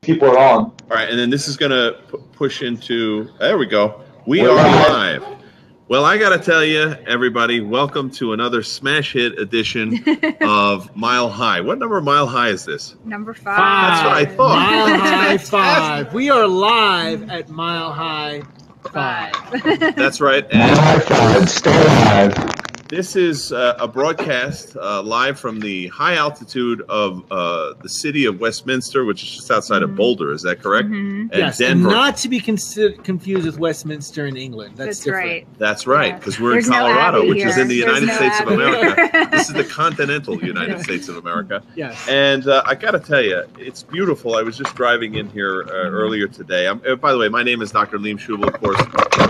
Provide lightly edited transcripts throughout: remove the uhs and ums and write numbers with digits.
people are on. All right, and then this is going to push into, there we go. We are live. Well, I got to tell you, everybody, welcome to another smash hit edition of Mile High. What number of Mile High is this? Number 5. That's what I thought. Mile High 5. We are live at Mile High 5. That's right. Mile High 5, stay alive. This is a broadcast live from the high altitude of the city of Westminster, which is just outside of Boulder. Is that correct? And yes, Denver. And not to be confused with Westminster in England. That's different. Right. That's right, because we're in Colorado, which is in the United States of America. This is the continental United States of America. Yes. And I got to tell you, it's beautiful. I was just driving in here earlier today. By the way, my name is Dr. Liam Schubel, of course,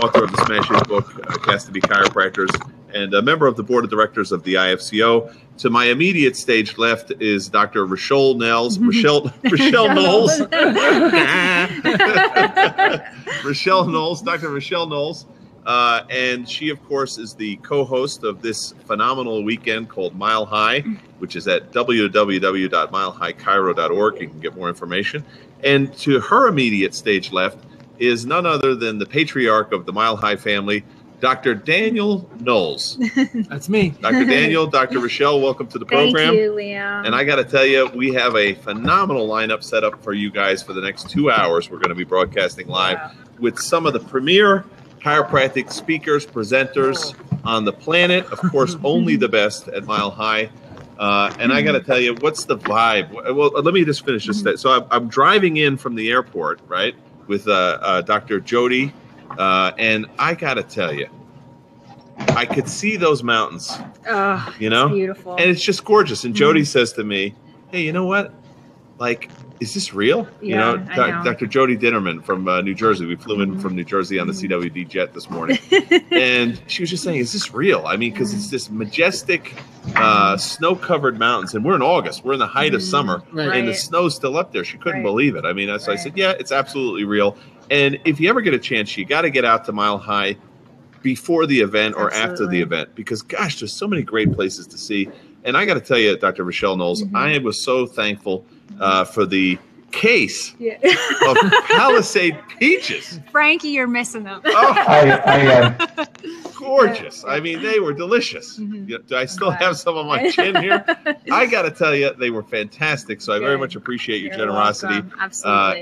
author of the Smash Hit book, Cast to Be Chiropractors, and a member of the board of directors of the IFCO. To my immediate stage left is Dr. Rochelle Knowles. Rochelle Knowles. Rochelle Knowles, Dr. Rochelle Knowles. And she, of course, is the co-host of this phenomenal weekend called Mile High, which is at www.milehighchiro.org. You can get more information. And to her immediate stage left is none other than the patriarch of the Mile High family, Dr. Daniel Knowles. That's me. Dr. Daniel, Dr. Rochelle, welcome to the program. Thank you, Liam. And I got to tell you, we have a phenomenal lineup set up for you guys for the next 2 hours. We're going to be broadcasting live with some of the premier chiropractic speakers, presenters on the planet. Of course, only the best at Mile High. And I got to tell you, what's the vibe? Well, let me just finish this. So I'm driving in from the airport, right, with Dr. Jody. And I got to tell you, I could see those mountains, you know, it's beautiful. And it's just gorgeous. And Jody says to me, hey, you know what? Like, is this real? Yeah, you know, Dr. Jody Dinnerman from New Jersey. We flew in from New Jersey on the CWD jet this morning. And she was just saying, is this real? I mean, because it's this majestic snow-covered mountains. And we're in August. We're in the height of summer. Right. And the snow's still up there. She couldn't believe it. I mean, so I said, yeah, it's absolutely real. And if you ever get a chance, you got to get out to Mile High before the event or after the event. Because, gosh, there's so many great places to see. And I got to tell you, Dr. Rochelle Knowles, I was so thankful for the case of Palisade peaches. Frankie, you're missing them. Oh, I gorgeous. I mean, they were delicious. Do I still have some on my chin here? I got to tell you, they were fantastic. So I very much appreciate your generosity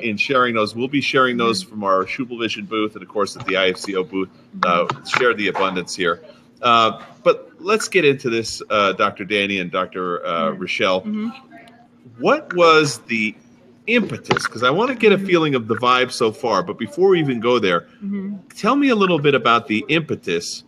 in sharing those. We'll be sharing those from our Schubel Vision booth and, of course, at the IFCO booth. Share the abundance here. But let's get into this, Dr. Danny and Dr. Rochelle. What was the impetus? Because I want to get a feeling of the vibe so far. But before we even go there, tell me a little bit about the impetus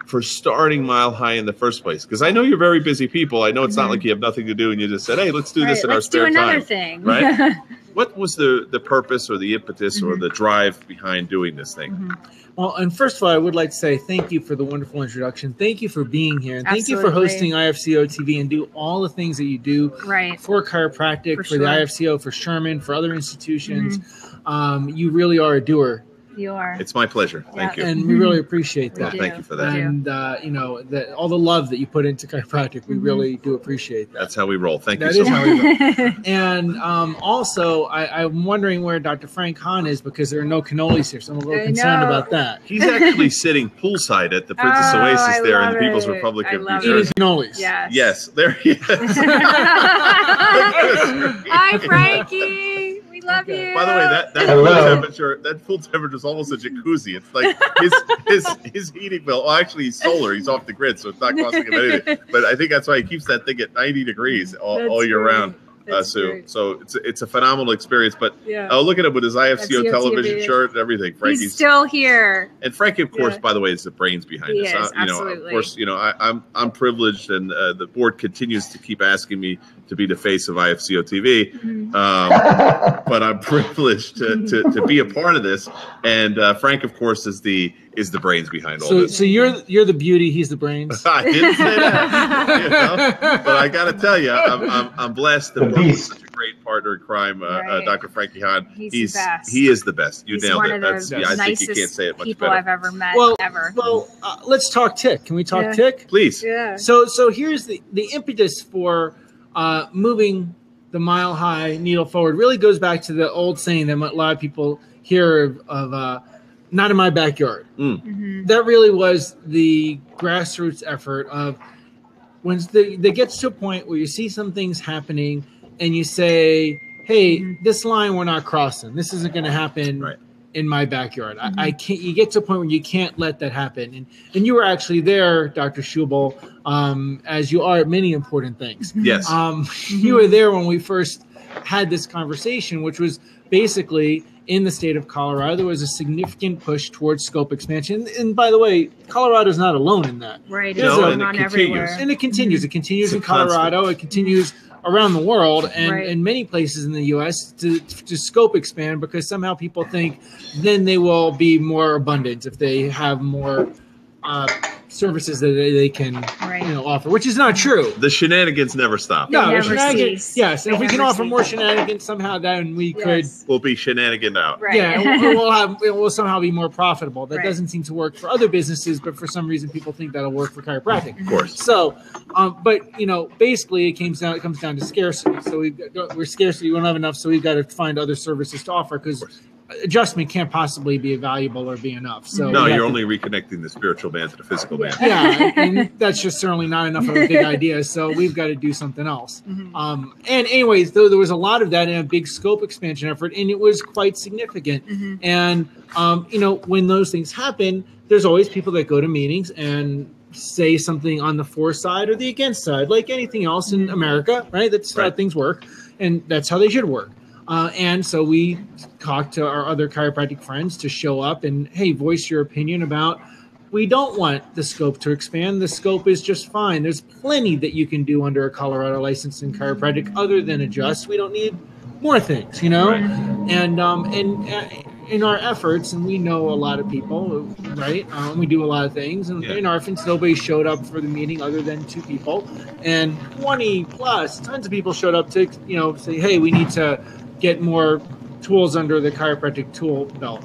for starting Mile High in the first place. Because I know you're very busy people. I know it's not like you have nothing to do and you just said, hey, let's do this in our spare time. Let's do another thing. Right? What was the purpose or the impetus or the drive behind doing this thing? Well, and first of all, I would like to say thank you for the wonderful introduction. Thank you for being here. And thank you for hosting IFCO TV and do all the things that you do for chiropractic, for the IFCO, for Sherman, for other institutions. You really are a doer. You are. It's my pleasure. Thank you. And we really appreciate that. Well, thank you for that. And, you know, all the love that you put into chiropractic, we really do appreciate that. That's how we roll. Thank you so much. How we roll. And also, I'm wondering where Dr. Frank Hahn is because there are no cannolis here, so I'm a little concerned about that. He's actually sitting poolside at the Princess Oasis there in the People's Republic of New Jersey. Eating cannolis. Yes, there he is. Hi, Frankie. Love you. By the way, that pool temperature is almost a jacuzzi. It's like his heating bill. Well, actually, he's solar. He's off the grid, so it's not costing him anything. But I think that's why he keeps that thing at 90 degrees all year round. So it's a phenomenal experience. But look at him with his IFCO television shirt and everything. Frankie's He's still here. And Frankie, of course, by the way, is the brains behind this. Absolutely. You know, of course, you know, I'm privileged, and the board continues to keep asking me to be the face of IFCO TV. But I'm privileged to be a part of this. And Frank, of course, is the brains behind all this. So you're the beauty, he's the brains. I didn't say that, you know? But I got to tell you, I'm blessed to work with such a great partner in crime, Dr. Frankie Hahn. He's the best. He is the best. You nailed it. That's I think you can't say it much people better. I've ever met. Well, let's talk tick. Can we talk tick? Please. Yeah. So here's the impetus for moving the mile high, needle forward really goes back to the old saying that a lot of people hear of not in my backyard. That really was the grassroots effort of when they gets to a point where you see some things happening and you say, hey, this line we're not crossing. This isn't going to happen in my backyard. I can't. You get to a point where you can't let that happen. And you were actually there, Dr. Schubel, as you are at many important things. Yes. You were there when we first had this conversation, which was basically in the state of Colorado, there was a significant push towards scope expansion. And by the way, Colorado is not alone in that. Right. It's going on everywhere. And it continues. It continues in Colorado. It continues around the world and in many places in the U.S. to scope expand, because somehow people think then they will be more abundant if they have more services that they can offer, which is not true. The shenanigans never stop. No, shenanigans. Yes, and if we can offer more shenanigans somehow, then we could. We'll be shenaniganed out. Right. Yeah, we'll somehow be more profitable. That doesn't seem to work for other businesses, but for some reason, people think that'll work for chiropractic. Of course. So, but basically, it comes down to scarcity. So we're scarcity. We don't have enough, so we've got to find other services to offer because adjustment can't possibly be valuable or be enough. So no, you're only reconnecting the spiritual man to the physical man. Yeah, and that's just certainly not enough of a big idea. So we've got to do something else. And anyways, though, there was a lot of that in a big scope expansion effort, and it was quite significant. And when those things happen, there's always people that go to meetings and say something on the for side or the against side, like anything else in America, right? That's how things work, and that's how they should work. And so we talked to our other chiropractic friends to show up and, hey, voice your opinion about, we don't want the scope to expand. The scope is just fine. There's plenty that you can do under a Colorado license in chiropractic other than adjust. We don't need more things, And in our efforts, and we know a lot of people, right? We do a lot of things. And in our efforts, nobody showed up for the meeting other than 2 people. And 20 plus, tons of people showed up to, say, hey, we need to get more tools under the chiropractic tool belt,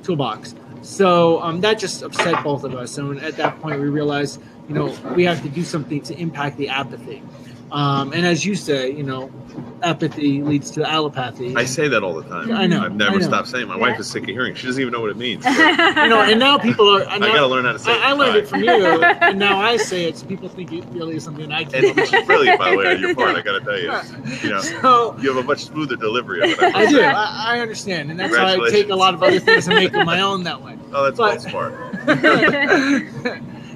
toolbox. So that just upset both of us. And at that point, we realized, we have to do something to impact the apathy. And as you say, apathy leads to allopathy. I say that all the time. I know. I've never stopped saying. My wife is sick of hearing. She doesn't even know what it means. And now people are. I got to learn how to say it. I learned it from you, and now I say it. So people think it really is something I can. And it's brilliant, by the way, on your part. I got to tell you. So, you have a much smoother delivery of it. I do. I understand, and that's why I take a lot of other things and make them my own that way. Oh, that's smart.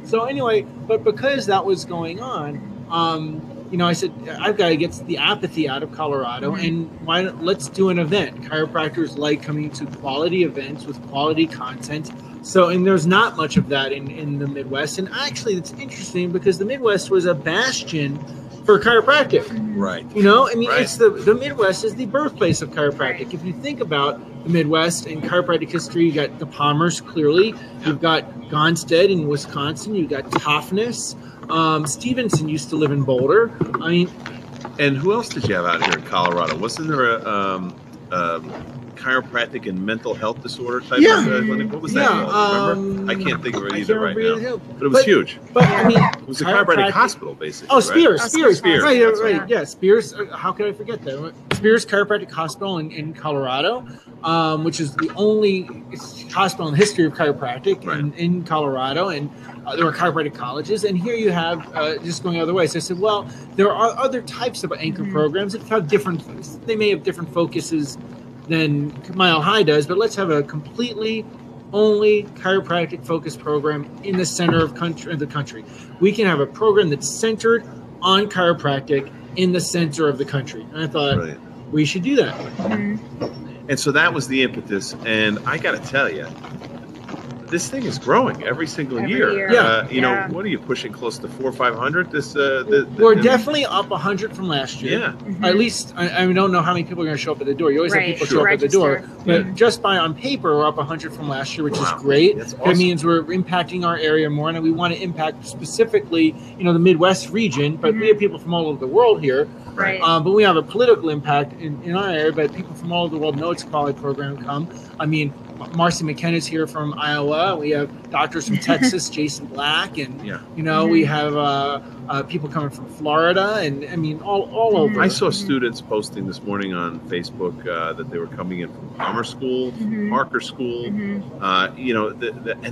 So anyway, but because that was going on. I said, I've got to get the apathy out of Colorado, and let's do an event. Chiropractors like coming to quality events with quality content. So, and there's not much of that in the Midwest. And actually, it's interesting because the Midwest was a bastion for chiropractic. Right. It's the Midwest is the birthplace of chiropractic. If you think about the Midwest and chiropractic history, you got the Palmers, clearly. You've got Gonstead in Wisconsin. You've got Toughness. Stevenson used to live in Boulder. And who else did you have out here in Colorado? Wasn't there a chiropractic and mental health disorder type of clinic? What was that called? Remember? I can't think of it either right now. But it was huge. But it was a chiropractic hospital, basically. Oh, Spears. Spears. Right. Yeah, Spears. How could I forget that? Spears Chiropractic Hospital in Colorado, which is the only hospital in the history of chiropractic in Colorado, and there were chiropractic colleges. And here you have just going the other way. So I said, well, there are other types of anchor programs that have they may have different focuses than Mile High does, but let's have a completely only chiropractic focused program in the center of the country. We can have a program that's centered on chiropractic in the center of the country. And I thought we should do that. And so that was the impetus. And I got to tell you, this thing is growing every single year. What are you pushing close to 400 or 500? We're definitely up 100 from last year. Yeah. At least I don't know how many people are going to show up at the door. You always have people show up at the door, but just on paper, we're up 100 from last year, which is great. That's awesome. It means we're impacting our area more, and we want to impact specifically, the Midwest region. But we have people from all over the world here. Right. But we have a political impact in our area. But people from all over the world know it's a quality program. Marcy McKenna's here from Iowa. We have doctors from Texas, Jason Black, and we have people coming from Florida, and I mean all over. I saw students posting this morning on Facebook that they were coming in from Palmer School, from Parker School. And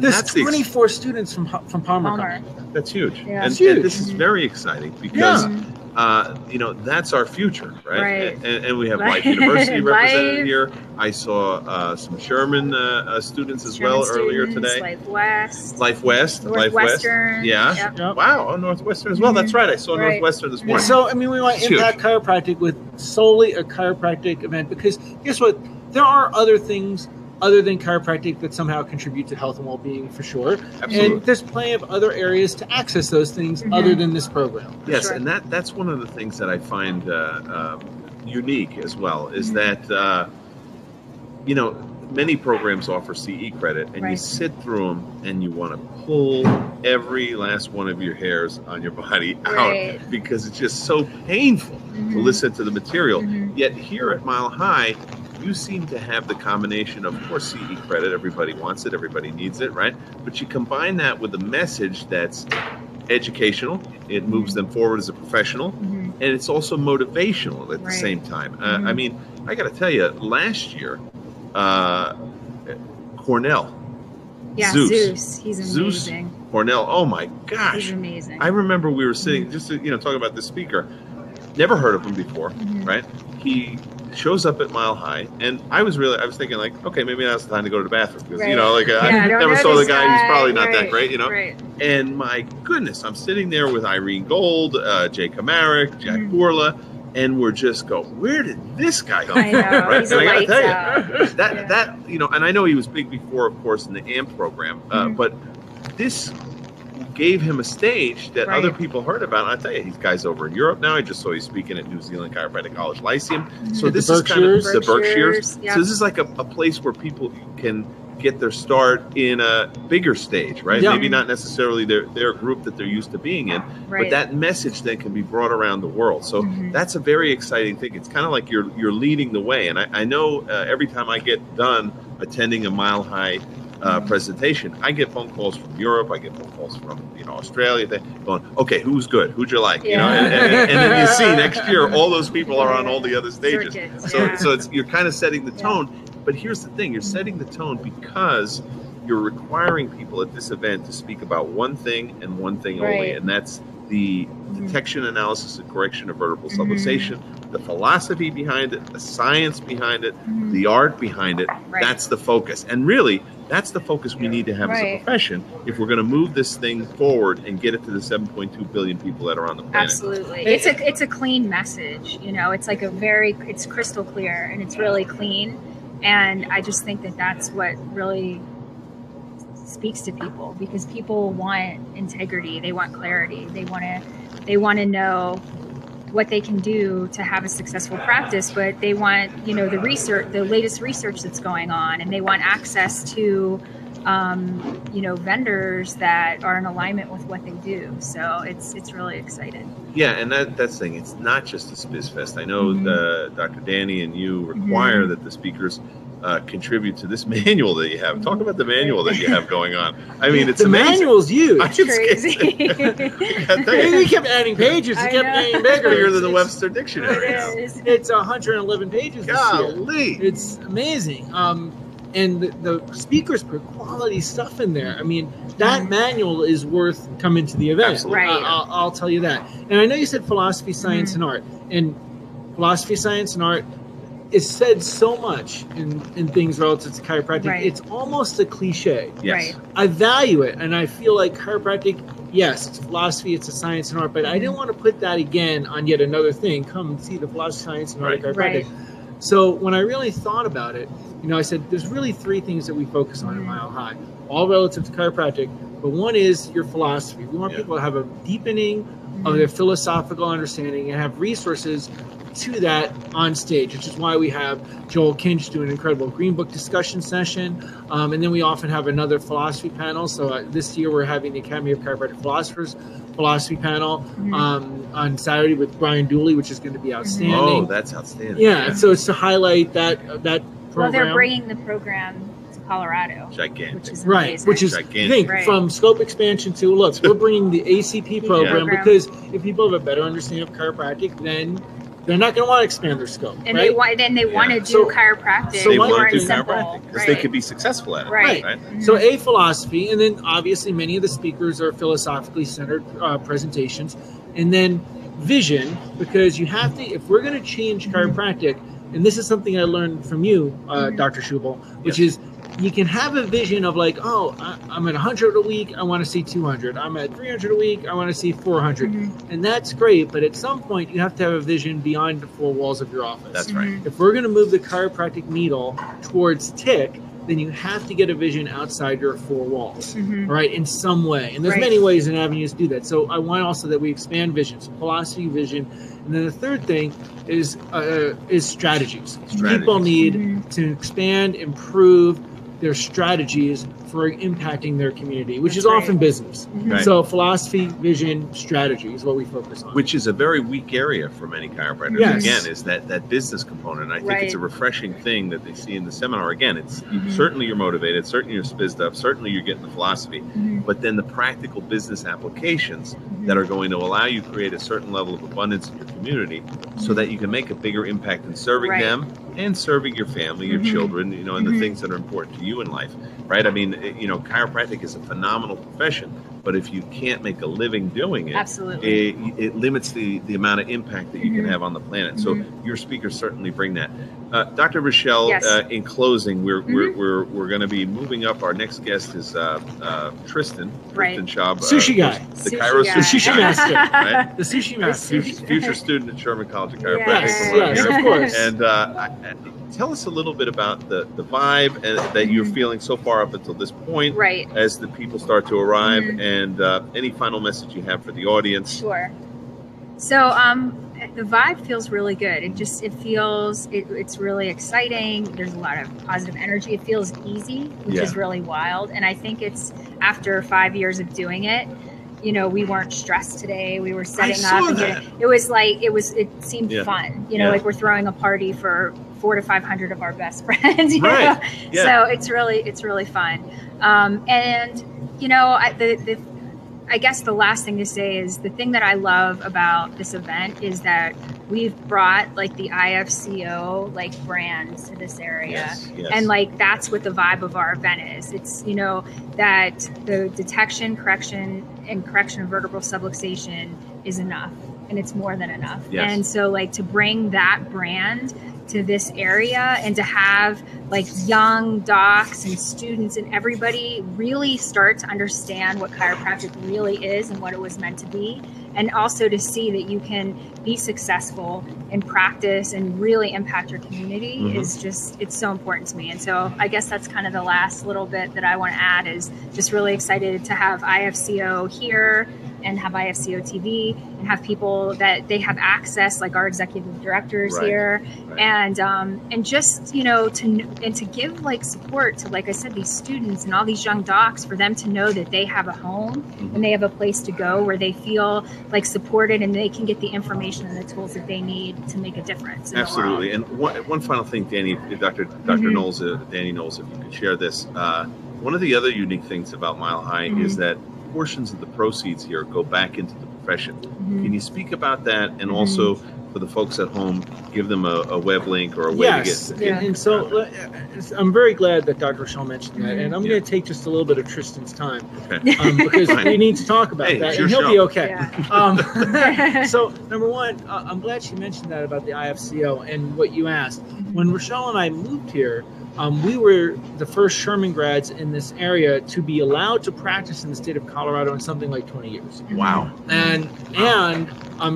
there's that's 24 students from Palmer. That's huge. Yeah. And this is very exciting because that's our future, right? And we have Life University represented here. I saw some Sherman students as well earlier today. Life West. Northwestern. Yeah. Yep. Wow. Northwestern as well. That's right. I saw Northwestern this morning. So, I mean, we want to impact chiropractic with solely a chiropractic event because guess what? There are other things other than chiropractic that somehow contribute to health and well-being for sure. Absolutely. And there's plenty of other areas to access those things other than this program. Yes, and that's one of the things that I find unique as well is that, many programs offer CE credit and you sit through them and you want to pull every last one of your hairs on your body out because it's just so painful to listen to the material. Yet here at Mile High, you seem to have the combination of course, CE credit. Everybody wants it. Everybody needs it, right? But you combine that with a message that's educational. It moves them forward as a professional. And it's also motivational at the same time. I mean, I got to tell you, last year, Cornell. Zeus. He's amazing. Cornell. Oh, my gosh. He's amazing. I remember we were sitting, just to, talking about this speaker. Never heard of him before, right? He shows up at Mile High, and I was thinking like, okay, maybe now's the time to go to the bathroom because I never saw the guy. He's probably not that great, And my goodness, I'm sitting there with Irene Gold, Jay Kamarick, Jack Bourla, and we're just where did this guy come from? Right? And I got to tell you that and I know he was big before, of course, in the AMP program, but this gave him a stage that other people heard about. And I tell you, these guys over in Europe now. I just saw you speaking at New Zealand Chiropractic College Lyceum. So this is kind of the Berkshires. Yep. So this is like a place where people can get their start in a bigger stage, right? Maybe not necessarily their group that they're used to being in, but that message then can be brought around the world. So that's a very exciting thing. It's kind of like you're leading the way. And I know every time I get done attending a Mile High presentation, I get phone calls from Europe, I get phone calls from Australia, going, okay, who's good, who'd you like, and then you see next year all those people are on all the other stages. So it's, you're kind of setting the tone. But here's the thing, you're setting the tone because you're requiring people at this event to speak about one thing and one thing only, and that's the detection, analysis, and correction of vertebral subluxation, the philosophy behind it, the science behind it, the art behind it. That's the focus. And really, that's the focus we need to have as a profession if we're going to move this thing forward and get it to the 7.2 billion people that are on the planet. Absolutely. It's a clean message. It's like it's crystal clear and it's really clean. And I just think that that's what really speaks to people because people want integrity. They want clarity. They want to know what they can do to have a successful practice, but they want, the research, the latest research that's going on, and they want access to, vendors that are in alignment with what they do. So it's really exciting. Yeah, and that's the thing. It's not just a Spiz Fest. I know Dr. Danny and you require that the speakers contribute to this manual that you have. Talk about the manual that you have going on. I mean, it's amazing. The manual's huge. It's crazy. We kept adding pages. It kept getting bigger than the Webster Dictionary. It's 111 pages Golly. this year. It's amazing. And the speakers put quality stuff in there. I mean, that manual is worth coming to the event. Absolutely. I'll tell you that. And I know you said philosophy, science, and art. And philosophy, science, and art is said so much in things relative to chiropractic. It's almost a cliche. Yes. I value it, and I feel like chiropractic, yes, it's philosophy, it's a science and art, but I didn't want to put that again on yet another thing. Come see the philosophy, science, and art of chiropractic. So when I really thought about it, I said there's really three things that we focus on in Mile High, all relative to chiropractic. But one is your philosophy. We want people to have a deepening of their philosophical understanding and have resources to that on stage, which is why we have Joel Kinch do an incredible Green Book discussion session. And then we often have another philosophy panel. So this year we're having the Academy of Chiropractic Philosophers philosophy panel on Saturday with Brian Dooley, which is going to be outstanding. Oh, that's outstanding. Yeah, so it's to highlight that program. Well, they're bringing the program to Colorado. Gigantic. Which is right, amazing. which is gigantic. From scope expansion to look, we're bringing the ACP program because if people have a better understanding of chiropractic, then they're not going to want to expand their scope, and right? they want to do chiropractic. So they want to do simple, chiropractic because they could be successful at it, right? Mm-hmm. So a philosophy, and then obviously many of the speakers are philosophically centered presentations, and then vision, because you have to, if we're going to change chiropractic, and this is something I learned from you, Dr. Schubel, which is you can have a vision of like, oh, I'm at 100 a week, I want to see 200. I'm at 300 a week, I want to see 400. And that's great, but at some point you have to have a vision beyond the four walls of your office. That's right. If we're going to move the chiropractic needle towards tick, then you have to get a vision outside your four walls, right, in some way. And there's many ways and avenues to do that. So I want also that we expand vision, so philosophy, vision. And then the third thing is strategies. People need to expand, improve their strategies for impacting their community, which is often business. So philosophy, vision, strategy is what we focus on. Which is a very weak area for many chiropractors. Again, is that business component. I think it's a refreshing thing that they see in the seminar. Again, it's certainly you're motivated, certainly you're spizzed up, certainly you're getting the philosophy, but then the practical business applications that are going to allow you to create a certain level of abundance in your community so that you can make a bigger impact in serving them and serving your family, your children, and the things that are important to you in life, right? I mean, chiropractic is a phenomenal profession, but if you can't make a living doing it, it limits the amount of impact that you can have on the planet. So your speakers certainly bring that. Dr. Rochelle, in closing, we're going to be moving up. Our next guest is Tristan Schaub, sushi guy, the Chiro sushi master, right? The sushi master, future student at Sherman College of Chiropractic. Yes, of course. And tell us a little bit about the vibe that you're feeling so far up until this point, as the people start to arrive, and any final message you have for the audience. Sure. So the vibe feels really good. It's really exciting. There's a lot of positive energy. It feels easy, which is really wild. And I think it's after 5 years of doing it, we weren't stressed today. We were setting up. It seemed fun. Like we're throwing a party for 400 to 500 of our best friends. So it's really fun. I guess the last thing to say is the thing that I love about this event is that we've brought like the IFCO brand to this area. And that's what the vibe of our event is. It's, that the detection, correction of vertebral subluxation is enough, and it's more than enough. And so to bring that brand to this area and to have young docs and students and everybody really start to understand what chiropractic really is and what it was meant to be, and also to see that you can be successful in practice and really impact your community is it's so important to me. And so I guess that's kind of the last little bit that I want to add, is just really excited to have IFCO here and have IFCO TV and have people that they have access, like our executive directors here, and just to give support to, like I said, these students and all these young docs, for them to know that they have a home and they have a place to go where they feel supported and they can get the information and the tools that they need to make a difference. Absolutely. And one final thing, Danny, Dr. Knowles, Danny Knowles, if you could share this. One of the other unique things about Mile High is that portions of the proceeds here go back into the profession. Can you speak about that? And also, for the folks at home, give them a web link or a way to get. And so I'm very glad that Dr. Rochelle mentioned that. And I'm going to take just a little bit of Tristan's time because we need to talk about that. And he'll be okay. So number one, I'm glad she mentioned that about the IFCO and what you asked. When Rochelle and I moved here, we were the first Sherman grads in this area to be allowed to practice in the state of Colorado in something like 20 years. Wow. And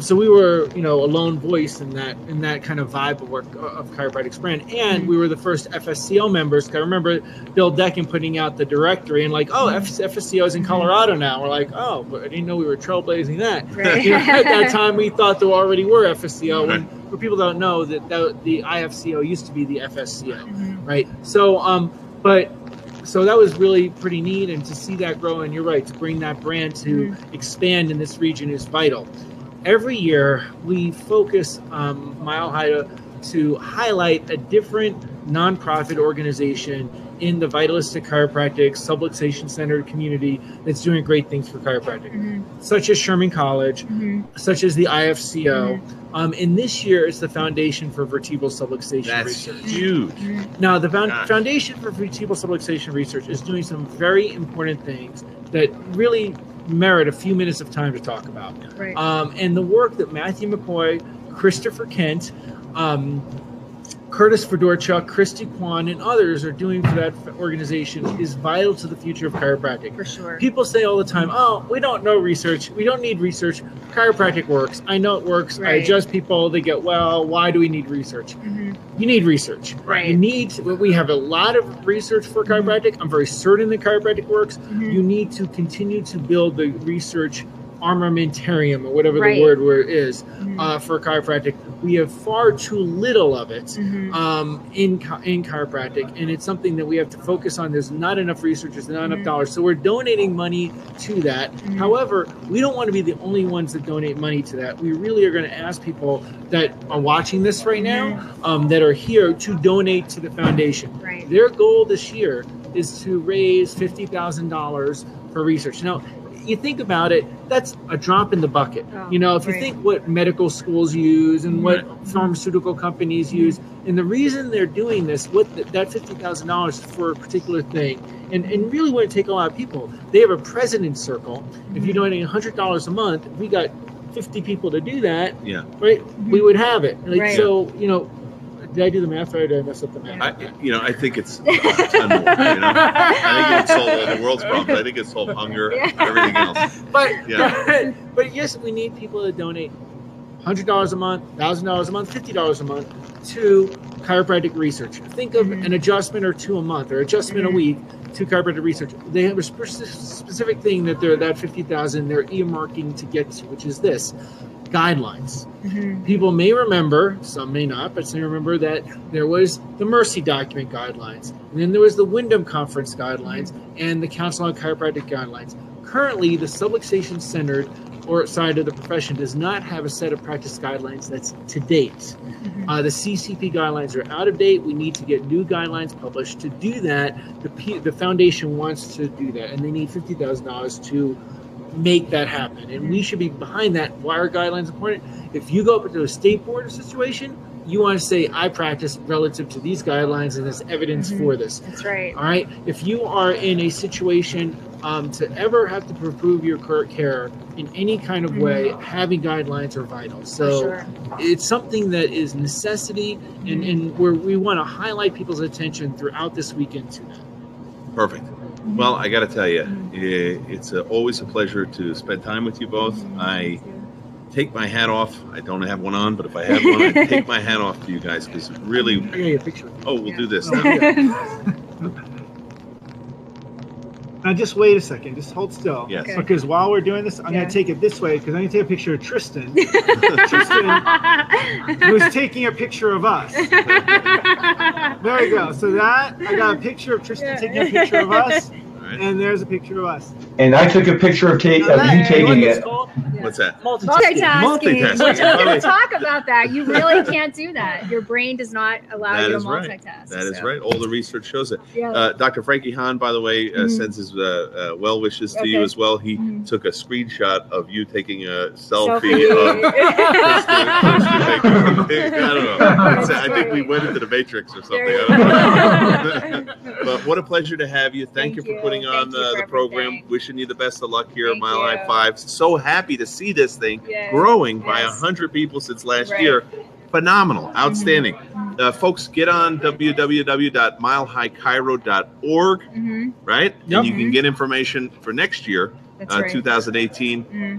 so we were, a lone voice in that kind of vibe of work of chiropractic's brand. And we were the first FSCO members. I remember Bill Decken putting out the directory and FSCO is in Colorado now. We're like, oh, but I didn't know we were trailblazing that. At that time, we thought there already were FSCO. When for people don't know that the IFCO used to be the FSCO, right? So, so that was really pretty neat, and to see that grow, and you're right, to bring that brand to expand in this region is vital. Every year, we focus Mile High to highlight a different nonprofit organization in the vitalistic chiropractic, subluxation-centered community that's doing great things for chiropractic, such as Sherman College, such as the IFCO. And this year, it's the Foundation for Vertebral Subluxation Research. That's huge. Now, the Foundation for Vertebral Subluxation Research is doing some very important things that really merit a few minutes of time to talk about. Right. And the work that Matthew McCoy, Christopher Kent, Curtis Fedorchuk, Christy Kwan, and others are doing for that organization is vital to the future of chiropractic. For sure. People say all the time, oh, we don't know research. We don't need research. Chiropractic works. I know it works. Right. I adjust people. They get well. Why do we need research? You need research. Right. You need, we have a lot of research for chiropractic. I'm very certain that chiropractic works. You need to continue to build the research armamentarium, or whatever the word is, for chiropractic. We have far too little of it in chiropractic, and it's something that we have to focus on. There's not enough research, there's not enough dollars, so we're donating money to that. However, we don't want to be the only ones that donate money to that. We really are going to ask people that are watching this right now, that are here, to donate to the foundation. Right. Their goal this year is to raise $50,000 for research. Now, you think about it, that's a drop in the bucket. You know, if you think what medical schools use and what pharmaceutical companies use, and the reason they're doing this, that $50,000 for a particular thing, and really wouldn't take a lot of people. They have a president's circle. If you're donating $100 a month, if we got 50 people to do that, right, we would have it. Like, so, you know, did I do the math right, or did I mess up the math? I think it's a ton more. You know? I think it's solved all the world's problems. I think it's solved hunger, everything else. But yes, we need people to donate $100 a month, $1,000 a month, $50 a month to chiropractic research. Think of an adjustment or two a month, or adjustment a week to chiropractic research. They have a specific thing that that $50,000 they're earmarking to get to, which is this: guidelines. People may remember, some may not, but some remember that there was the Mercy document guidelines, and then there was the Wyndham Conference guidelines, and the Council on Chiropractic guidelines. Currently, the subluxation centered or side of the profession does not have a set of practice guidelines that's to date. The CCP guidelines are out of date. We need to get new guidelines published. To do that, the foundation wants to do that, and they need $50,000 to make that happen, and we should be behind that. Why are guidelines important? If you go up to a state board situation, you want to say, I practice relative to these guidelines and there's evidence for this. That's right. All right. If you are in a situation to ever have to prove your care in any kind of way, having guidelines are vital. So it's something that is necessity, and where we want to highlight people's attention throughout this weekend to that. Perfect. Well, I got to tell you, it's always a pleasure to spend time with you both. I take my hat off. I don't have one on, but if I had one, I'd take my hat off to you guys, because really... a picture. Oh, we'll do this now. Now, just wait a second. Just hold still. Yes. Okay. Because while we're doing this, I'm going to take it this way, because I'm going to take a picture of Tristan. Tristan, who's taking a picture of us. There we go. So I got a picture of Tristan taking a picture of us, and there's a picture of us. And I took a picture of you taking it. What's that? Multitasking. We're going to talk about that. You really can't do that. Your brain does not allow you to multitask. That is right. All the research shows it. Dr. Frankie Hahn, by the way, sends his well wishes to you as well. He took a screenshot of you taking a selfie of I don't know. I think we went into the Matrix or something. I don't know. But what a pleasure to have you. Thank you for putting on the program. Wishing you the best of luck here at Mile High 5. So happy to see this thing growing by 100 people since last year. Phenomenal. Outstanding. Folks, get on www.milehighchiro.org, right? Yep. And you can get information for next year, 2018,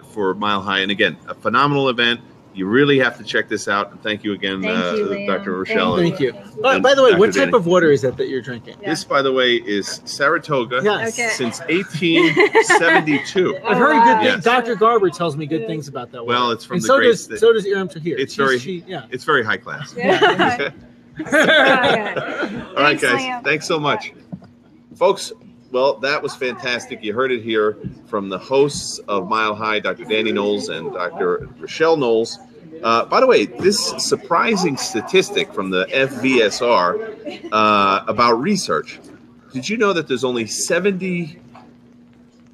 for Mile High. And again, a phenomenal event. You really have to check this out. And thank you again, Dr. Rochelle. Thank you. By the way, what type of water is that you're drinking? This, by the way, is Saratoga since 1872. I've heard good things. Dr. Garber tells me good things about that water. Well, it's from the so great... so does Iram Tahir. It's very high class. All right, guys. Thanks so much. Folks, well, that was fantastic. You heard it here from the hosts of Mile High, Dr. Danny Knowles and Dr. Rochelle Knowles. By the way, this surprising statistic from the FVSR about research. Did you know that there's only 70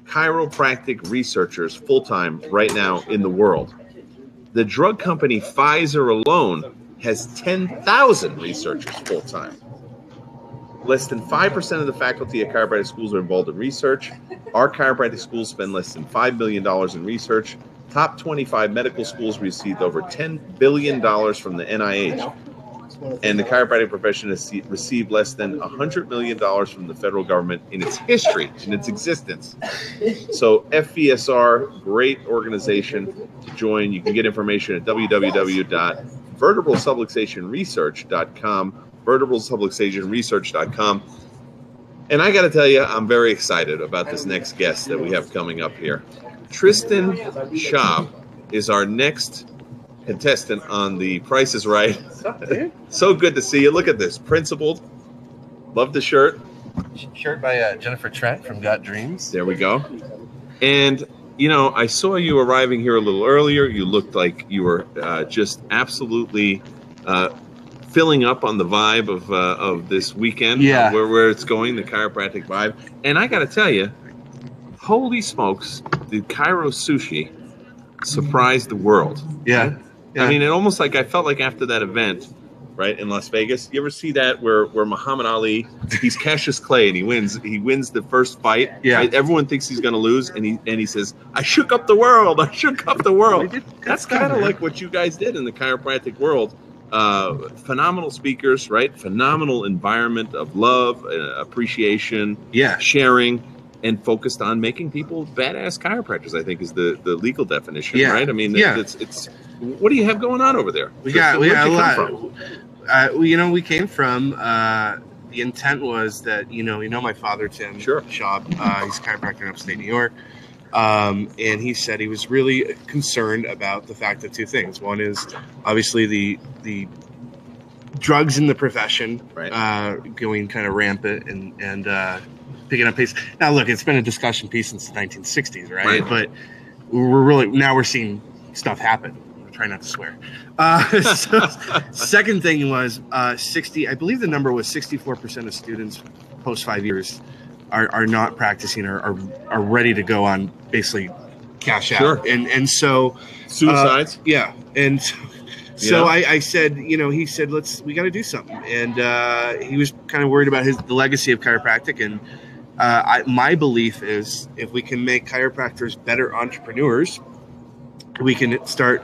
chiropractic researchers full-time right now in the world? The drug company Pfizer alone has 10,000 researchers full-time. Less than 5% of the faculty at chiropractic schools are involved in research. Our chiropractic schools spend less than $5 million in research. Top 25 medical schools received over $10 billion from the NIH. And the chiropractic profession has received less than $100 million from the federal government in its history, in its existence. So FVSR, great organization to join. You can get information at www.vertebralsubluxationresearch.com. vertebralsubluxationresearch.com. And I got to tell you, I'm very excited about this next guest that we have coming up here. Tristan Schaub is our next contestant on The Price is Right. What's up, dude? So good to see you. Look at this. Principled. Love the shirt. Shirt by Jennifer Trent from Got Dreams. There we go. And, you know, I saw you arriving here a little earlier. You looked like you were just absolutely filling up on the vibe of this weekend, where it's going, the chiropractic vibe. And I got to tell you, holy smokes, the Chiro sushi surprised the world. Yeah. I mean, it almost like I felt like after that event, right, in Las Vegas, you ever see that where Muhammad Ali, he's Cassius Clay and he wins the first fight. Yeah. Right? Everyone thinks he's going to lose and he says, I shook up the world. I shook up the world. That's kind of like what you guys did in the chiropractic world. Phenomenal speakers, right? Phenomenal environment of love, appreciation, sharing, and focused on making people badass chiropractors, I think is the legal definition, right? I mean, it's what do you have going on over there? We got a lot. We came from, the intent was that, you know my father, Tim Schaub, he's a chiropractor in upstate New York. And he said he was really concerned about the fact that two things. One is obviously the drugs in the profession going kind of rampant and picking up pace. Now, look, it's been a discussion piece since the 1960s, right? But we're seeing stuff happen. I'm trying not to swear. Second thing was I believe the number was 64% of students post 5 years are not practicing or are ready to go on basically cash out. And so suicides. And so I said, he said, we got to do something. And he was kind of worried about the legacy of chiropractic. And my belief is if we can make chiropractors better entrepreneurs, we can start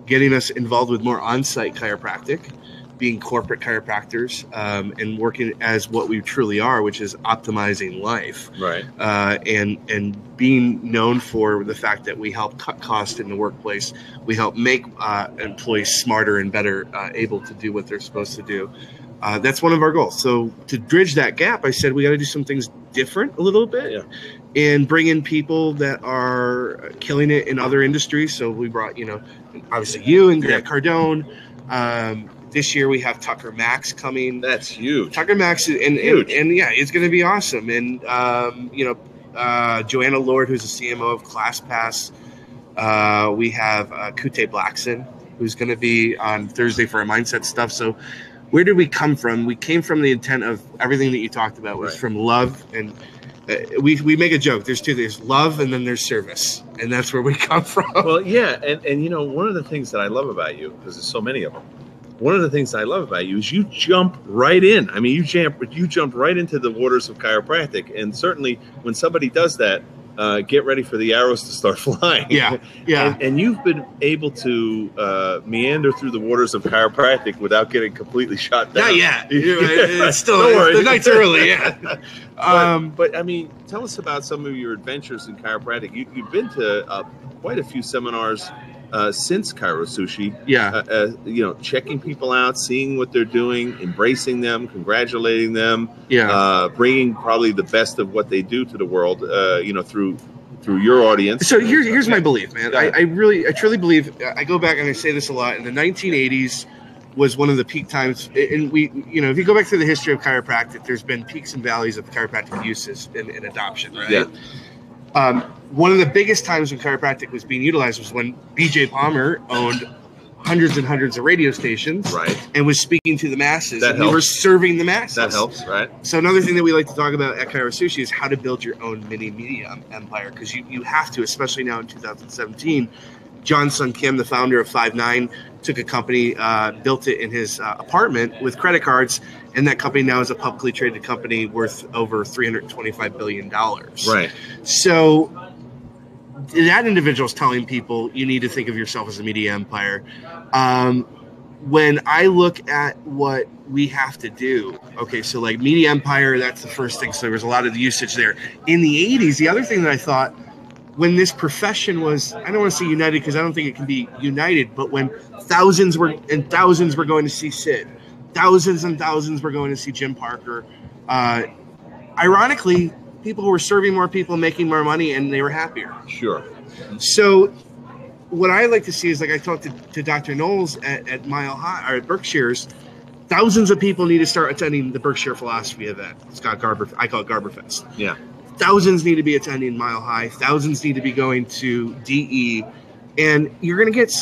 getting us involved with more on-site chiropractic, being corporate chiropractors, and working as what we truly are, which is optimizing life. Right. And being known for the fact that we help cut costs in the workplace. We help make employees smarter and better able to do what they're supposed to do. That's one of our goals. So to bridge that gap, I said we got to do some things different a little bit and bring in people that are killing it in other industries. So we brought, obviously you and Grant Cardone. This year we have Tucker Max coming. That's huge. Tucker Max and it's going to be awesome. And Joanna Lord, who's the CMO of ClassPass. We have Kute Blackson, who's going to be on Thursday for our mindset stuff. So where did we come from? We came from the intent of everything that you talked about was from love, and we make a joke. There's love and then there's service, and that's where we come from. Well, yeah, and one of the things that I love about you, because there's so many of them. One of the things I love about you is you jump right in. I mean, you jump right into the waters of chiropractic, and certainly when somebody does that, get ready for the arrows to start flying. Yeah. And you've been able to meander through the waters of chiropractic without getting completely shot down. Not yet. It's still the night's early. But I mean, tell us about some of your adventures in chiropractic. You've been to quite a few seminars since Chiro Sushi. Checking people out, seeing what they're doing, embracing them, congratulating them. Bringing probably the best of what they do to the world. Through your audience. So here's my belief, man. I truly believe. I go back and I say this a lot. In the 1980s was one of the peak times, and if you go back through the history of chiropractic, there's been peaks and valleys of chiropractic uses and adoption, right? One of the biggest times when chiropractic was being utilized was when B.J. Palmer owned hundreds and hundreds of radio stations, right, and was speaking to the masses. That and helps. We were serving the masses. That helps, right? So another thing that we like to talk about at Chiro Sushi is how to build your own mini media empire, because you have to, especially now in 2017. John Sun Kim, the founder of 5-9, took a company, built it in his apartment with credit cards, and that company now is a publicly traded company worth over $325 billion. Right. So that individual is telling people you need to think of yourself as a media empire. When I look at what we have to do, okay, so like media empire, that's the first thing. So there was a lot of usage there. In the 80s, the other thing that I thought, when this profession was, I don't want to say united because I don't think it can be united, but when thousands were going to see Sid, thousands and thousands were going to see Jim Parker, ironically, people were serving more people, making more money, and they were happier. Sure. So what I like to see is, like I talked to Dr. Knowles at Mile High, or at Berkshire's, thousands of people need to start attending the Berkshire Philosophy event. It's got I call it Garberfest. Yeah. Thousands need to be attending Mile High. Thousands need to be going to DE. And you're going to get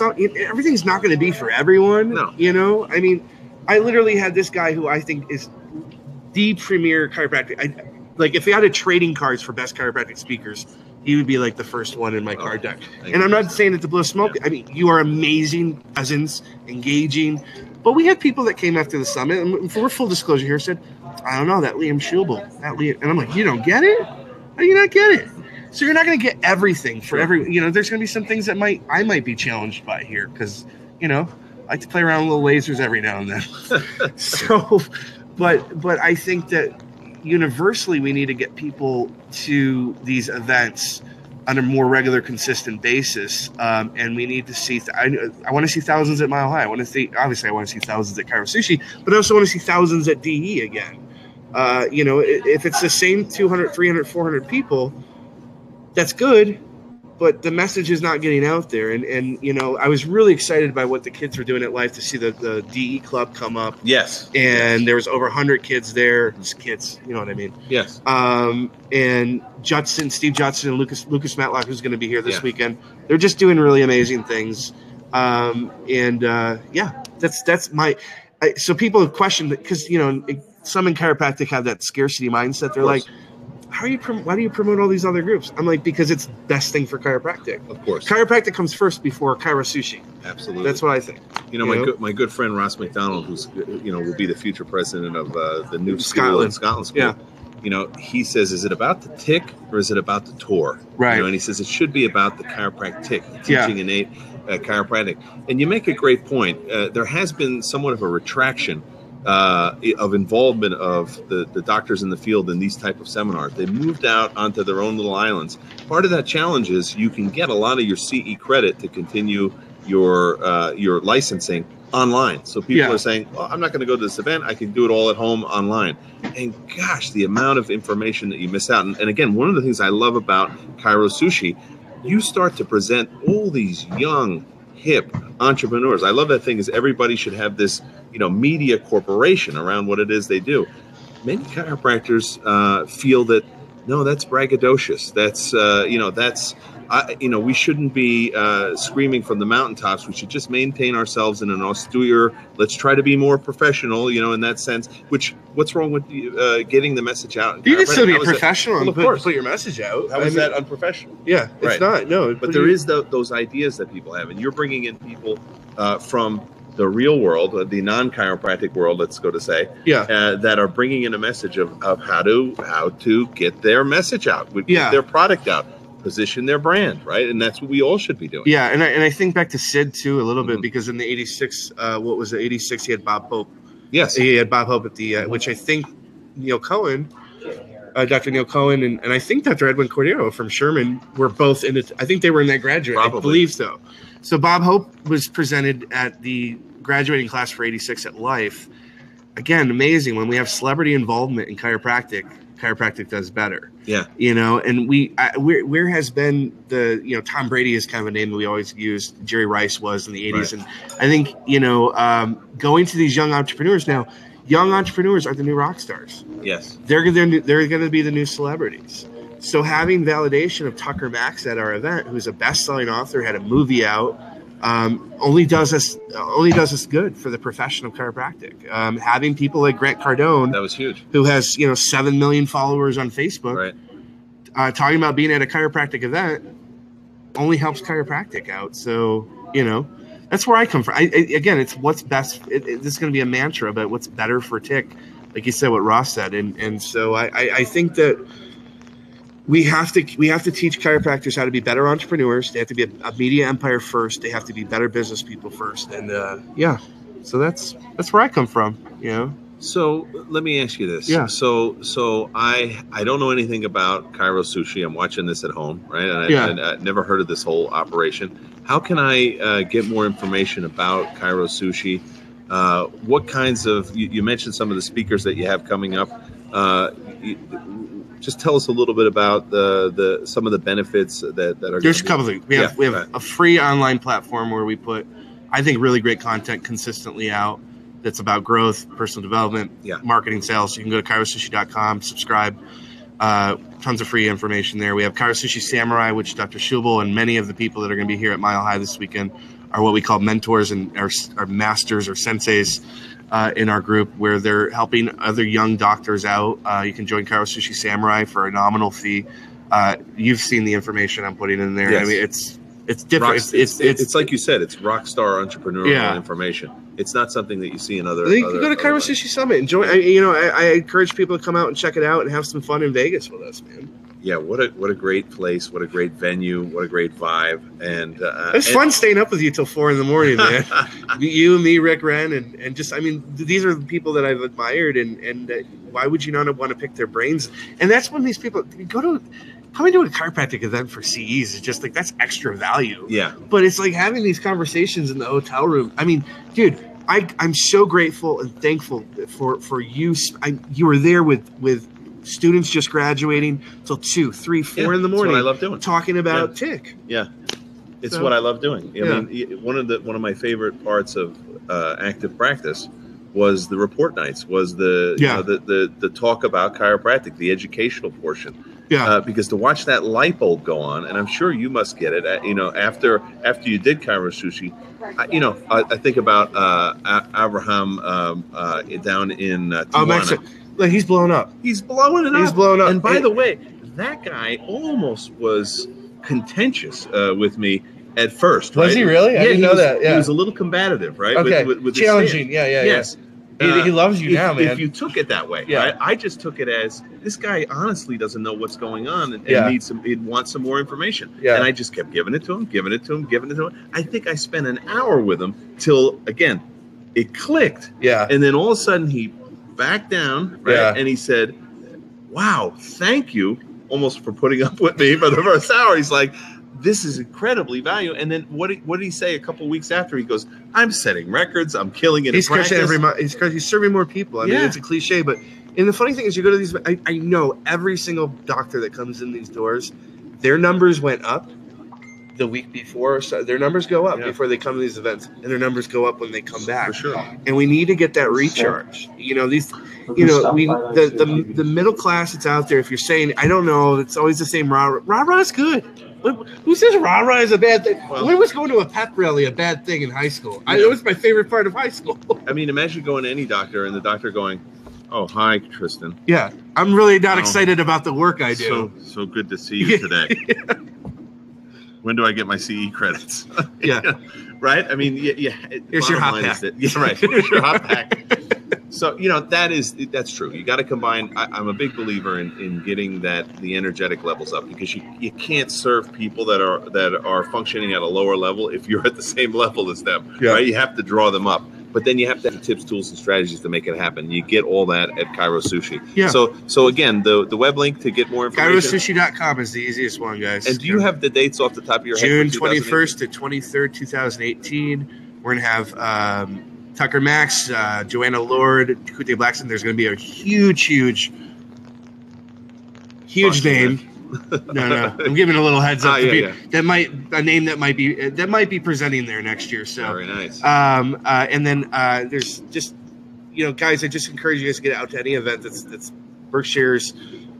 everything's not going to be for everyone. No. You know, I mean, I literally had this guy who I think is the premier chiropractic. Like, if he had a trading cards for best chiropractic speakers, he would be like the first one in my card deck. And I'm not saying it to blow smoke. Yeah. I mean, you are amazing presence, engaging. But we had people that came after the summit, and for full disclosure here, said, I don't know, that Liam Schubel, and I'm like, you don't get it? How do you not get it? So you're not going to get everything for every, there's going to be some things that I might be challenged by here, because, I like to play around with little lasers every now and then. So, but I think that universally we need to get people to these events on a more regular, consistent basis, and we need to see. I want to see thousands at Mile High. I want to see thousands at Chiro Sushi, but I also want to see thousands at DE again. If it's the same 200, 300, 400 people, that's good, but the message is not getting out there. And I was really excited by what the kids were doing at Life to see the DE club come up. Yes. And there was over 100 kids there. Just kids, you know what I mean? Yes. And Steve Judson and Lucas Matlock, who's going to be here this weekend, they're just doing really amazing things. That's my. So people have questioned, because some in chiropractic have that scarcity mindset. They're like, why do you promote all these other groups? I'm like, because it's best thing for chiropractic. Of course. Chiropractic comes first before Chiro Sushi. Absolutely. That's what I think. My good friend Ross McDonald, who's will be the future president of the new Scotland school. Yeah. He says, is it about the tick or is it about the tour? Right. And he says it should be about the chiropractic, teaching innate chiropractic. And you make a great point. There has been somewhat of a retraction of involvement of the doctors in the field in these type of seminars. They moved out onto their own little islands. Part of that challenge is you can get a lot of your CE credit to continue your licensing online. So people are saying, well, I'm not going to go to this event. I can do it all at home online. And gosh, the amount of information that you miss out. And again, one of the things I love about Chiro Sushi, you start to present all these young, hip entrepreneurs. I love that thing is everybody should have this, media corporation around what it is they do. Many chiropractors feel that, no, that's braggadocious. That's, we shouldn't be screaming from the mountaintops. We should just maintain ourselves in an austere, let's try to be more professional, in that sense, what's wrong with getting the message out? You can still be professional and put your message out. How is that unprofessional? Yeah, it's not. No. But there is those ideas that people have, and you're bringing in people from the real world, the non-chiropractic world, let's go to say, that are bringing in a message of how to get their message out, get their product out, position their brand, right? And that's what we all should be doing. Yeah, and I think back to Sid too a little bit, because in the 86, what was it, 86, he had Bob Hope. Yes. He had Bob Hope at the, which I think Neil Cohen, Dr. Neil Cohen, and I think Dr. Edwin Cordero from Sherman were both in it. I think they were in that graduate. Probably. I believe so. So Bob Hope was presented at the graduating class for 86 at Life. Again, amazing. When we have celebrity involvement in chiropractic does better. Yeah. And where has been the, Tom Brady is kind of a name that we always use. Jerry Rice was in the 80s. Right. And I think, going to these young entrepreneurs now, young entrepreneurs are the new rock stars. Yes. They're going to be the new celebrities. So having validation of Tucker Max at our event, who's a best-selling author, had a movie out, only does us good for the profession of chiropractic. Having people like Grant Cardone, that was huge, who has 7 million followers on Facebook, right, talking about being at a chiropractic event, only helps chiropractic out. So that's where I come from. Again, it's what's best. This is going to be a mantra, but what's better for tick, like you said, what Ross said, and so I think that we have to teach chiropractors how to be better entrepreneurs. They have to be a media empire first. They have to be better business people first. And so that's where I come from. So let me ask you this. Yeah. So I don't know anything about Chiro Sushi. I'm watching this at home, right? And I never heard of this whole operation. How can I get more information about Chiro Sushi? What kinds of you mentioned some of the speakers that you have coming up. Just tell us a little bit about some of the benefits that are. There's a couple of things. We have a free online platform where we put, I think, really great content consistently out. That's about growth, personal development, marketing, sales. You can go to chirosushi.com, subscribe. Tons of free information there. We have Chiro Sushi Samurai, which Dr. Schubel and many of the people that are going to be here at Mile High this weekend are what we call mentors and our masters or senseis in our group, where they're helping other young doctors out. You can join Chiro Sushi Samurai for a nominal fee. You've seen the information I'm putting in there. Yes. I mean, it's different. It's like you said, it's rock star entrepreneurial information. It's not something that you see in other. You can go to Chiro Sushi Summit and join. I encourage people to come out and check it out and have some fun in Vegas with us, man. Yeah, what a great place, what a great venue, what a great vibe, and it's fun staying up with you till 4 a.m, man. You and me, Rick Wren, and just these are the people that I've admired, and why would you not want to pick their brains? And that's when these people coming to a chiropractic event for CEs is just like, that's extra value. Yeah, but it's like having these conversations in the hotel room. I mean, dude, I'm so grateful and thankful for you. You were there with students just graduating till 2, 3, 4 in the morning. That's what I love doing. Talking about tick. Yeah, it's what I love doing. I mean, one of my favorite parts of active practice was the report nights. Was the talk about chiropractic, the educational portion. Yeah. Because to watch that light bulb go on, and I'm sure you must get it. After you did Chiro Sushi, I think about Abraham down in Tijuana. He's blown up. He's blowing it up. He's blown up. And by the way, that guy almost was contentious with me at first. Was he really? I didn't know that. Yeah. He was a little combative, right? Okay. With challenging. Yes. He loves you now, man. If you took it that way, right? I just took it as this guy honestly doesn't know what's going on and he'd want some more information. Yeah. And I just kept giving it to him. I think I spent an hour with him till, again, it clicked. Yeah. And then all of a sudden he backed down, right? Yeah. And he said, "Wow, thank you," almost for putting up with me for the first hour. He's like, "This is incredibly valuable." And then what did he say a couple of weeks after? He goes, "I'm setting records. I'm killing it." He's serving more people. I mean, it's a cliche, but the funny thing is, you go to these. I know every single doctor that comes in these doors, their numbers went up the week before. So their numbers go up before they come to these events, and their numbers go up when they come back. For sure. And we need to get that recharge. The middle class that's out there. If you're saying, I don't know, it's always the same rah is good. Who says rah-rah is a bad thing? Well, when was going to a pep rally a bad thing in high school? It was my favorite part of high school. I mean, imagine going to any doctor and the doctor going, "Oh, hi, Tristan. Yeah, I'm really not excited about the work I do. So good to see you today. When do I get my CE credits?" Yeah. Right? I mean, here's your hot pack. Right. Here's your hot pack. So, that's true. You got to combine. I'm a big believer in getting the energetic levels up, because you can't serve people that are functioning at a lower level if you're at the same level as them. Yeah. Right? You have to draw them up. But then you have to have tips, tools, and strategies to make it happen. You get all that at Chiro Sushi. Yeah. So again, the web link to get more information. ChiroSushi.com is the easiest one, guys. And do you have the dates off the top of your head? June 21st to 23rd, 2018. We're going to have Tucker Max, Joanna Lord, Kute Blackson. There's going to be a huge name. No. I'm giving a little heads up. That might be presenting there next year. So very nice. And then there's just guys, I just encourage you guys to get out to any event that's Berkshire's,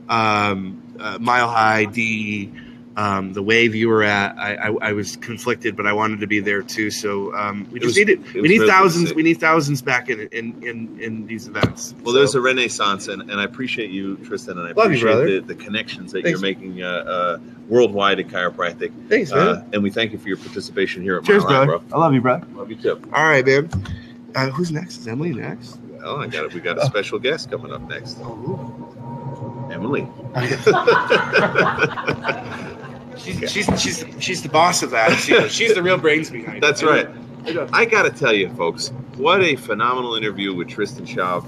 Mile High, DE, The wave you were at, I was conflicted, but I wanted to be there too. So we need thousands. We need thousands back in these events. Well, there's a renaissance, and I appreciate you, Tristan, and I appreciate the connections that you're making worldwide in chiropractic. Thanks, man. And we thank you for your participation here at Cheers, Mile High, bro. I love you, bro. Love you too. All right, man. Who's next? Is Emily next? Well, we got a special guest coming up next. Oh, Emily. She's the boss of that. She's the real brains behind it. That's right. I got to tell you, folks, what a phenomenal interview with Tristan Schaub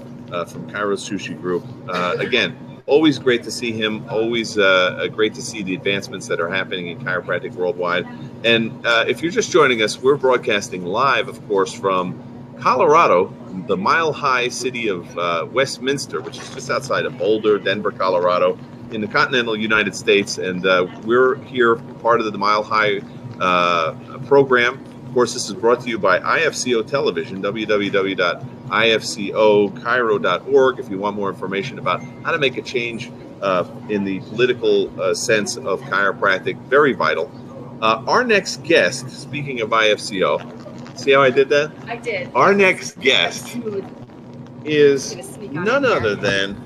from Chiro's Sushi Group. Again, always great to see him. Always great to see the advancements that are happening in chiropractic worldwide. And if you're just joining us, we're broadcasting live, of course, from Colorado, the mile-high city of Westminster, which is just outside of Boulder, Denver, Colorado, in the continental United States. And we're here, part of the Mile High program. Of course, this is brought to you by IFCO Television, www.ifcochiro.org, if you want more information about how to make a change in the political sense of chiropractic. Very vital. Our next guest, speaking of IFCO, see how I did that? I did. Our next guest is none other than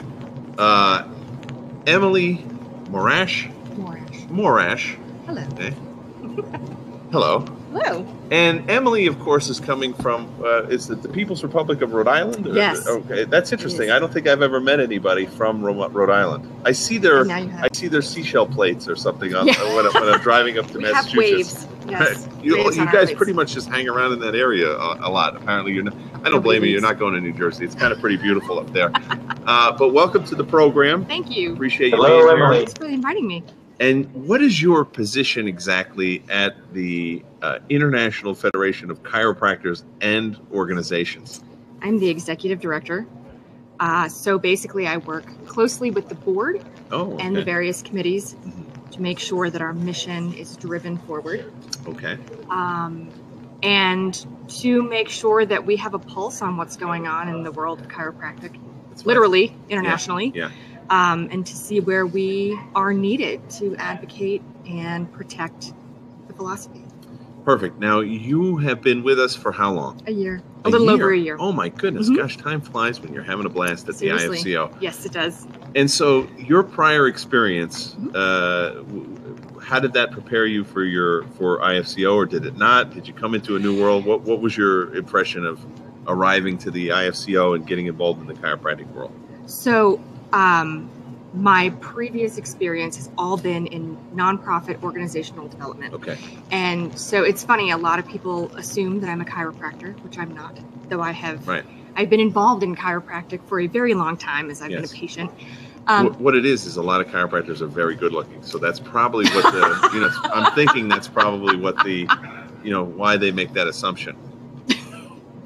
Emily Morash. Hello. Okay. Hello. Hello. And Emily, of course, is coming from, is it the People's Republic of Rhode Island? Yes. Okay, that's interesting. I don't think I've ever met anybody from Rhode Island. I see their seashell plates or something on, when I'm driving up to Massachusetts. Have waves. Yes. You guys pretty much just hang around in that area a lot. Apparently, you're not, I don't blame you. You're not going to New Jersey. It's kind of pretty beautiful up there. But welcome to the program. Thank you. Appreciate you being here. Thanks for inviting me. And what is your position exactly at the International Federation of Chiropractors and Organizations? I'm the executive director. So basically, I work closely with the board and the various committees to make sure that our mission is driven forward. Okay. And to make sure that we have a pulse on what's going on in the world of chiropractic, internationally. Yeah. And to see where we are needed to advocate and protect the philosophy. Perfect. Now, you have been with us for how long? A year. A little over a year. Oh, my goodness. Gosh, time flies when you're having a blast at the IFCO. Yes, it does. And so your prior experience, how did that prepare you for IFCO, or did it not? Did you come into a new world? What was your impression of arriving to the IFCO and getting involved in the chiropractic world? So, my previous experience has all been in nonprofit organizational development. Okay. And so it's funny, a lot of people assume that I'm a chiropractor, which I'm not, though I have. Right. I've been involved in chiropractic for a very long time as I've been a patient. What it is a lot of chiropractors are very good looking. So that's probably what I'm thinking that's probably what why they make that assumption.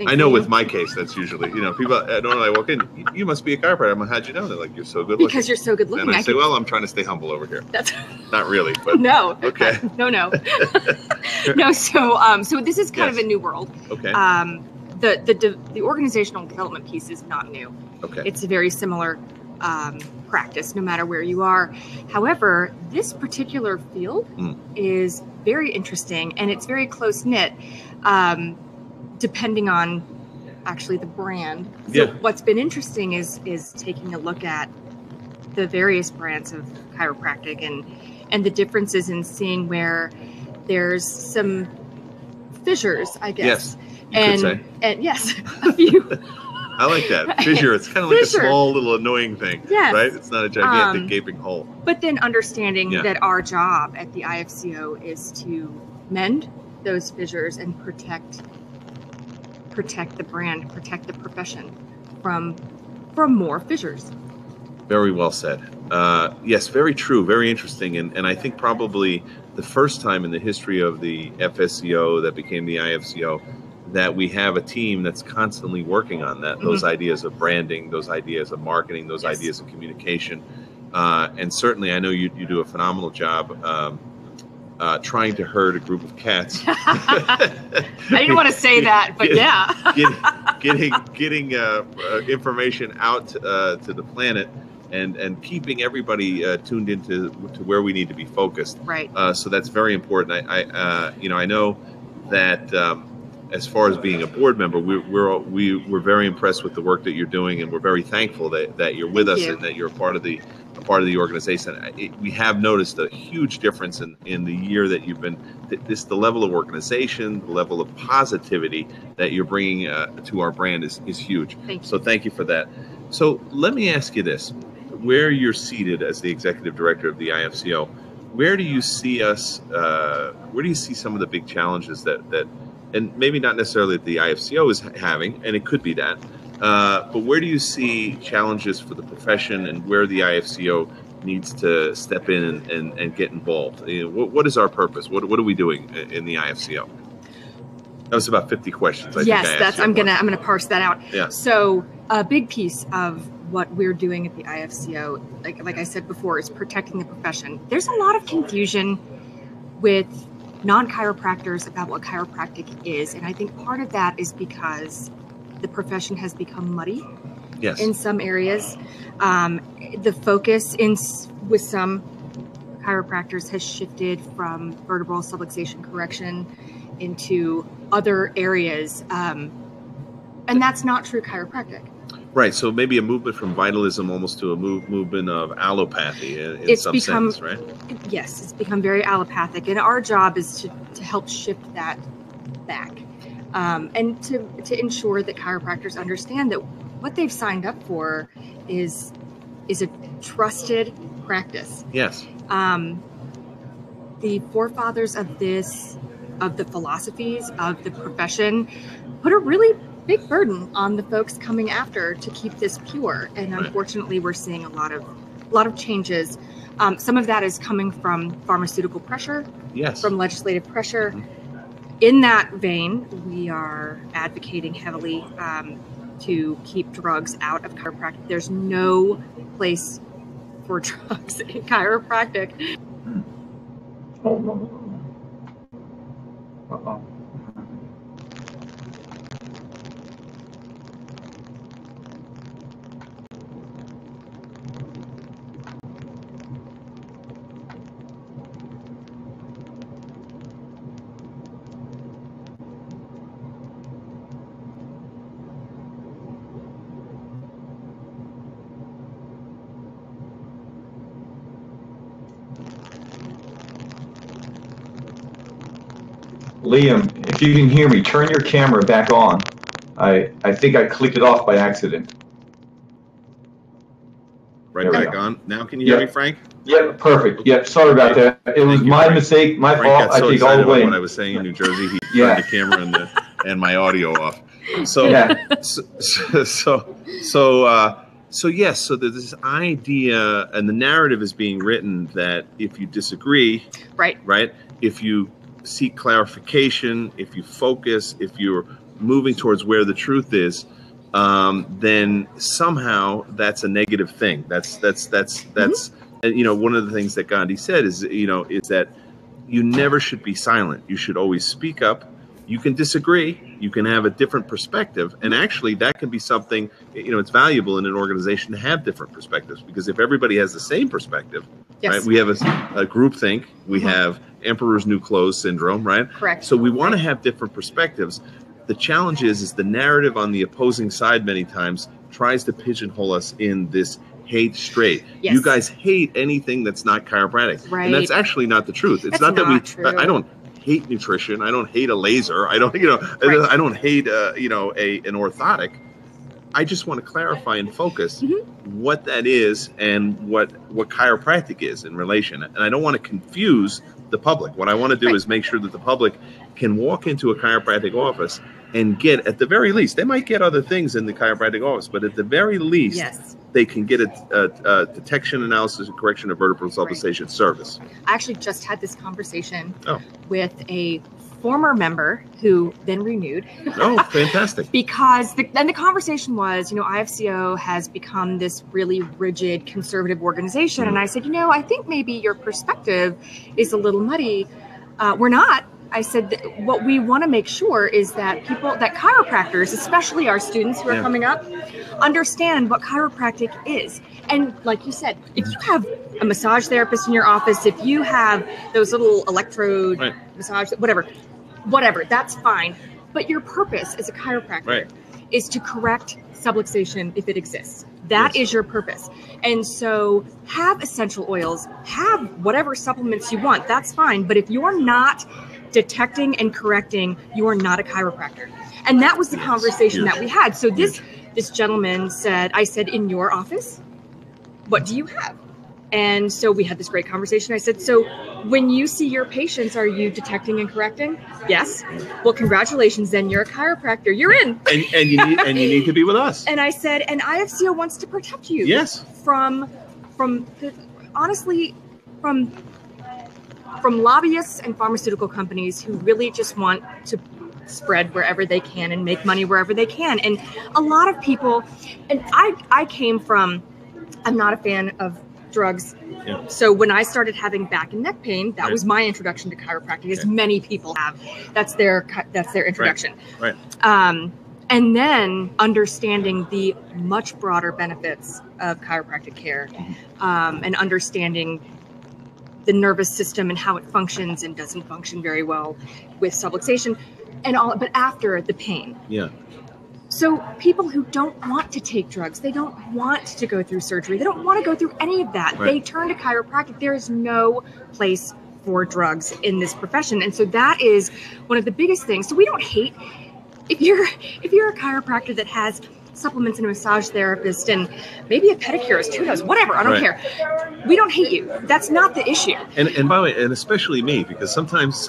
I know with my case, that's usually, people, normally I walk in, you must be a chiropractor. I'm like, how'd you know? They're like, you're so good looking. Because you're so good looking. And I say, well, I'm trying to stay humble over here. That's not really, but. No. Okay. No. No, so this is kind of a new world. Okay. The organizational development piece is not new. Okay. It's a very similar practice, no matter where you are. However, this particular field is very interesting, and it's very close-knit. Depending on actually the brand. So what's been interesting is taking a look at the various brands of chiropractic and the differences in seeing where there's some fissures, I guess. Yes, you could say. And yes, a few. I like that. Fissure. It's kind of like a small little annoying thing, right? It's not a gigantic gaping hole. But then understanding that our job at the IFCO is to mend those fissures and protect the brand, protect the profession from more fissures. Very well said. Yes, very true, very interesting. And I think probably the first time in the history of the FSCO that became the IFCO that we have a team that's constantly working on that, those ideas of branding, those ideas of marketing, those ideas of communication. And certainly I know you do a phenomenal job trying to herd a group of cats. I didn't want to say that, but getting information out to the planet. and keeping everybody tuned into to where we need to be focused. Right. So that's very important. I know that as far as being a board member, we're very impressed with the work that you're doing, and we're very thankful that you're with us and that you're a part of the organization. We have noticed a huge difference in the year that you've been. The level of organization, the level of positivity that you're bringing to our brand is huge. So thank you for that. So let me ask you this: where you're seated as the executive director of the IFCO, where do you see us? Where do you see some of the big challenges that and maybe not necessarily that the IFCO is having, and it could be that, but where do you see challenges for the profession, and where the IFCO needs to step in and get involved? What is our purpose? What are we doing in the IFCO? That was about 50 questions. I'm gonna parse that out. Yeah. So a big piece of what we're doing at the IFCO, like I said before, is protecting the profession. There's a lot of confusion with non-chiropractors about what chiropractic is, and I think part of that is because the profession has become muddy in some areas. The focus with some chiropractors has shifted from vertebral subluxation correction into other areas, and that's not true chiropractic. Right, so maybe a movement from vitalism almost to a movement of allopathy in some sense, right? Yes, it's become very allopathic, and our job is to help shift that back, and to ensure that chiropractors understand that what they've signed up for is a trusted practice. Yes. The forefathers of the philosophies of the profession put a really big burden on the folks coming after to keep this pure, and unfortunately we're seeing a lot of changes. Some of that is coming from pharmaceutical pressure, from legislative pressure. In that vein, we are advocating heavily to keep drugs out of chiropractic. There's no place for drugs in chiropractic. Liam, if you can hear me, turn your camera back on. I think I clicked it off by accident. Right back on. Now can you hear me, Frank? Yep, perfect. Yep, sorry about that. It was my mistake, my fault. I take all the blame. What I was saying in New Jersey, he turned the camera and my audio off. So so there's this idea, and the narrative is being written that if you disagree, right, if you seek clarification, if you focus, if you're moving towards where the truth is, then somehow that's a negative thing. That's and one of the things that Gandhi said is that you never should be silent. You should always speak up. You can disagree. You can have a different perspective, and actually that can be something. It's valuable in an organization to have different perspectives, because if everybody has the same perspective, right? We have a group think. We have Emperor's New Clothes syndrome, right? Correct. So we want to have different perspectives. The challenge is the narrative on the opposing side many times tries to pigeonhole us in this hate straight. Yes. You guys hate anything that's not chiropractic, and that's actually not the truth. It's not that true. I don't hate nutrition. I don't hate a laser. I don't I don't hate an orthotic. I just want to clarify and focus what that is and what chiropractic is in relation. And I don't want to confuse the public. What I want to do is make sure that the public can walk into a chiropractic office and get, at the very least, they might get other things in the chiropractic office, but at the very least, they can get a detection, analysis, and correction of vertebral subluxation service. I actually just had this conversation with a former member who then renewed. Oh, fantastic. Because the conversation was, IFCO has become this really rigid conservative organization. And I said, I think maybe your perspective is a little muddy. We're not. I said, what we want to make sure is that chiropractors, especially our students who are coming up, understand what chiropractic is. And like you said, if you have a massage therapist in your office, if you have those little electrode massage, whatever, that's fine. But your purpose as a chiropractor is to correct subluxation if it exists. That is your purpose. And so have essential oils, have whatever supplements you want, that's fine. But if you're not detecting and correcting, you are not a chiropractor. And that was the conversation that we had. So this gentleman said, I said, in your office, what do you have? And so we had this great conversation. I said, so when you see your patients, are you detecting and correcting? Yes. Well, congratulations. Then you're a chiropractor. You're in. And you need to be with us. And I said, and IFCO wants to protect you. Yes. From lobbyists and pharmaceutical companies who really just want to spread wherever they can and make money wherever they can. And a lot of people, and I came from, I'm not a fan of drugs. Yeah. So when I started having back and neck pain, that was my introduction to chiropractic, as many people have. That's their introduction. Right. And then understanding the much broader benefits of chiropractic care, and understanding the nervous system and how it functions and doesn't function very well with subluxation and all, but after the pain. Yeah. So people who don't want to take drugs, they don't want to go through surgery, they don't want to go through any of that. They turn to chiropractic. There is no place for drugs in this profession. And so that is one of the biggest things. So we don't hate, if you're a chiropractor that has supplements and a massage therapist and maybe a pedicurist who does whatever, I don't care. We don't hate you. That's not the issue. And by the way, and especially me, because sometimes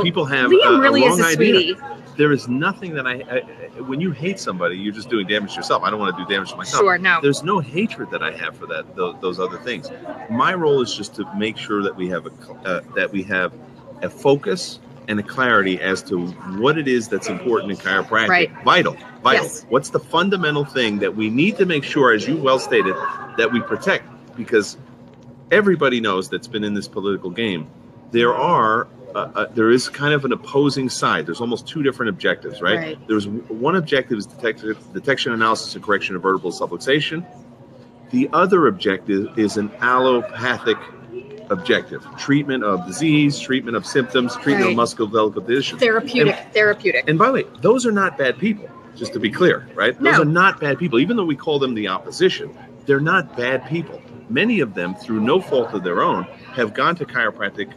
people have Liam really a wrong is a idea. sweetie. There is nothing that when you hate somebody, you're just doing damage to yourself. I don't want to do damage to myself. Sure, no. There's no hatred that I have for those other things. My role is just to make sure that we have a focus and a clarity as to what it is that's important in chiropractic. Right. Vital. Yes. What's the fundamental thing that we need to make sure, as you well stated, that we protect? Because everybody knows that's been in this political game. There is kind of an opposing side. There's almost two different objectives, right? There's one objective is detection, analysis, and correction of vertebral subluxation. The other objective is an allopathic objective: treatment of disease, treatment of symptoms, treatment of musculoskeletal conditions. Therapeutic. And by the way, those are not bad people, just to be clear, right? Those are not bad people. Even though we call them the opposition, they're not bad people. Many of them, through no fault of their own, have gone to chiropractic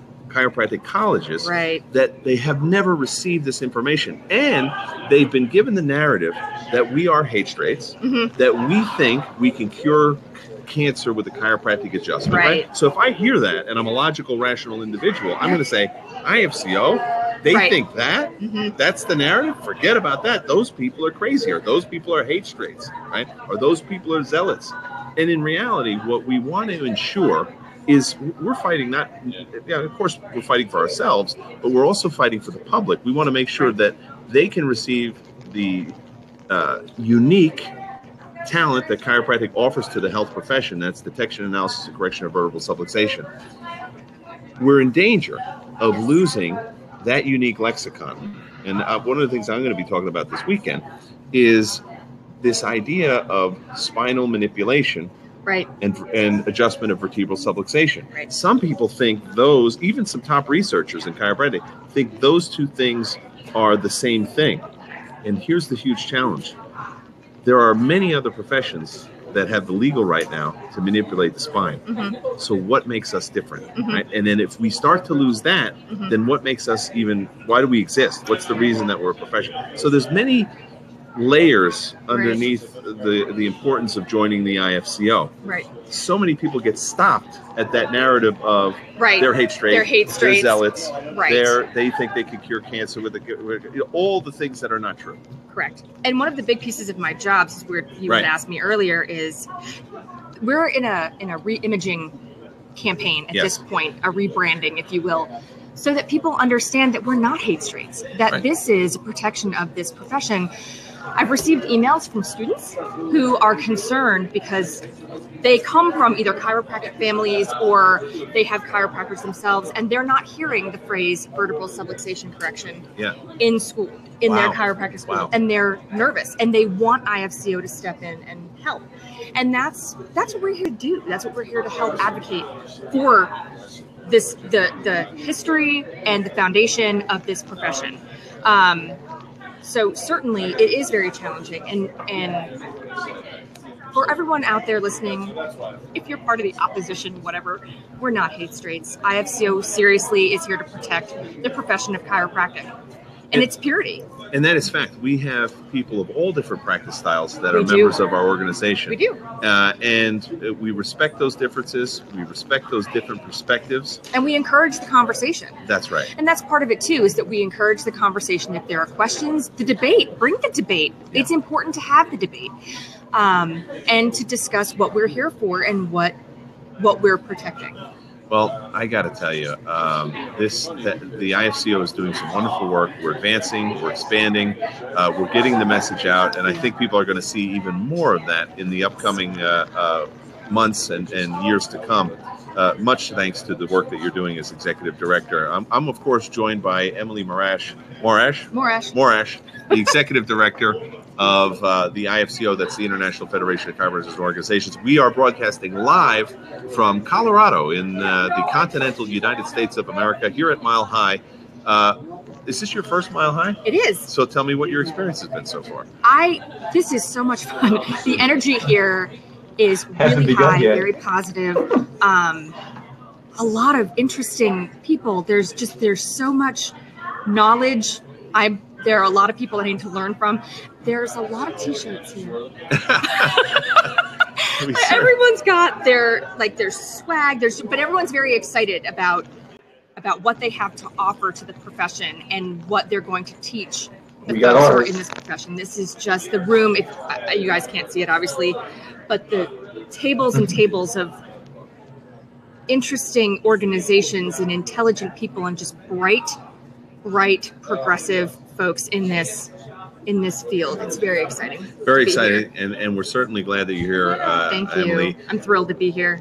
colleges that they have never received this information, and they've been given the narrative that we are hate straights, that we think we can cure cancer with a chiropractic adjustment, right? So if I hear that and I'm a logical, rational individual, I'm going to say, IFCO, they think that, that's the narrative, forget about that. Those people are crazy, or those people are hate straights, right? Or those people are zealots. And in reality, what we want to ensure is we're fighting of course we're fighting for ourselves, but we're also fighting for the public. We want to make sure that they can receive the unique talent that chiropractic offers to the health profession. That's detection, analysis, and correction of vertebral subluxation. We're in danger of losing that unique lexicon. And one of the things I'm going to be talking about this weekend is this idea of spinal manipulation and adjustment of vertebral subluxation. Some people think those, even some top researchers in chiropractic, think those two things are the same thing. And here's the huge challenge. There are many other professions that have the legal right now to manipulate the spine. So what makes us different? Right? And then if we start to lose that, then what makes us why do we exist? What's the reason that we're a profession? So there's many layers underneath the importance of joining the IFCO. So many people get stopped at that narrative of they're hate straight, they're zealots, they think they can cure cancer with all the things that are not true. Correct. And one of the big pieces of my job, is where you had asked me earlier, is we're in a re-imaging campaign at this point, a rebranding, if you will, so that people understand that we're not hate straights, that this is a protection of this profession. I've received emails from students who are concerned because they come from either chiropractic families or they have chiropractors themselves, and they're not hearing the phrase vertebral subluxation correction in school, in their chiropractic school, and they're nervous, and they want IFCO to step in and help. And that's what we're here to do. That's what we're here to help advocate for this, the history and the foundation of this profession. So certainly it is very challenging, and for everyone out there listening, if you're part of the opposition, whatever, we're not hate straights. IFCO seriously is here to protect the profession of chiropractic and its purity. And that is fact. We have people of all different practice styles that are members of our organization. We do. And we respect those differences. We respect those different perspectives. And we encourage the conversation. That's right. And that's part of it, too, is that we encourage the conversation. If there are questions, the debate. Bring the debate. Yeah. It's important to have the debate. And to discuss what we're here for and what we're protecting. Well, I got to tell you, the IFCO is doing some wonderful work. We're advancing, we're expanding, we're getting the message out, and I think people are going to see even more of that in the upcoming months and years to come. Much thanks to the work that you're doing as executive director. I'm of course joined by Emily Morash, the executive director of the IFCO, that's the International Federation of Chiropractors and Organizations. We are broadcasting live from Colorado in the continental United States of America, here at Mile High. Is this your first Mile High? It is. So tell me what your experience has been so far. This is so much fun. The energy here is really high, very positive. A lot of interesting people. There's so much knowledge. There are a lot of people I need to learn from. There's a lot of t-shirts here. Everyone's got their swag. But everyone's very excited about what they have to offer to the profession and what they're going to teach the folks who are in this profession. This is just the room. If you guys can't see it, obviously, but the tables and tables of interesting organizations and intelligent people and just bright, progressive folks in this field. It's very exciting. Very exciting, and we're certainly glad that you're here. Thank you, Emily. I'm thrilled to be here.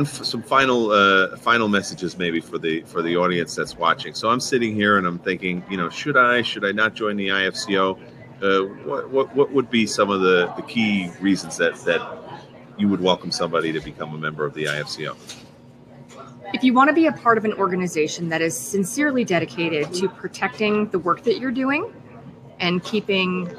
Some final messages maybe for the audience that's watching. So I'm sitting here and I'm thinking, should I not join the IFCO? What would be some of the key reasons that you would welcome somebody to become a member of the IFCO? If you want to be a part of an organization that is sincerely dedicated to protecting the work that you're doing and keeping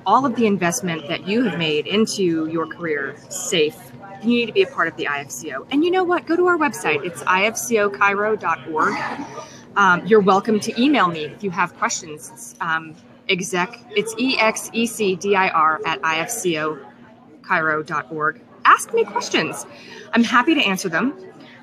all of the investment that you have made into your career safe, you need to be a part of the IFCO. And you know what? Go to our website. It's ifcochiro.org. You're welcome to email me if you have questions. It's execdir@ifcochiro.org. Ask me questions. I'm happy to answer them.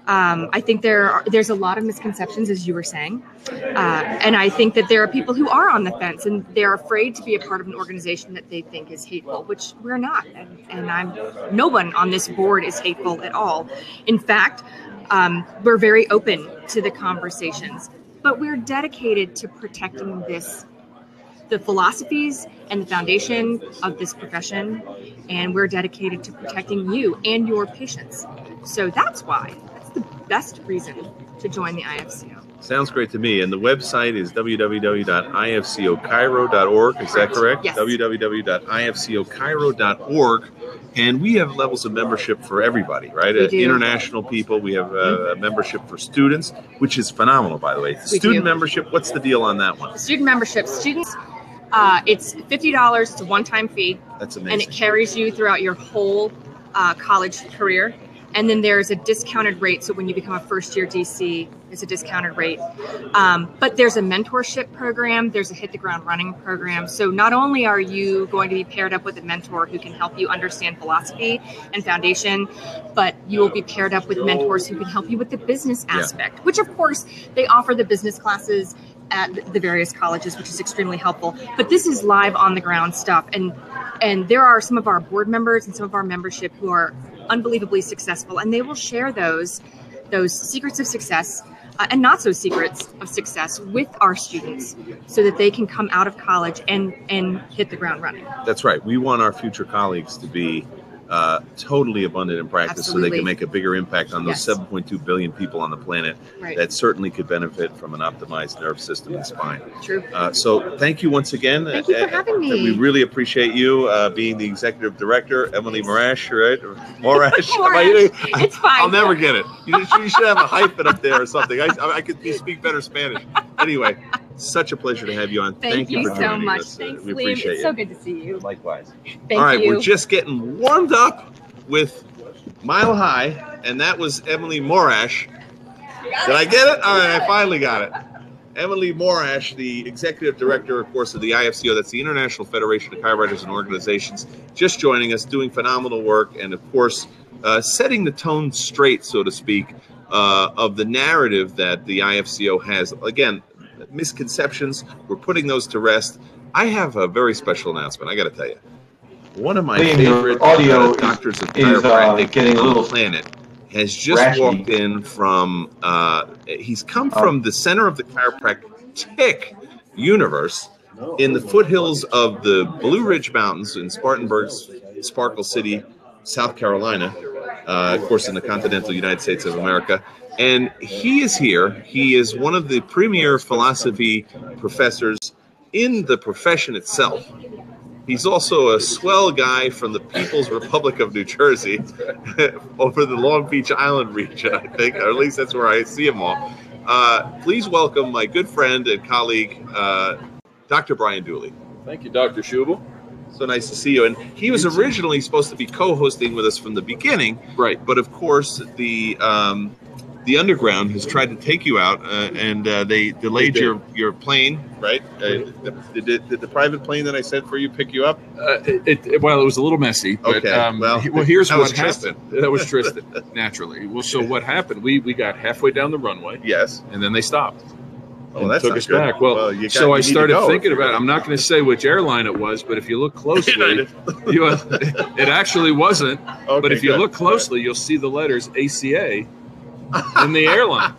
I think there's a lot of misconceptions, as you were saying. And I think that there are people who are on the fence and they're afraid to be a part of an organization that they think is hateful, which we're not. And no one on this board is hateful at all. In fact, we're very open to the conversations, but we're dedicated to protecting the philosophies and the foundation of this profession. And we're dedicated to protecting you and your patients. So that's why. The best reason to join the IFCO. Sounds great to me. And the website is www.ifcochiro.org. Is that correct? Yes. www.ifcochiro.org. And we have levels of membership for everybody, right? International people. We have a membership for students, which is phenomenal, by the way. Student membership, what's the deal on that one? Student membership. Students, it's $50. It's a one-time fee. That's amazing. And it carries you throughout your whole college career. And then there's a discounted rate. So when you become a first-year DC, it's a discounted rate. But there's a mentorship program. There's a hit the ground running program. So not only are you going to be paired up with a mentor who can help you understand philosophy and foundation, but you will be paired up with mentors who can help you with the business aspect, which of course they offer the business classes at the various colleges, which is extremely helpful. But this is live on the ground stuff. And there are some of our board members and some of our membership who are unbelievably successful, and they will share those secrets of success and not so secrets of success with our students so that they can come out of college and hit the ground running. That's right. We want our future colleagues to be totally abundant in practice so they can make a bigger impact on those 7.2 billion people on the planet that certainly could benefit from an optimized nerve system and spine. True. So thank you once again. Thank you for having me. We really appreciate you being the executive director, Emily Morash, right? Or Morash. It's fine. I'll never get it. You should have a hyphen up there or something. I could speak better Spanish. Anyway, such a pleasure to have you on. Thank you for so joining much. us. Thanks, we Liam. appreciate It's so good to see you. Likewise. Thank All right, you. we're just getting warmed up with Mile High, and that was Emily Morash. Did I get it? All right, I finally got it. Emily Morash, the executive director, of course, of the IFCO, that's the International Federation of Chiropractors and Organizations, just joining us, doing phenomenal work, and of course, setting the tone straight, so to speak, of the narrative that the IFCO has. Again, misconceptions, we're putting those to rest. I have a very special announcement, I got to tell you. One of my favorite audio doctors of chiropractic getting a little planet has just walked in from, he's come from the center of the chiropractic universe in the foothills of the Blue Ridge Mountains in Spartanburg, Sparkle City, South Carolina, of course, in the continental United States of America. And he is here. He is one of the premier philosophy professors in the profession itself. He's also a swell guy from the People's Republic of New Jersey over the Long Beach Island region, I think, or at least that's where I see him all. Please welcome my good friend and colleague, Dr. Brian Dooley. Thank you, Dr. Schubel. So nice to see you. And he was originally supposed to be co-hosting with us from the beginning. Right. But of course, the Underground has tried to take you out, and they delayed your plane, right? Did the private plane that I sent for you pick you up? Well, it was a little messy. But, okay. Here's that what was happened. That was Tristan, naturally. Well, so what happened? We got halfway down the runway. Yes. And then they stopped. Oh, that took us good. back. Well, so I started thinking about it. I'm not going to say which airline it was, but if you look closely, it actually wasn't. Okay, but if you look closely, you'll see the letters ACA in the airline.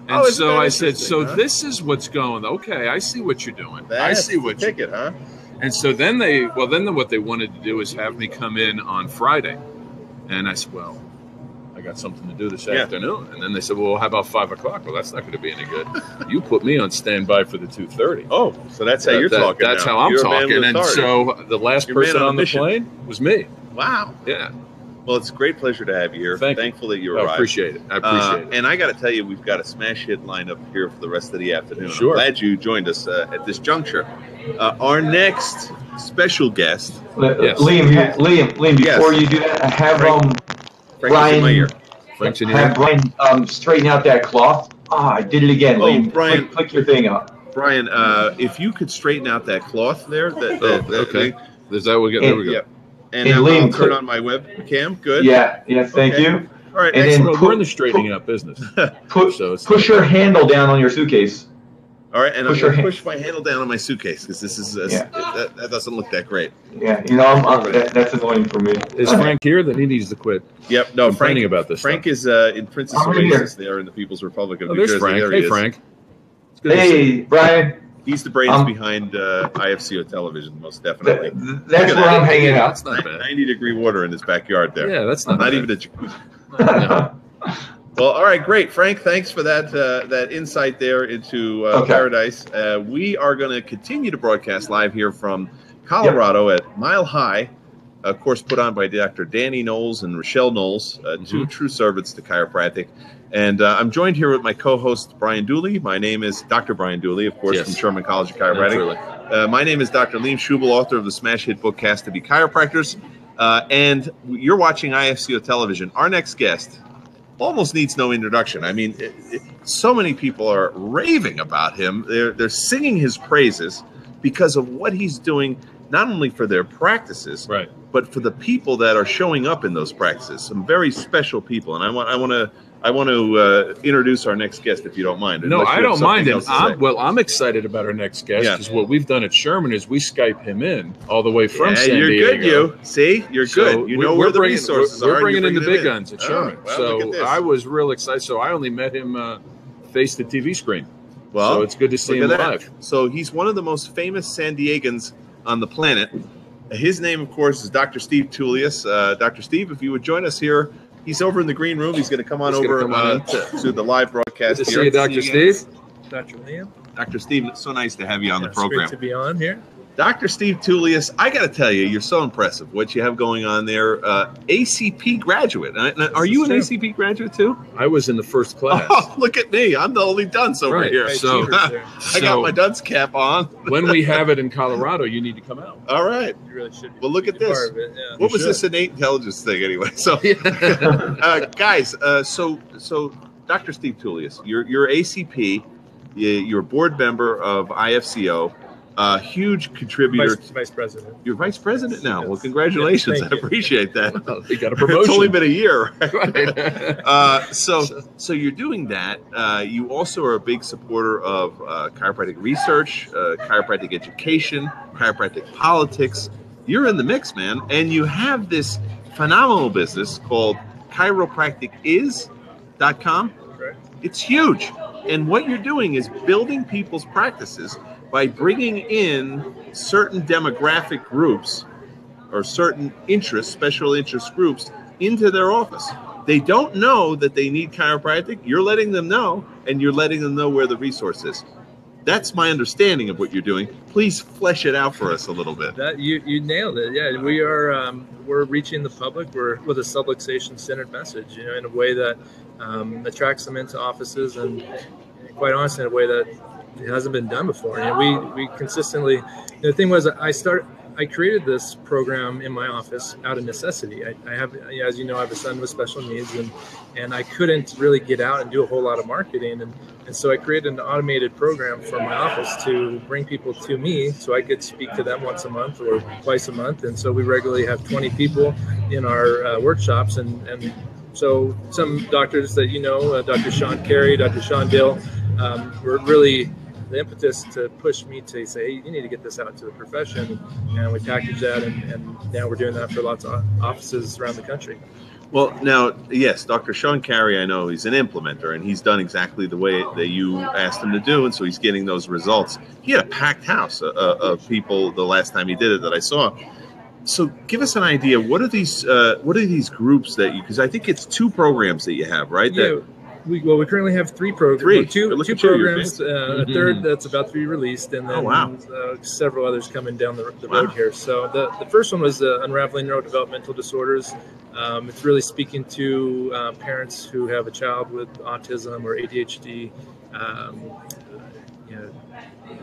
And so I said, this is what's going. Okay, I see what you're doing. I see what you're doing. Huh? And so then what they wanted to do is have me come in on Friday. And I said, well, I got something to do this afternoon. And then they said, well, how about 5 o'clock? Well, that's not going to be any good. You put me on standby for the 2:30. Oh, so that's how you're talking. That's how I'm talking. And so the last person on the plane was me. Wow. Yeah. Well, it's a great pleasure to have you here. Thankful that you arrived. I appreciate it. And I got to tell you, we've got a smash hit lineup here for the rest of the afternoon. Sure. I'm glad you joined us at this juncture. Our next special guest. Liam, before you do that, have Brian straighten out that cloth. I did it again. Liam, Brian, click your thing up. Brian, if you could straighten out that cloth there. Okay. Is that what we got? There we go. Yeah. And Liam, turn on my webcam. Good. Yeah. Thank you. All right. And then we're in the straightening up business. Push your handle down on your suitcase. All right, and I'm going to push my handle down on my suitcase because this is that doesn't look that great. Yeah, that's annoying for me. Is Frank here? Then he needs to quit. Yep. No, Frank about this. Frank is in Princess Oasis there in the People's Republic of New Jersey. Frank. There hey, Frank. Hey, Brian. He's the brains behind IFCO television, most definitely. That's where I'm hanging out. That's not bad. 90-degree water in his backyard there. Yeah, that's not bad. Even a jacuzzi. No. Well, all right, great. Frank, thanks for that insight there into paradise. We are going to continue to broadcast live here from Colorado at Mile High, of course, put on by Dr. Danny Knowles and Rochelle Knowles, two true servants to chiropractic. And I'm joined here with my co-host, Brian Dooley. My name is Dr. Brian Dooley, of course, from Sherman College of Chiropractic. My name is Dr. Liam Schubel, author of the smash hit book, Cast to Be Chiropractors. And you're watching IFCO television. Our next guest almost needs no introduction. I mean, so many people are raving about him. They're singing his praises because of what he's doing, not only for their practices, but for the people that are showing up in those practices. Some very special people. And I want to introduce our next guest, if you don't mind. No, I don't mind him. I'm excited about our next guest because what we've done at Sherman is we Skype him in all the way from San Diego. You're good, you. See? You're good. You know where the resources are. We're bringing in the big guns at Sherman. Well, so I was real excited. So I only met him face the TV screen. Well, so it's good to see him live. So he's one of the most famous San Diegans on the planet. His name, of course, is Dr. Steve Tullius. Dr. Steve, if you would join us here, he's over in the green room. He's going to come on over to the live broadcast. Good to see you, Dr. Steve. Dr. Liam. Dr. Steve, it's so nice to have you on the program. It's great to be on here. Dr. Steve Tullius, I got to tell you, you're so impressive. What you have going on there. ACP graduate. Are you an ACP graduate too? I was in the first class. Oh, look at me. I'm the only dunce over here. So I got my dunce cap on. When we have it in Colorado, you need to come out. All right. You really should be. Well, look at this. What was this innate intelligence thing anyway? So, guys, so Dr. Steve Tullius, you're ACP. You're a board member of IFCO. Huge contributor. Vice president. You're vice president now. Yes. Well, congratulations. I appreciate that. Well, you got a promotion. It's only been a year. Right? So you're doing that. You also are a big supporter of chiropractic research, chiropractic education, chiropractic politics. You're in the mix, man. And you have this phenomenal business called chiropractic.com. Right. It's huge. And what you're doing is building people's practices by bringing in certain demographic groups or certain interests, special interest groups, into their office. They don't know that they need chiropractic. You're letting them know, and you're letting them know where the resource is. That's my understanding of what you're doing. Please flesh it out for us a little bit. You nailed it. Yeah, we are we're reaching the public. We're with a subluxation-centered message, in a way that attracts them into offices, and quite honestly, in a way that it hasn't been done before. And we consistently, the thing was, I created this program in my office out of necessity. I have, as you know, I have a son with special needs, and I couldn't really get out and do a whole lot of marketing. And so I created an automated program for my office to bring people to me so I could speak to them once a month or twice a month. And so we regularly have 20 people in our workshops. And so some doctors that Dr. Sean Carey, Dr. Sean Dill, were really the impetus to push me to say, hey, you need to get this out to the profession. And we packaged that, and now we're doing that for lots of offices around the country. Well, now, yes, Dr. Sean Carey, I know he's an implementer, and he's done exactly the way that you asked him to do, and so he's getting those results. He had a packed house of people the last time he did it that I saw. So give us an idea. What are these groups that you, because I think it's 2 programs that you have, right? Yeah. We currently have 3 programs. Two programs, a third that's about to be released, and then several others coming down the road here. So the first one was Unraveling Neurodevelopmental Disorders. It's really speaking to parents who have a child with autism or ADHD,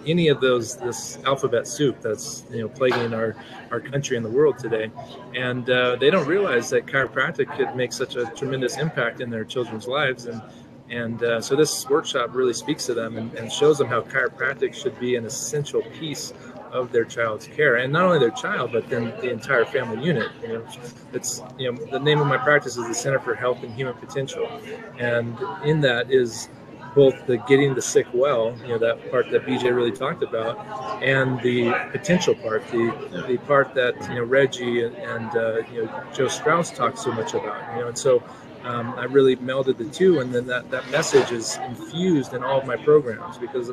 any of those, this alphabet soup that's plaguing our country and the world today. And they don't realize that chiropractic could make such a tremendous impact in their children's lives. And so this workshop really speaks to them and shows them how chiropractic should be an essential piece of their child's care, and not only their child, but then the entire family unit. It's the name of my practice is the Center for Health and Human Potential, and in that is both the getting the sick well, that part that BJ really talked about, and the potential part, the part that Reggie and Joe Strauss talked so much about, and so I really melded the two, and then that message is infused in all of my programs, because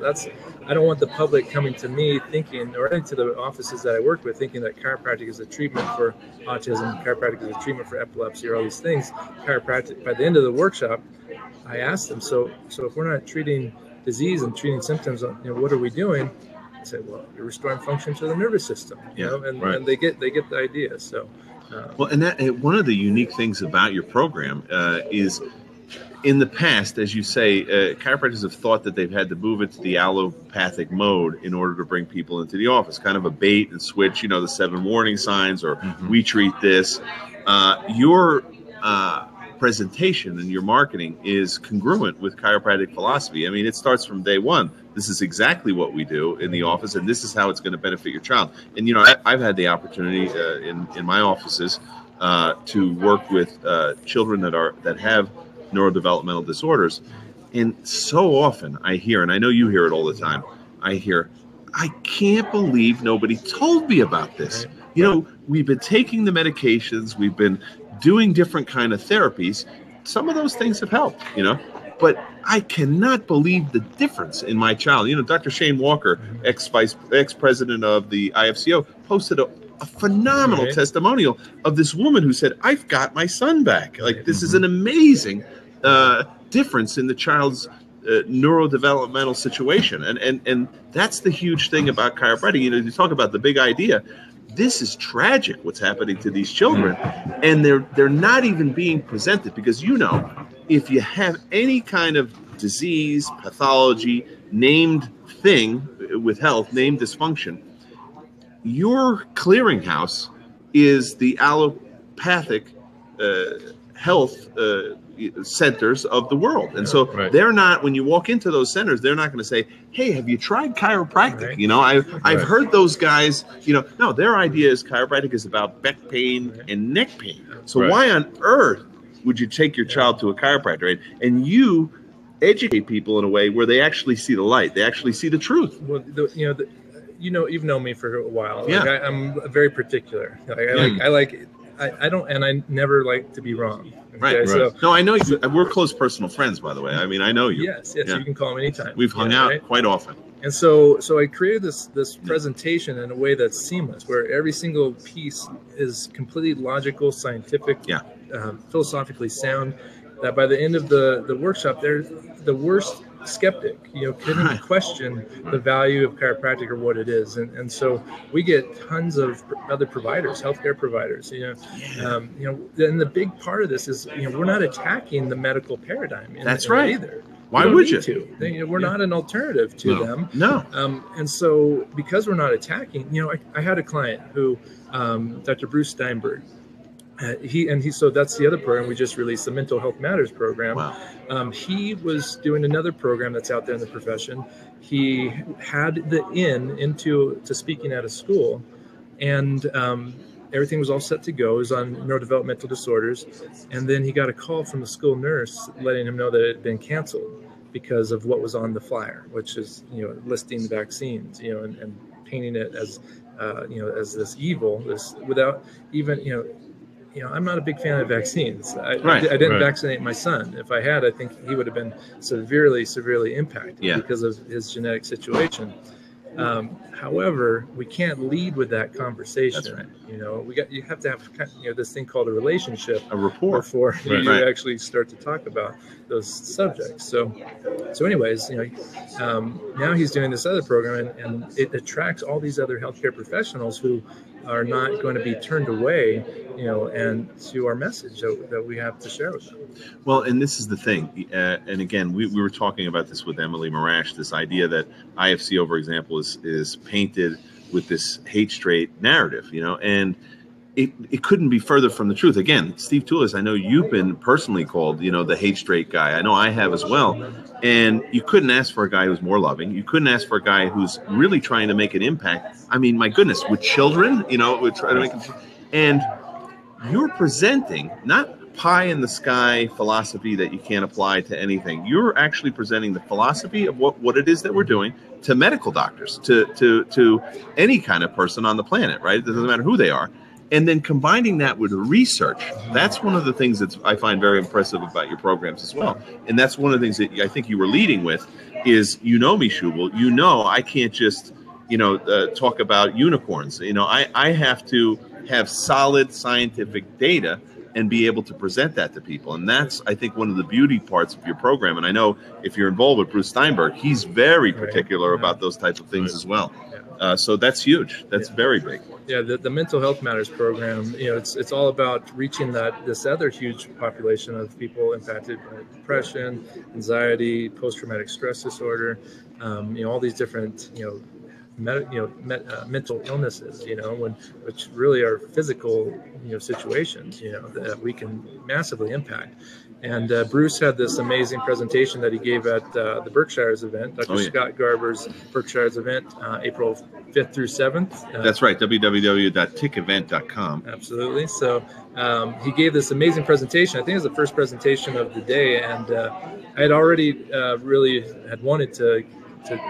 I don't want the public coming to me thinking, or into the offices that I work with, thinking that chiropractic is a treatment for autism, chiropractic is a treatment for epilepsy, or all these things. Chiropractic, by the end of the workshop, I asked them, so if we're not treating disease and treating symptoms, what are we doing? I said, well, you're restoring function to the nervous system, and they get the idea. So, well, and that one of the unique things about your program is, in the past, as you say, chiropractors have thought that they've had to move into the allopathic mode in order to bring people into the office, kind of a bait and switch, the 7 warning signs, or we treat this. Your presentation and your marketing is congruent with chiropractic philosophy. I mean, it starts from day one. This is exactly what we do in the office, and this is how it's going to benefit your child. And I've had the opportunity in my offices to work with children that have neurodevelopmental disorders, and so often I hear, and I know you hear it all the time, I can't believe nobody told me about this. We've been taking the medications, we've been doing different kind of therapies. Some of those things have helped, but I cannot believe the difference in my child. You know, Dr. Shane Walker, ex-president of the IFCO, posted a phenomenal testimonial of this woman who said, "I've got my son back." Like, this is an amazing difference in the child's neurodevelopmental situation, and that's the huge thing about chiropractic. You know, you talk about the big idea. This is tragic what's happening to these children, and they're not even being presented, because, you know, if you have any kind of disease, pathology, named thing with health, named dysfunction, your clearinghouse is the allopathic health centers of the world. And so they're not, when you walk into those centers, they're not going to say, "Hey, have you tried chiropractic?" You know, I've heard those guys, you know, no, their idea is chiropractic is about back pain and neck pain. So why on earth would you take your child to a chiropractor? Right? And you educate people in a way where they actually see the light. They actually see the truth. Well, you've known me for a while. Like, I'm very particular. I don't, and I never like to be wrong. Okay? Right. So, no, I know you. We're close personal friends, by the way. I mean, I know you. Yes. You can call me anytime. We've hung out quite often. And so I created this presentation in a way that's seamless, where every single piece is completely logical, scientific, philosophically sound. That by the end of the workshop, they're the worst skeptic, couldn't question the value of chiropractic or what it is. And so we get tons of other providers, healthcare providers, and the big part of this is, we're not attacking the medical paradigm. That's right. Either. Why would you? We're not an alternative to them. No. And so because we're not attacking, I had a client who, Dr. Bruce Steinberg, so that's the other program we just released, the Mental Health Matters program. Wow. He was doing another program that's out there in the profession. He had the into speaking at a school, and everything was all set to go. It was on neurodevelopmental disorders, and then he got a call from the school nurse letting him know that it had been canceled because of what was on the flyer, which is listing vaccines, and painting it as as this evil, this without even I'm not a big fan of vaccines. I didn't vaccinate my son. If I had, I think he would have been severely impacted because of his genetic situation. However, we can't lead with that conversation. That's right. You have to have this thing called a relationship, a rapport, before you actually start to talk about those subjects. So anyways, now he's doing this other program, and it attracts all these other healthcare professionals who are not going to be turned away, and to our message that we have to share with them. Well, and this is the thing. And again, we were talking about this with Emily Marash, this idea that IFCO, for example, is painted with this hate straight narrative, and it couldn't be further from the truth. Again, Steve Toulis, I know you've been personally called, the hate straight guy. I know I have as well. And you couldn't ask for a guy who's more loving. You couldn't ask for a guy who's really trying to make an impact. I mean, my goodness, with children, we're trying to make it. And you're presenting not pie in the sky philosophy that you can't apply to anything. You're actually presenting the philosophy of what it is that we're doing to medical doctors, to any kind of person on the planet, right? It doesn't matter who they are. And then combining that with research, that's one of the things that I find very impressive about your programs as well. And that's one of the things that I think you were leading with is, me, Shubal, I can't just, talk about unicorns. I have to have solid scientific data and be able to present that to people. And that's, I think, one of the beauty parts of your program. And I know if you're involved with Bruce Steinberg, he's very particular about those types of things as well. So that's huge. That's very big. Yeah, the Mental Health Matters program, it's all about reaching this other huge population of people impacted by depression, anxiety, post-traumatic stress disorder, all these different, mental illnesses, which really are physical, situations, that we can massively impact. And Bruce had this amazing presentation that he gave at the Berkshires event, Dr. Scott Garber's Berkshires event, April 5th through 7th. That's right, www.tickevent.com. Absolutely. So he gave this amazing presentation. I think it was the first presentation of the day, and I had already really had wanted to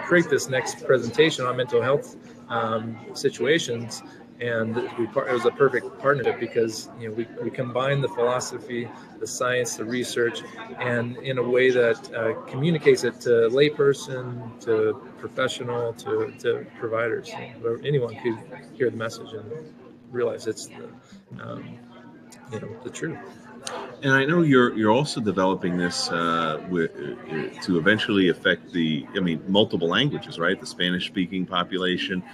create this next presentation on mental health situations. And it was a perfect partnership because we combine the philosophy, the science, the research, and in a way that communicates it to layperson, to professional, to providers. Anyone could hear the message and realize it's the truth. And I know you're also developing this to eventually affect multiple languages, right? The Spanish-speaking population.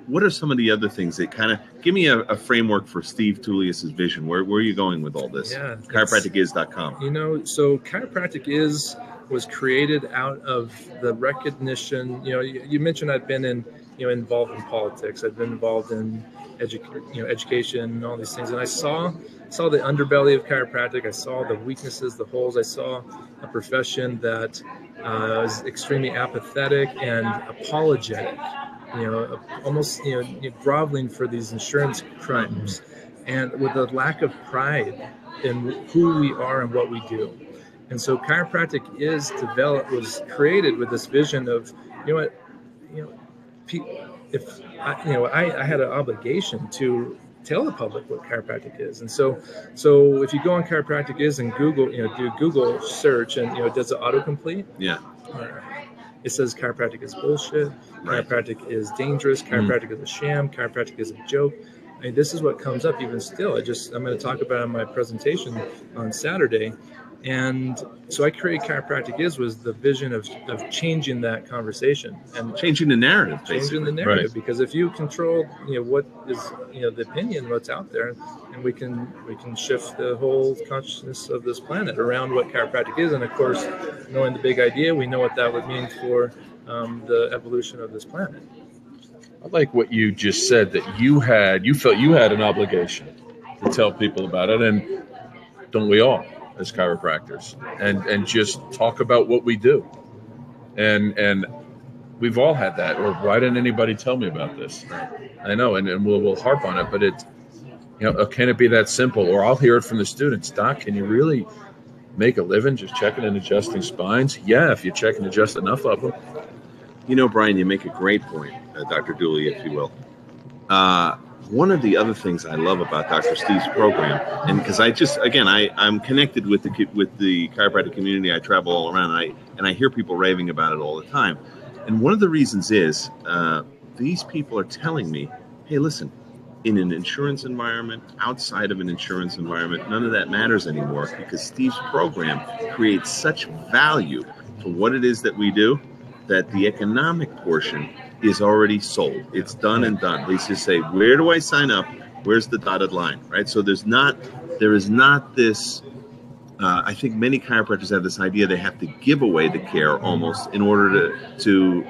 What are some of the other things that kind of give me a framework for Steve Tullius's vision? Where are you going with all this? Yeah, chiropracticis.com. So Chiropractic was created out of the recognition. You mentioned I've been involved in politics. I've been involved in education and all these things, and I saw the underbelly of chiropractic. I saw the weaknesses, the holes. I saw a profession that was extremely apathetic and apologetic. Almost groveling for these insurance crumbs, and with a lack of pride in who we are and what we do. And so chiropractic was created with this vision of, if I had an obligation to tell the public what chiropractic is. And so if you go on chiropractic is and Google, do Google search and, does it autocomplete? Yeah. It says chiropractic is bullshit. Chiropractic is dangerous. Chiropractic is a sham. Chiropractic is a joke. I mean, this is what comes up even still. I'm going to talk about it in my presentation on Saturday. And so I created Chiropractic was the vision of changing that conversation and changing the narrative, changing the narrative. Because if you control, what is, the opinion, what's out there, and we can shift the whole consciousness of this planet around what chiropractic is. And of course, knowing the big idea, we know what that would mean for the evolution of this planet. I like what you just said, that you felt you had an obligation to tell people about it, and don't we all? As chiropractors, and just talk about what we do, and we've all had that. Or why didn't anybody tell me about this? I know, and we'll harp on it, but can it be that simple? Or I'll hear it from the students. Doc, can you really make a living just checking and adjusting spines? Yeah, if you check and adjust enough of them. Brian, you make a great point, Dr. Dooley, if you will. One of the other things I love about Dr. Steve's program, and because I'm connected with the chiropractic community, I travel all around, and I hear people raving about it all the time. And one of the reasons is these people are telling me, hey, listen, in an insurance environment, outside of an insurance environment, none of that matters anymore, because Steve's program creates such value for what it is that we do, that the economic portion is already sold. It's done and done. They just say, where do I sign up? Where's the dotted line, right? So there is not this, I think many chiropractors have this idea they have to give away the care almost in order to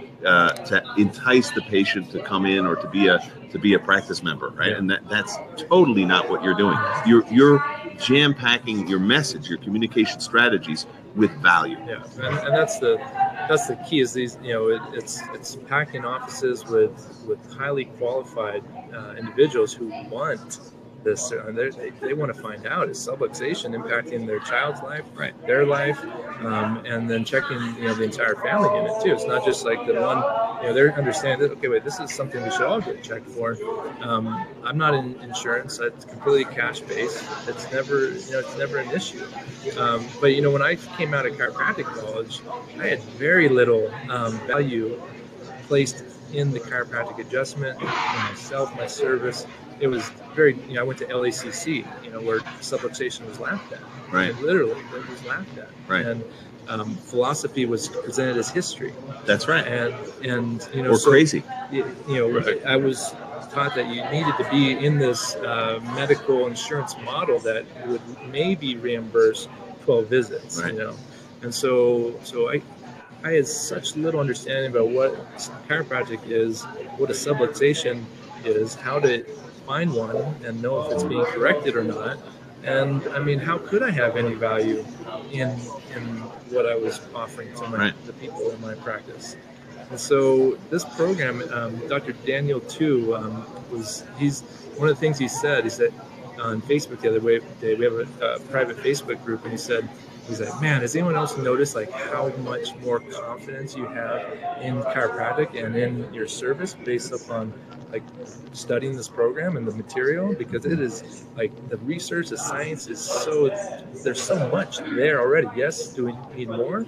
entice the patient to come in or to be a practice member, right? And that's totally not what you're doing. You're jam-packing your message, your communication strategies with value. Yeah, and that's the key. Is these, it's packing offices with highly qualified individuals who want this. They want to find out, is subluxation impacting their child's life, their life, and then checking the entire family unit too. It's not just like the one. They're understanding that, okay, wait, this is something we should all get checked for. I'm not in insurance. It's completely cash based. It's never an issue. But when I came out of chiropractic college, I had very little value placed in the chiropractic adjustment, in myself, my service. It was very, I went to LACC, where subluxation was laughed at. Right. Literally, it was laughed at. Right. And philosophy was presented as history. That's right. And crazy. I was taught that you needed to be in this medical insurance model that would maybe reimburse 12 visits. Right. And so I had such little understanding about what chiropractic is, what a subluxation is, how to find one and know if it's being corrected or not. And I mean, how could I have any value in what I was offering to the people in my practice? And so this program, Dr. Daniel too, he's one of the things he said on Facebook the other day, we have a private Facebook group, and he said, He's like, man, has anyone else noticed like how much more confidence you have in chiropractic and in your service based upon like studying this program and the material? Because it is like the research, the science is so, there's so much there already. Yes, do we need more?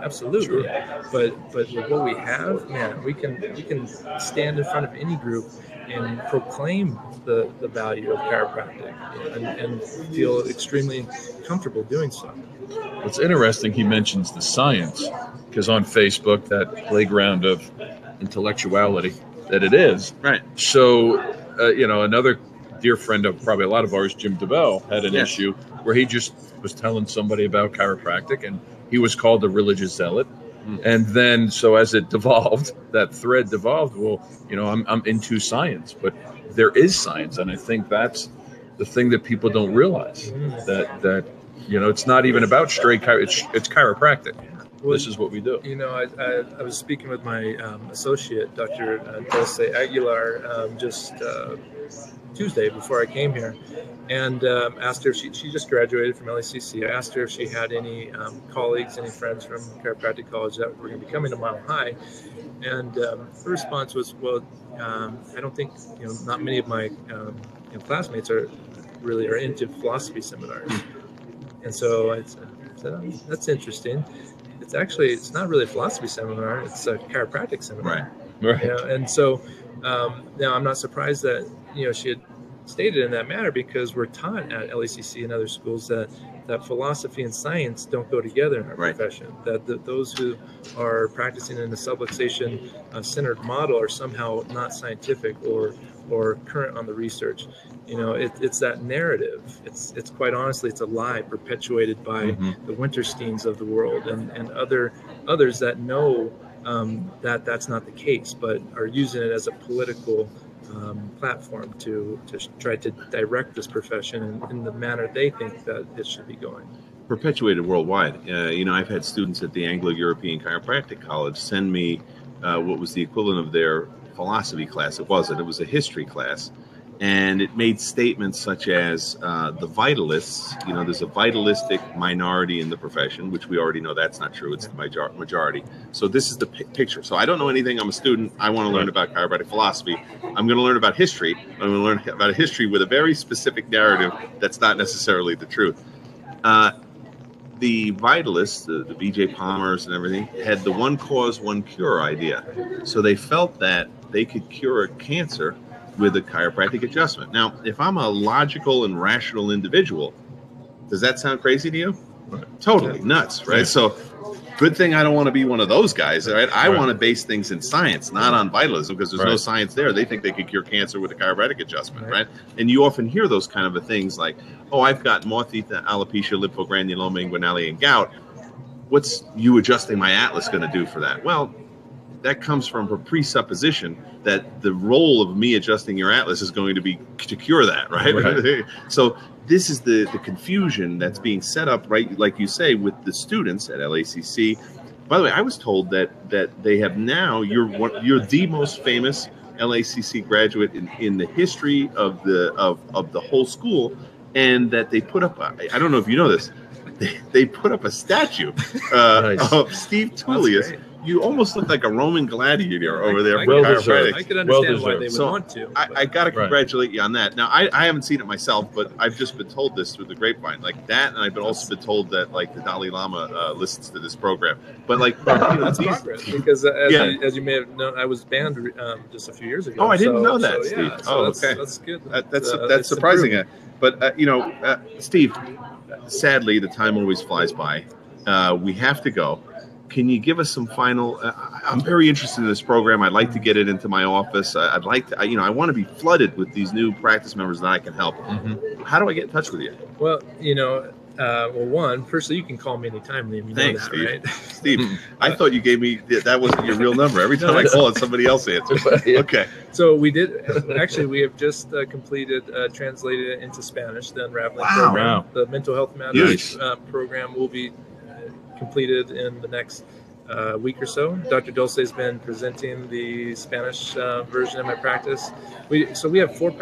Absolutely. Sure. But with what we have, man, we can stand in front of any group and proclaim the value of chiropractic and feel extremely comfortable doing so. What's interesting, he mentions the science, because on Facebook, that playground of intellectuality that it is. Right. So, another dear friend of probably a lot of ours, Jim DeBell, had an issue where he just was telling somebody about chiropractic, and he was called a religious zealot. And then, so as it devolved, that thread devolved, well, I'm into science, but there is science. And I think that's the thing that people don't realize, that it's not even about straight it's chiropractic. Well, this is what we do. I was speaking with my associate, Dr. Dulce Aguilar, just Tuesday before I came here, and asked her if she just graduated from LACC. I asked her if she had any colleagues, any friends from chiropractic college that were going to be coming to Mile High, and her response was, "Well, I don't think not many of my classmates are into philosophy seminars." And so I said, "Oh, that's interesting. It's not really a philosophy seminar; it's a chiropractic seminar." Right. And so now I'm not surprised that she had stated in that manner, because we're taught at LACC and other schools that philosophy and science don't go together in our profession. That those who are practicing in a subluxation centered model are somehow not scientific or current on the research. It's that narrative. It's quite honestly, it's a lie perpetuated by the Wintersteins of the world and others that know that that's not the case, but are using it as a political platform to try to direct this profession in the manner they think that it should be going. Perpetuated worldwide. I've had students at the Anglo-European Chiropractic College send me what was the equivalent of their philosophy class. It wasn't. It was a history class. And it made statements such as the vitalists, there's a vitalistic minority in the profession, which we already know that's not true. It's the majority. So this is the picture. So I don't know anything. I'm a student. I want to learn about chiropractic philosophy. I'm going to learn about history. I'm going to learn about history with a very specific narrative that's not necessarily the truth. The vitalists, the B.J. Palmers and everything, had the one cause, one cure idea. So they felt that they could cure cancer with a chiropractic adjustment. Now, if I'm a logical and rational individual, does that sound crazy to you? Right. Totally nuts, right? Yeah. So good thing I don't want to be one of those guys, right? I want to base things in science, not on vitalism, because there's no science there. They think they could cure cancer with a chiropractic adjustment, right? And you often hear those kind of things like, oh, I've got moth-eaten alopecia, lymphogranuloma, inguinale, and gout. What's you adjusting my atlas going to do for that? Well, that comes from a presupposition that the role of me adjusting your atlas is going to be to cure that, right? So this is the confusion that's being set up, right, like you say, with the students at LACC. By the way, I was told that they have now, you're the most famous LACC graduate in the history of the whole school, and that they put up, I don't know if you know this, they put up a statue of Steve Tullius. You almost look like a Roman gladiator over there. I can understand why they would want to. I got to congratulate you on that. Now, I haven't seen it myself, but I've just been told this through the grapevine, like that, and I've also been told that like the Dalai Lama listens to this program. But like, that's progress, because as you may have known, I was banned just a few years ago. Oh, I didn't know that, Steve. Okay, that's good. That's surprising. But Steve, sadly, the time always flies by. We have to go. Can you give us some final? I'm very interested in this program. I'd like to get it into my office. I'd like to, I want to be flooded with these new practice members that I can help. How do I get in touch with you? Well, firstly, you can call me anytime, Liam. Thanks, that, Steve. Right? Steve, I thought you gave me that wasn't your real number. Every time I call it, somebody else answers. Okay. So we did. Actually, we have just completed, translated it into Spanish. The Unraveling program, the Mental Health Matters program will be completed in the next week or so. Dr. Dulce has been presenting the Spanish version of my practice. We have 4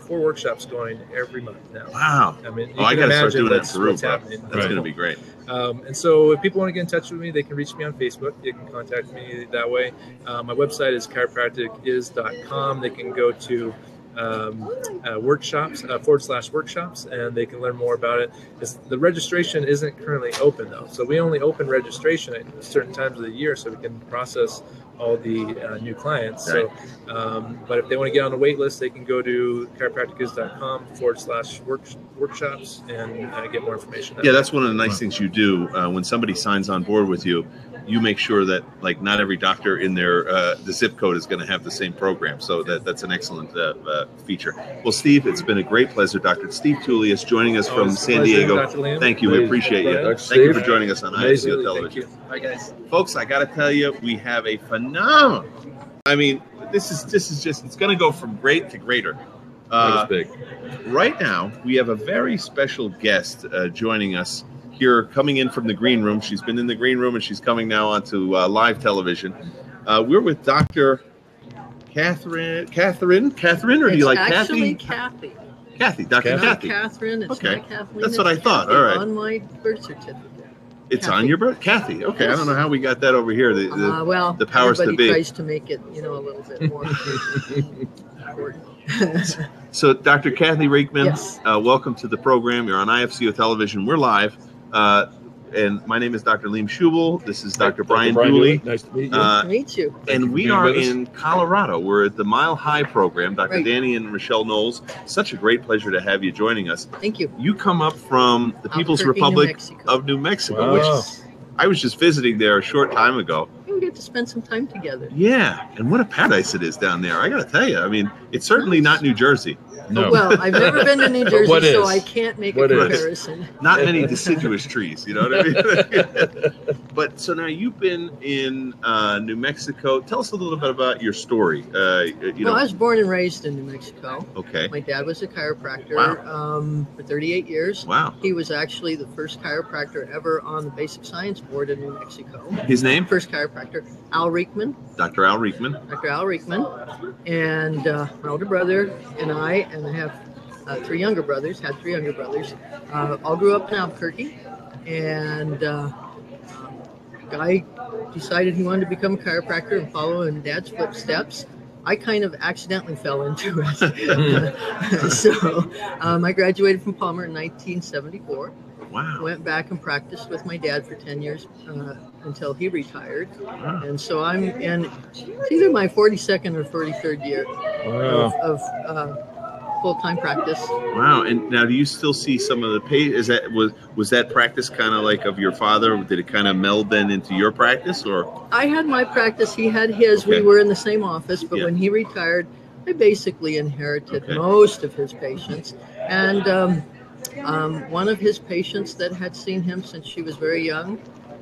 workshops going every month now. Wow! I mean, I got to start doing that in Peru. Happening. That's going to be great. And so, if people want to get in touch with me, they can reach me on Facebook. You can contact me that way. My website is chiropracticis.com. They can go to workshops /workshops, and they can learn more about it. The registration isn't currently open though, so we only open registration at certain times of the year so we can process all the new clients. Right. So, but if they want to get on the wait list, they can go to chiropracticis.com /workshops and get more information. Yeah, that's one of the nice things you do when somebody signs on board with you. You make sure that like not every doctor in their the zip code is going to have the same program. So that's an excellent feature. Well, Steve, it's been a great pleasure. Dr. Steve Tullius joining us from San Diego. Thank you. We appreciate you. Thank you for joining us on IFCO Television. Bye, guys. Folks, I got to tell you, we have a phenomenal. I mean, this is just it's going to go from great to greater. That was big. Right now, we have a very special guest joining us here, coming in from the green room. She's been in the green room and she's coming now onto live television. We're with Dr. Catherine, or do you like actually Kathy? Kathy. Dr. Kathy. Catherine. It's okay. not Kathleen. That's what I thought. Kathy. All right. On my birth certificate. It's Kathy. on your birth, Kathy. Okay, yes. I don't know how we got that over here. Well, the powers to be. Everybody tries to make it, a little bit more important. So, Dr. Kathy Reichman, yes. Welcome to the program. You're on IFCO Television. We're live. And my name is Dr. Liam Schubel. This is Dr. Brian Dooley. Nice to meet you. Nice to meet you. And we are in Colorado. We're at the Mile High program. Dr. Danny and Rochelle Knowles. Such a great pleasure to have you joining us. Thank you. You come up from the People's Republic of New Mexico, which I was just visiting there a short time ago. We get to spend some time together. Yeah, and what a paradise it is down there. I got to tell you, I mean, it's certainly not New Jersey. No. Well, I've never been to New Jersey, so I can't make a comparison. Not many deciduous trees, you know what I mean? But so now you've been in New Mexico. Tell us a little bit about your story. I was born and raised in New Mexico. Okay. My dad was a chiropractor for 38 years. Wow. He was actually the first chiropractor ever on the Basic Science Board in New Mexico. His name? First chiropractor, Al Reichman. Dr. Al Reichman. Dr. Al Reichman. And my older brother and I have 3 younger brothers, all grew up in Albuquerque. And guy decided he wanted to become a chiropractor and follow in Dad's footsteps. I kind of accidentally fell into it. So I graduated from Palmer in 1974. Wow. Went back and practiced with my dad for 10 years until he retired. Wow. And so I'm in either my 42nd or 43rd year of full-time practice. Wow. And now do you still see some of the patients? Was that practice kind of like of your father? Did it kind of meld then into your practice, or? I had my practice, he had his. Okay. We were in the same office, but when he retired, I basically inherited most of his patients. And one of his patients that had seen him since she was very young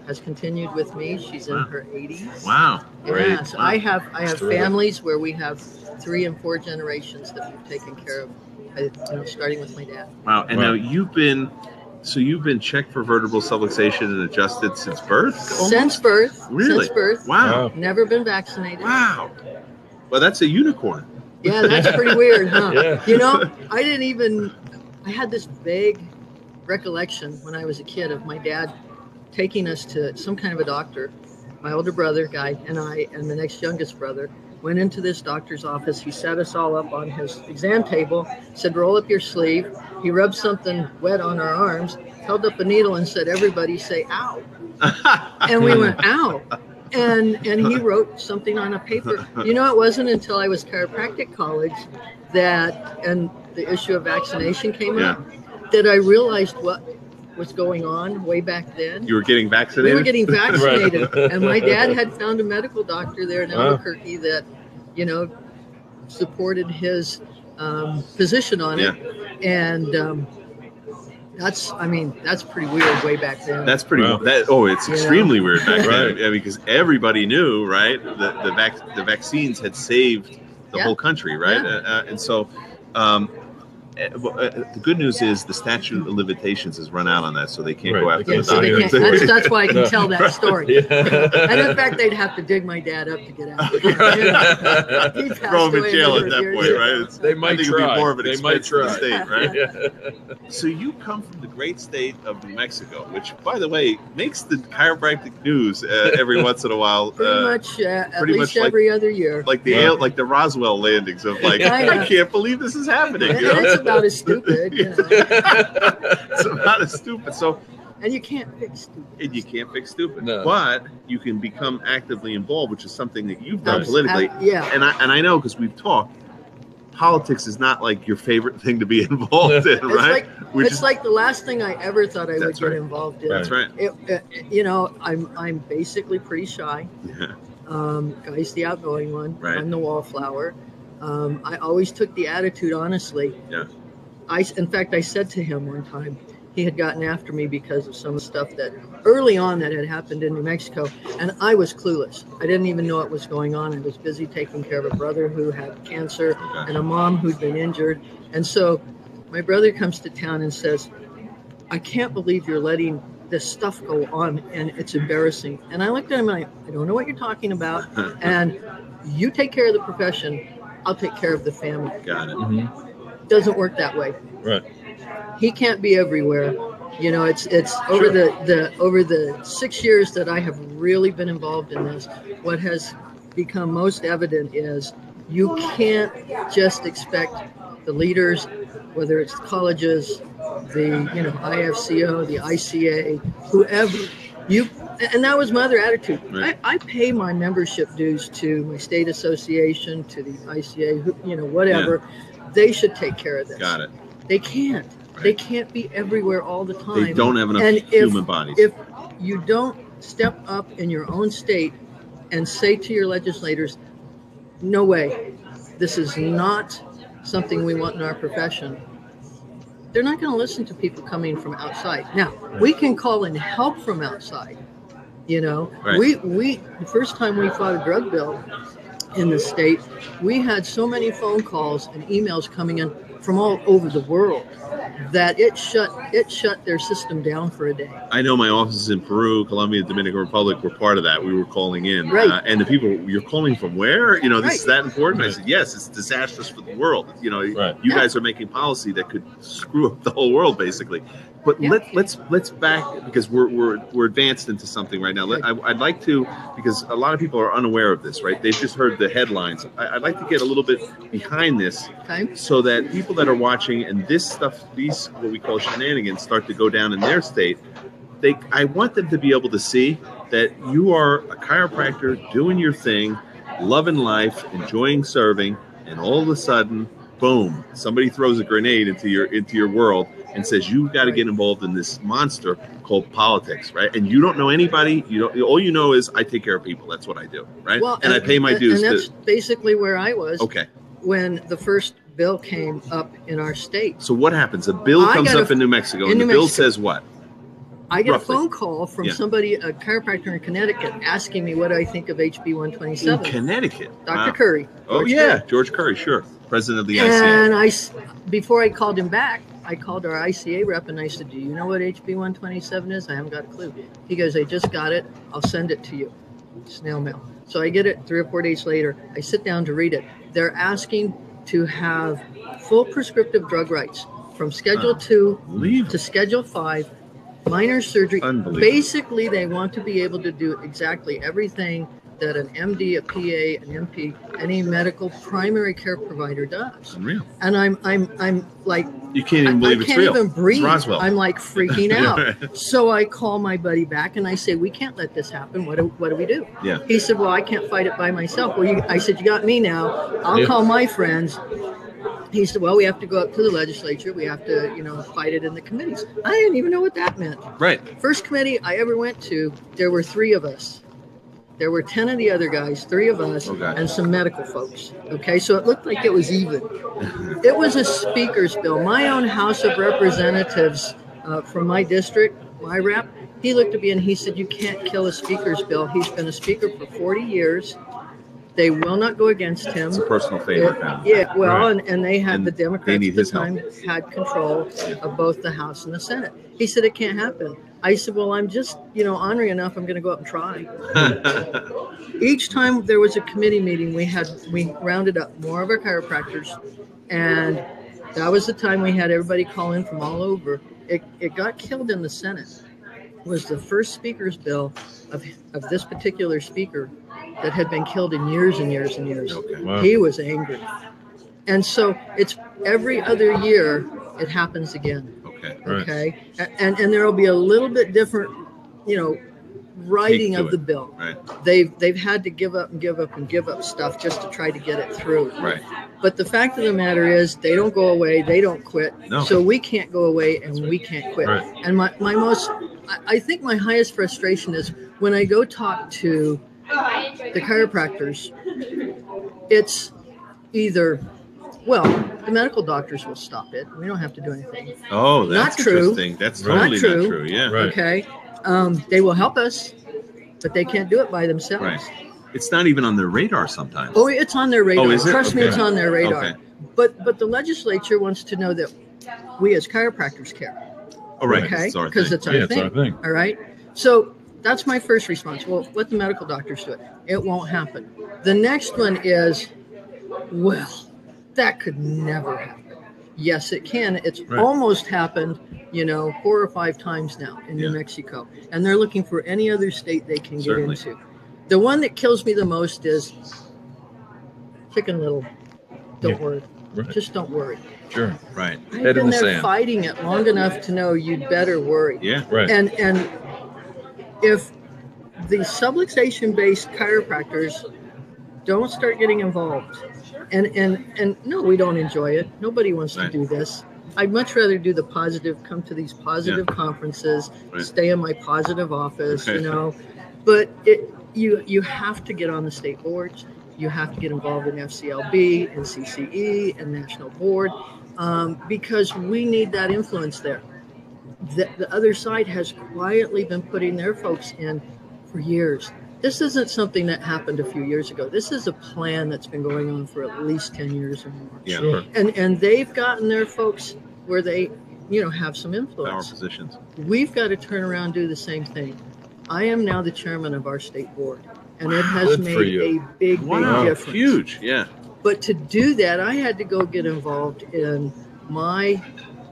has continued with me. She's in her 80s. Wow. Yeah, so I have families where we have 3 and 4 generations that we've taken care of, starting with my dad. Wow. And now you've been checked for vertebral subluxation and adjusted since birth? Since birth. Really? Since birth. Wow. Never been vaccinated. Wow. Well, that's a unicorn. Yeah, that's pretty weird, huh? Yeah. I had this vague recollection when I was a kid of my dad taking us to some kind of a doctor. My older brother, Guy, and I, and the next youngest brother went into this doctor's office. He set us all up on his exam table, said, roll up your sleeve. He rubbed something wet on our arms, held up a needle and said, everybody say, ow. And we went, ow. And he wrote something on a paper. It wasn't until I was chiropractic college and the issue of vaccination came up that I realized what was going on way back then. You were getting vaccinated? We were getting vaccinated. And my dad had found a medical doctor there in Albuquerque that, supported his position on it. And that's pretty weird way back then. That's pretty it's extremely weird back then. Yeah, because everybody knew, right? The vaccines had saved the whole country, right? And so the good news is the statute of limitations has run out on that, so they can't go after Yeah, the so they doctor. can't, that's why I can tell that story. And in fact, they'd have to dig my dad up to get out. He passed Throw him in away a jail number at of that years point, ago. right? They might I think it'd try. be more of an They might expense to the try. state, right? So you come from the great state of New Mexico, which, by the way, makes the chiropractic news every once in a while. Pretty much, at least every other year. Like the Roswell landings of like, I can't believe this is happening. And it's about as stupid. You know? It's about as stupid. So. And you can't fix stupid. And you can't fix stupid, no. But you can become actively involved, which is something that you've done politically. Yeah. And I know because we've talked. Politics is not like your favorite thing to be involved in, right? It's like the last thing I ever thought I would get involved in. That's right. You know, I'm basically pretty shy. Yeah. Guy's the outgoing one. Right. I'm the wallflower. I always took the attitude honestly. Yeah. In fact, I said to him one time, he had gotten after me because of some stuff that early on that had happened in New Mexico, and I was clueless. I didn't even know what was going on. I was busy taking care of a brother who had cancer and a mom who'd been injured. And so my brother comes to town and says, I can't believe you're letting this stuff go on, and it's embarrassing. And I looked at him and I don't know what you're talking about, and you take care of the profession, I'll take care of the family. Got it. Mm-hmm. Doesn't work that way. Right. He can't be everywhere. You know, it's over over the 6 years that I have really been involved in this, what has become most evident is you can't just expect the leaders, whether it's colleges, the IFCO, the ICA, whoever, and that was my other attitude. Right. I pay my membership dues to my state association, to the ICA, whatever. Yeah. They should take care of this. Got it. They can't. Right. They can't be everywhere all the time. They don't have enough human bodies. If you don't step up in your own state and say to your legislators, no way, this is not something we want in our profession, they're not going to listen to people coming from outside. Now, we can call in help from outside. Right. We the first time we fought a drug bill in the state, we had so many phone calls and emails coming in from all over the world that it shut their system down for a day. I know my offices in Peru, Colombia, Dominican Republic were part of that. We were calling in. Right. And the people, you're calling from where? This is that important? Right. I said, yes, it's disastrous for the world. Right. You guys are making policy that could screw up the whole world, basically. But let's back, because we're advanced into something right now. I'd like to, because a lot of people are unaware of this, right? They've just heard the headlines. I'd like to get a little bit behind this, so that people that are watching and this stuff, these what we call shenanigans, start to go down in their state. I want them to be able to see that you are a chiropractor doing your thing, loving life, enjoying serving, and all of a sudden, boom! Somebody throws a grenade into your world and says you've got to get involved in this monster called politics, right? And you don't know anybody. All you know is I take care of people. That's what I do, right? Well, and I pay my dues. And that's basically where I was. Okay. When the first bill came up in our state. So what happens? A bill comes up in New Mexico, and the bill says what? I get a phone call from somebody, a chiropractor in Connecticut, asking me what I think of HB 127. In Connecticut? Dr. Curry. George Curry, sure. President of the ICA. And before I called him back, I called our ICA rep and I said, do you know what HB 127 is? I haven't got a clue. He goes, I just got it. I'll send it to you. Snail mail. So I get it 3 or 4 days later. I sit down to read it. They're asking to have full prescriptive drug rights from Schedule 2 to Schedule 5, minor surgery. Basically, they want to be able to do exactly everything that an MD, a PA, an MP, any medical primary care provider does. Unreal. And I'm like, you can't even believe it's real. I can't even breathe. It's Roswell. I'm like freaking out. So I call my buddy back and I say, we can't let this happen. What do we do? Yeah. He said, well, I can't fight it by myself. Well, I said, you got me now. I'll call my friends. He said, well, we have to go up to the legislature. We have to, fight it in the committees. I didn't even know what that meant. Right. First committee I ever went to, there were 3 of us. There were 10 of the other guys, 3 of us, and some medical folks. Okay, so it looked like it was even. It was a speaker's bill. My own House of Representatives from my district, my rep, he looked at me and he said, you can't kill a speaker's bill. He's been a speaker for 40 years. They will not go against him. It's a personal favorite. Yeah, well, and they had the Democrats at the time had control of both the House and the Senate. He said it can't happen. I said, well, I'm just, ornery enough. I'm going to go up and try. Each time there was a committee meeting, we rounded up more of our chiropractors, and that was the time we had everybody call in from all over. It got killed in the Senate. It was the first speaker's bill of this particular speaker that had been killed in years and years and years. Okay. Wow. He was angry. And so it's every other year it happens again. Okay. Okay. And there will be a little bit different, writing of the bill. Right. They've had to give up stuff just to try to get it through. Right. But the fact of the matter is they don't go away, they don't quit. No. So we can't go away and we can't quit. Right. And I think my highest frustration is when I go talk to the chiropractors, it's either, well, the medical doctors will stop it. We don't have to do anything. Oh, that's not true. Interesting. That's totally not true. Yeah. Right. Okay. They will help us, but they can't do it by themselves. Right. It's not even on their radar sometimes. Oh, it's on their radar. Oh, is it? Trust me, Okay. it's on their radar. Okay. But the legislature wants to know that we as chiropractors care. Oh, right. Okay, It's our because thing. it's our Yeah, thing. it's our thing. All right. So that's my first response. Well, let the medical doctors do it. It won't happen. The next one is, well, that could never happen. Yes, it can. It's almost happened, 4 or 5 times now in New Mexico, and they're looking for any other state they can get into. The one that kills me the most is Chicken Little. Don't worry. Right. Just don't worry. Sure. Right. I've Head in been the there sand. fighting it long enough to know you'd better worry. Yeah. Right. And if the subluxation-based chiropractors don't start getting involved, and no, we don't enjoy it. Nobody wants to do this. I'd much rather do the positive, come to these positive conferences, stay in my positive office, But you have to get on the state boards. You have to get involved in FCLB and CCE and National Board because we need that influence there. The other side has quietly been putting their folks in for years. This isn't something that happened a few years ago. This is a plan that's been going on for at least 10 years or more. Yeah. Sure. And they've gotten their folks where they, have some Power influence. positions. We've got to turn around and do the same thing. I am now the chairman of our state board, and it has Good for made you. a big difference. Huge. Yeah. But to do that, I had to go get involved in my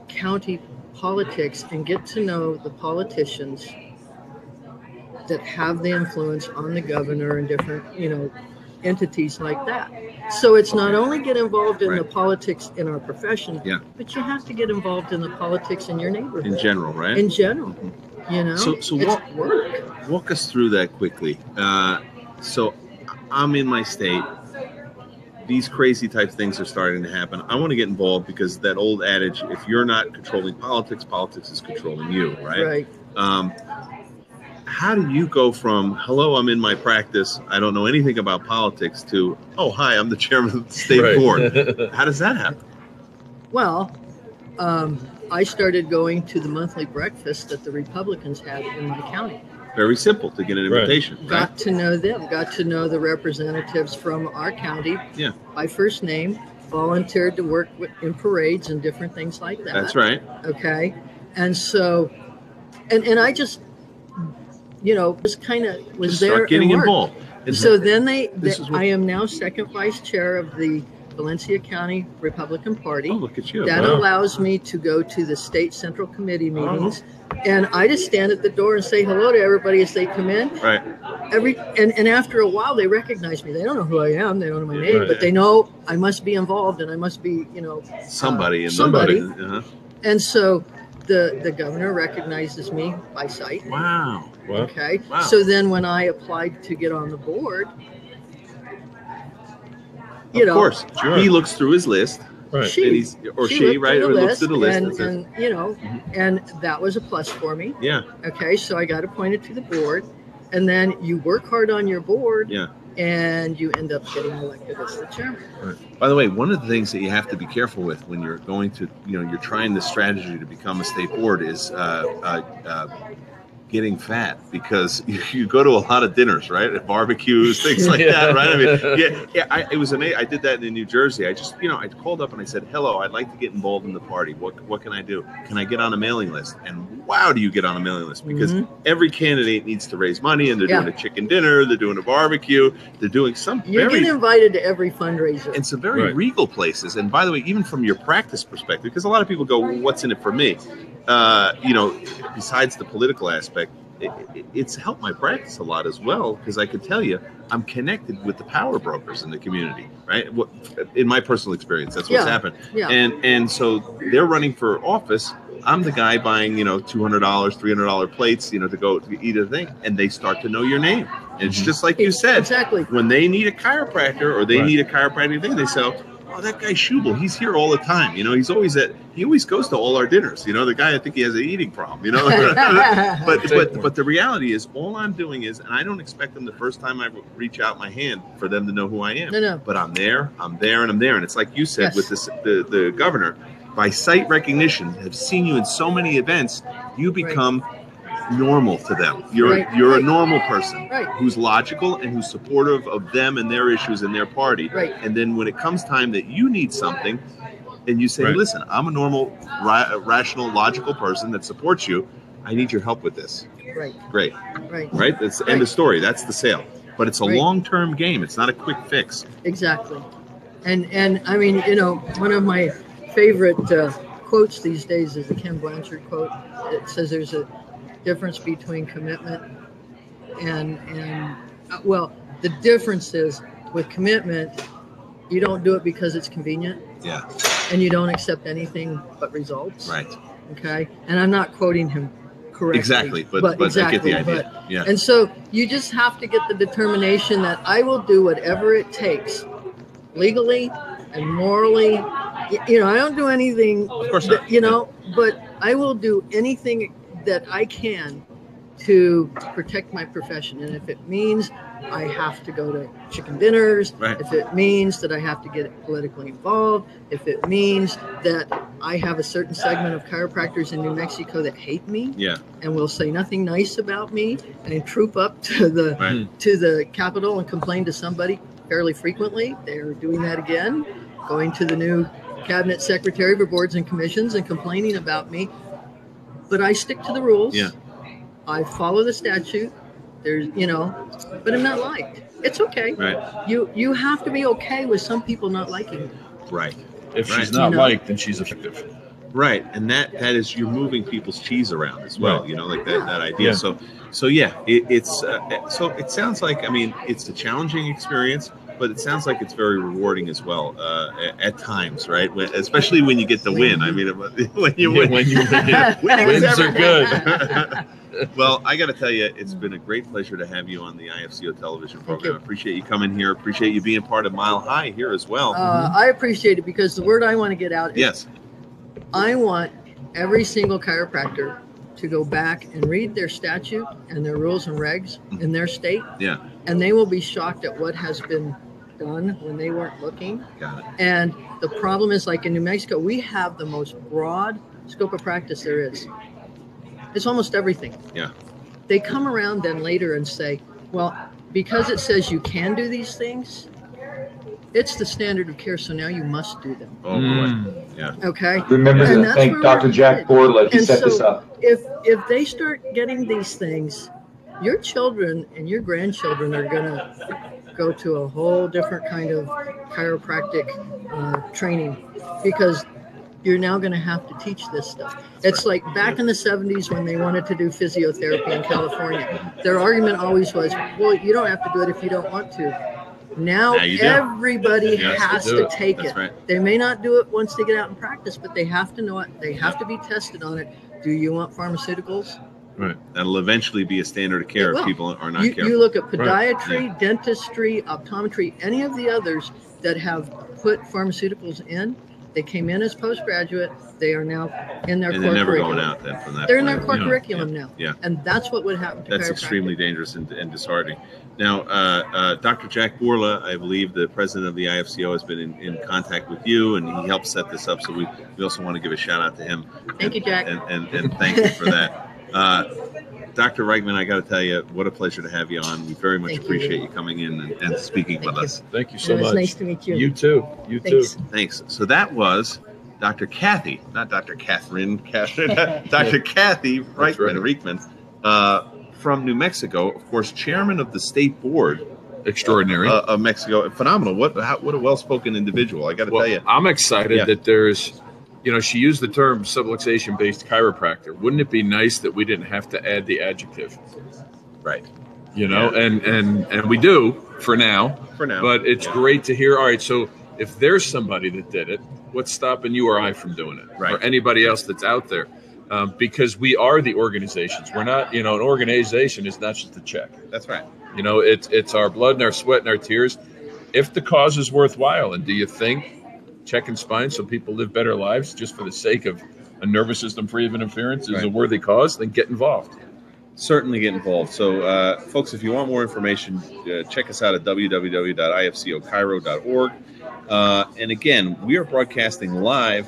county politics and get to know the politicians that have the influence on the governor and different, entities like that. So it's not only get involved in the politics in our profession, but you have to get involved in the politics in your neighborhood. In general, right? In general, So it's walk us through that quickly. So I'm in my state. These crazy type things are starting to happen. I want to get involved because that old adage, if you're not controlling politics, politics is controlling you, right? Right. How do you go from, hello, I'm in my practice, I don't know anything about politics, to, oh, hi, I'm the chairman of the state board? How does that happen? Well, I started going to the monthly breakfast that the Republicans had in my county. Very simple to get an invitation. Right. Got to know them, got to know the representatives from our county by first name, volunteered to work in parades and different things like that. That's right. Okay. And so, and I just, was there. Start getting involved. So then I am now second vice chair of the Valencia County Republican Party. Oh, look at you. That allows me to go to the state central committee meetings. And I just stand at the door and say hello to everybody as they come in. Right. And after a while, they recognize me. They don't know who I am. They don't know my name, but they know I must be involved and I must be, somebody. And so the governor recognizes me by sight. Wow. Okay. Wow. So then when I applied to get on the board, of course, he looks through his list. Right. She looks at the list. And that was a plus for me. Yeah. Okay, so I got appointed to the board, and then you work hard on your board. Yeah. And you end up getting elected as the chairman. Right. By the way, one of the things that you have to be careful with when you're going to, you're trying this strategy to become a state board is getting fat, because you go to a lot of dinners, right? At barbecues, things like that, right? I mean, it was amazing. I did that in New Jersey. I just, I called up and I said, hello, I'd like to get involved in the party. What can I do? Can I get on a mailing list? And wow, do you get on a mailing list? Because every candidate needs to raise money, and they're doing a chicken dinner, they're doing a barbecue, they're doing some You get invited to every fundraiser. And some very regal places. And by the way, even from your practice perspective, because a lot of people go, well, what's in it for me? Besides the political aspect, it's helped my practice a lot as well, because I could tell you I'm connected with the power brokers in the community, right? In my personal experience, that's what's happened. Yeah. And so they're running for office. I'm the guy buying, $200, $300 plates, to go to eat a thing, and they start to know your name. And it's just like you said. Exactly. When they need a chiropractor or they need a chiropractic thing, they say, oh, that guy Schubel, he's here all the time. He always goes to all our dinners. The guy, I think he has an eating problem, but the reality is, all I'm doing is, and I don't expect them the first time I reach out my hand for them to know who I am. No. But I'm there. And it's like you said with this, the governor, by sight recognition, have seen you in so many events, you become normal to them. You're a normal person who's logical and who's supportive of them and their issues and their party. Right. And then when it comes time that you need something, and you say, listen, I'm a normal, rational, logical person that supports you. I need your help with this. Right. Great. Right. That's the end of story. That's the sale. But it's a long-term game. It's not a quick fix. Exactly. And I mean, one of my favorite quotes these days is the Ken Blanchard quote. It says there's a difference between commitment and the difference is, with commitment, you don't do it because it's convenient. Yeah. And you don't accept anything but results. Right. Okay. And I'm not quoting him correctly. Exactly. But exactly, I get the idea. Yeah. And so you just have to get the determination that I will do whatever it takes, legally and morally. I don't do anything, of course not. But I will do anything that I can to protect my profession. And if it means I have to go to chicken dinners, if it means that I have to get politically involved, if it means that I have a certain segment of chiropractors in New Mexico that hate me and will say nothing nice about me and troop up to the Capitol and complain to somebody fairly frequently. They're doing that again, going to the new cabinet secretary for boards and commissions and complaining about me. But I stick to the rules. Yeah. I follow the statute. There's, but I'm not liked. It's okay. Right. You have to be okay with some people not liking you. Right. If she's not liked, then she's effective. Right. And that is, you're moving people's cheese around as well. Like that idea. Yeah. So it sounds like, it's a challenging experience, but it sounds like it's very rewarding as well at times, right? Especially when you get the win. When you win. Wins are good. Well, I got to tell you, it's been a great pleasure to have you on the IFCO television program. I appreciate you coming here. Appreciate you being part of Mile High here as well. I appreciate it, because the word I want to get out is I want every single chiropractor to go back and read their statute and their rules and regs in their state. Yeah. And they will be shocked at what has been done when they weren't looking. Got it. And the problem is, like in New Mexico, we have the most broad scope of practice there is. It's almost everything. Yeah. They come around then later and say, well, because it says you can do these things, it's the standard of care, so now you must do them. Oh, boy. Yeah. Okay. Remember to thank Dr. Jack Borla. He set this up. If they start getting these things, your children and your grandchildren are going to go to a whole different kind of chiropractic training, because you're now going to have to teach this stuff. It's like back in the 70s when they wanted to do physiotherapy in California. Their argument always was, well, you don't have to do it if you don't want to. Now everybody has to take it. Right. They may not do it once they get out in practice, but they have to know it. They have to be tested on it. Do you want pharmaceuticals? Right. That'll eventually be a standard of care if people are not careful. You look at podiatry, dentistry, optometry, any of the others that have put pharmaceuticals in. They came in as postgraduate. They are now in their core curriculum. And they're never going out then from that. They're in their core curriculum now. Yeah. And that's what would happen to chiropractic. That's extremely dangerous and disheartening. Now, Dr. Jack Borla, I believe the president of the IFCO, has been in contact with you, and he helped set this up. So we also want to give a shout out to him. Thank you, Jack. And thank you for that. Dr. Reichman, I got to tell you, what a pleasure to have you on. We very much appreciate you coming in and speaking with us. Thank you so much. It was nice to meet you. You too. You too. Thanks. So that was Dr. Kathy, not Dr. Catherine, Dr. Kathy Reichman, from New Mexico, of course, chairman of the state board. Extraordinary. Of Mexico. Phenomenal. What a well-spoken individual. I got to tell you. I'm excited that there's, she used the term subluxation-based chiropractor. Wouldn't it be nice that we didn't have to add the adjective? Right. And we do for now. But it's great to hear. All right, so if there's somebody that did it, what's stopping you or I from doing it? Right. Or anybody else that's out there? Because we are the organizations. We're not, an organization is not just a check. That's right. It's our blood and our sweat and our tears. If the cause is worthwhile, and do you think checking spine so people live better lives just for the sake of a nervous system free of interference is a worthy cause, then get involved. Certainly get involved. So, folks, if you want more information, check us out at www.ifcochiro.org. And again, we are broadcasting live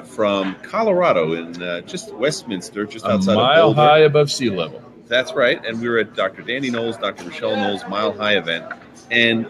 from Colorado in just Westminster, just outside of Boulder. A mile high above sea level. That's right. And we were at Dr. Danny Knowles, Dr. Michelle Knowles' Mile High event. And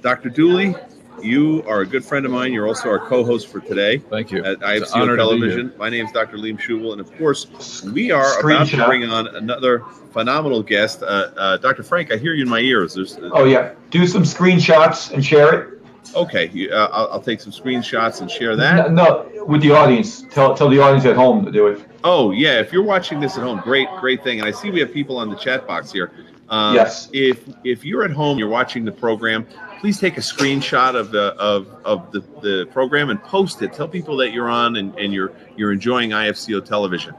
Dr. Dooley, you are a good friend of mine. You're also our co-host for today. Thank you. At IFCO Television. My name is Dr. Liam Schubel. And, of course, we are about to bring on another phenomenal guest. Dr. Frank, I hear you in my ears. Do some screenshots and share it. Okay. I'll take some screenshots and share that. No, with the audience. Tell the audience at home to do it. Oh, yeah. If you're watching this at home, great thing. And I see we have people on the chat box here. Yes. If you're at home, you're watching the program, please take a screenshot of the program and post it. Tell people that you're on and you're enjoying IFCO television.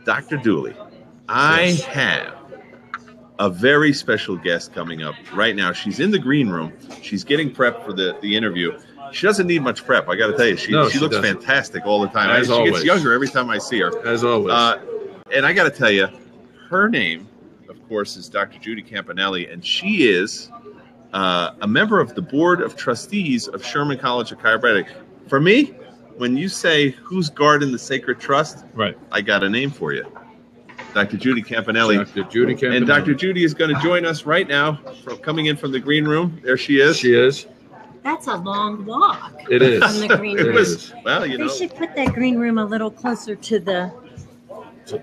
Dr. Dooley, I have a very special guest coming up right now. She's in the green room. She's getting prepped for the interview. She doesn't need much prep. I got to tell you, she looks fantastic all the time. She gets younger every time I see her. As always. And I got to tell you, her name, of course, is Dr. Judy Campanelli, and she is a member of the Board of Trustees of Sherman College of Chiropractic. For me, when you say who's guarding the sacred trust, right, I got a name for you. Dr. Judy Campanelli. Dr. Judy Campanelli. And Dr. Judy is going to join us right now, coming in from the green room. There she is. She is. That's a long walk. It is. From the green room. Well, They should put that green room a little closer to the.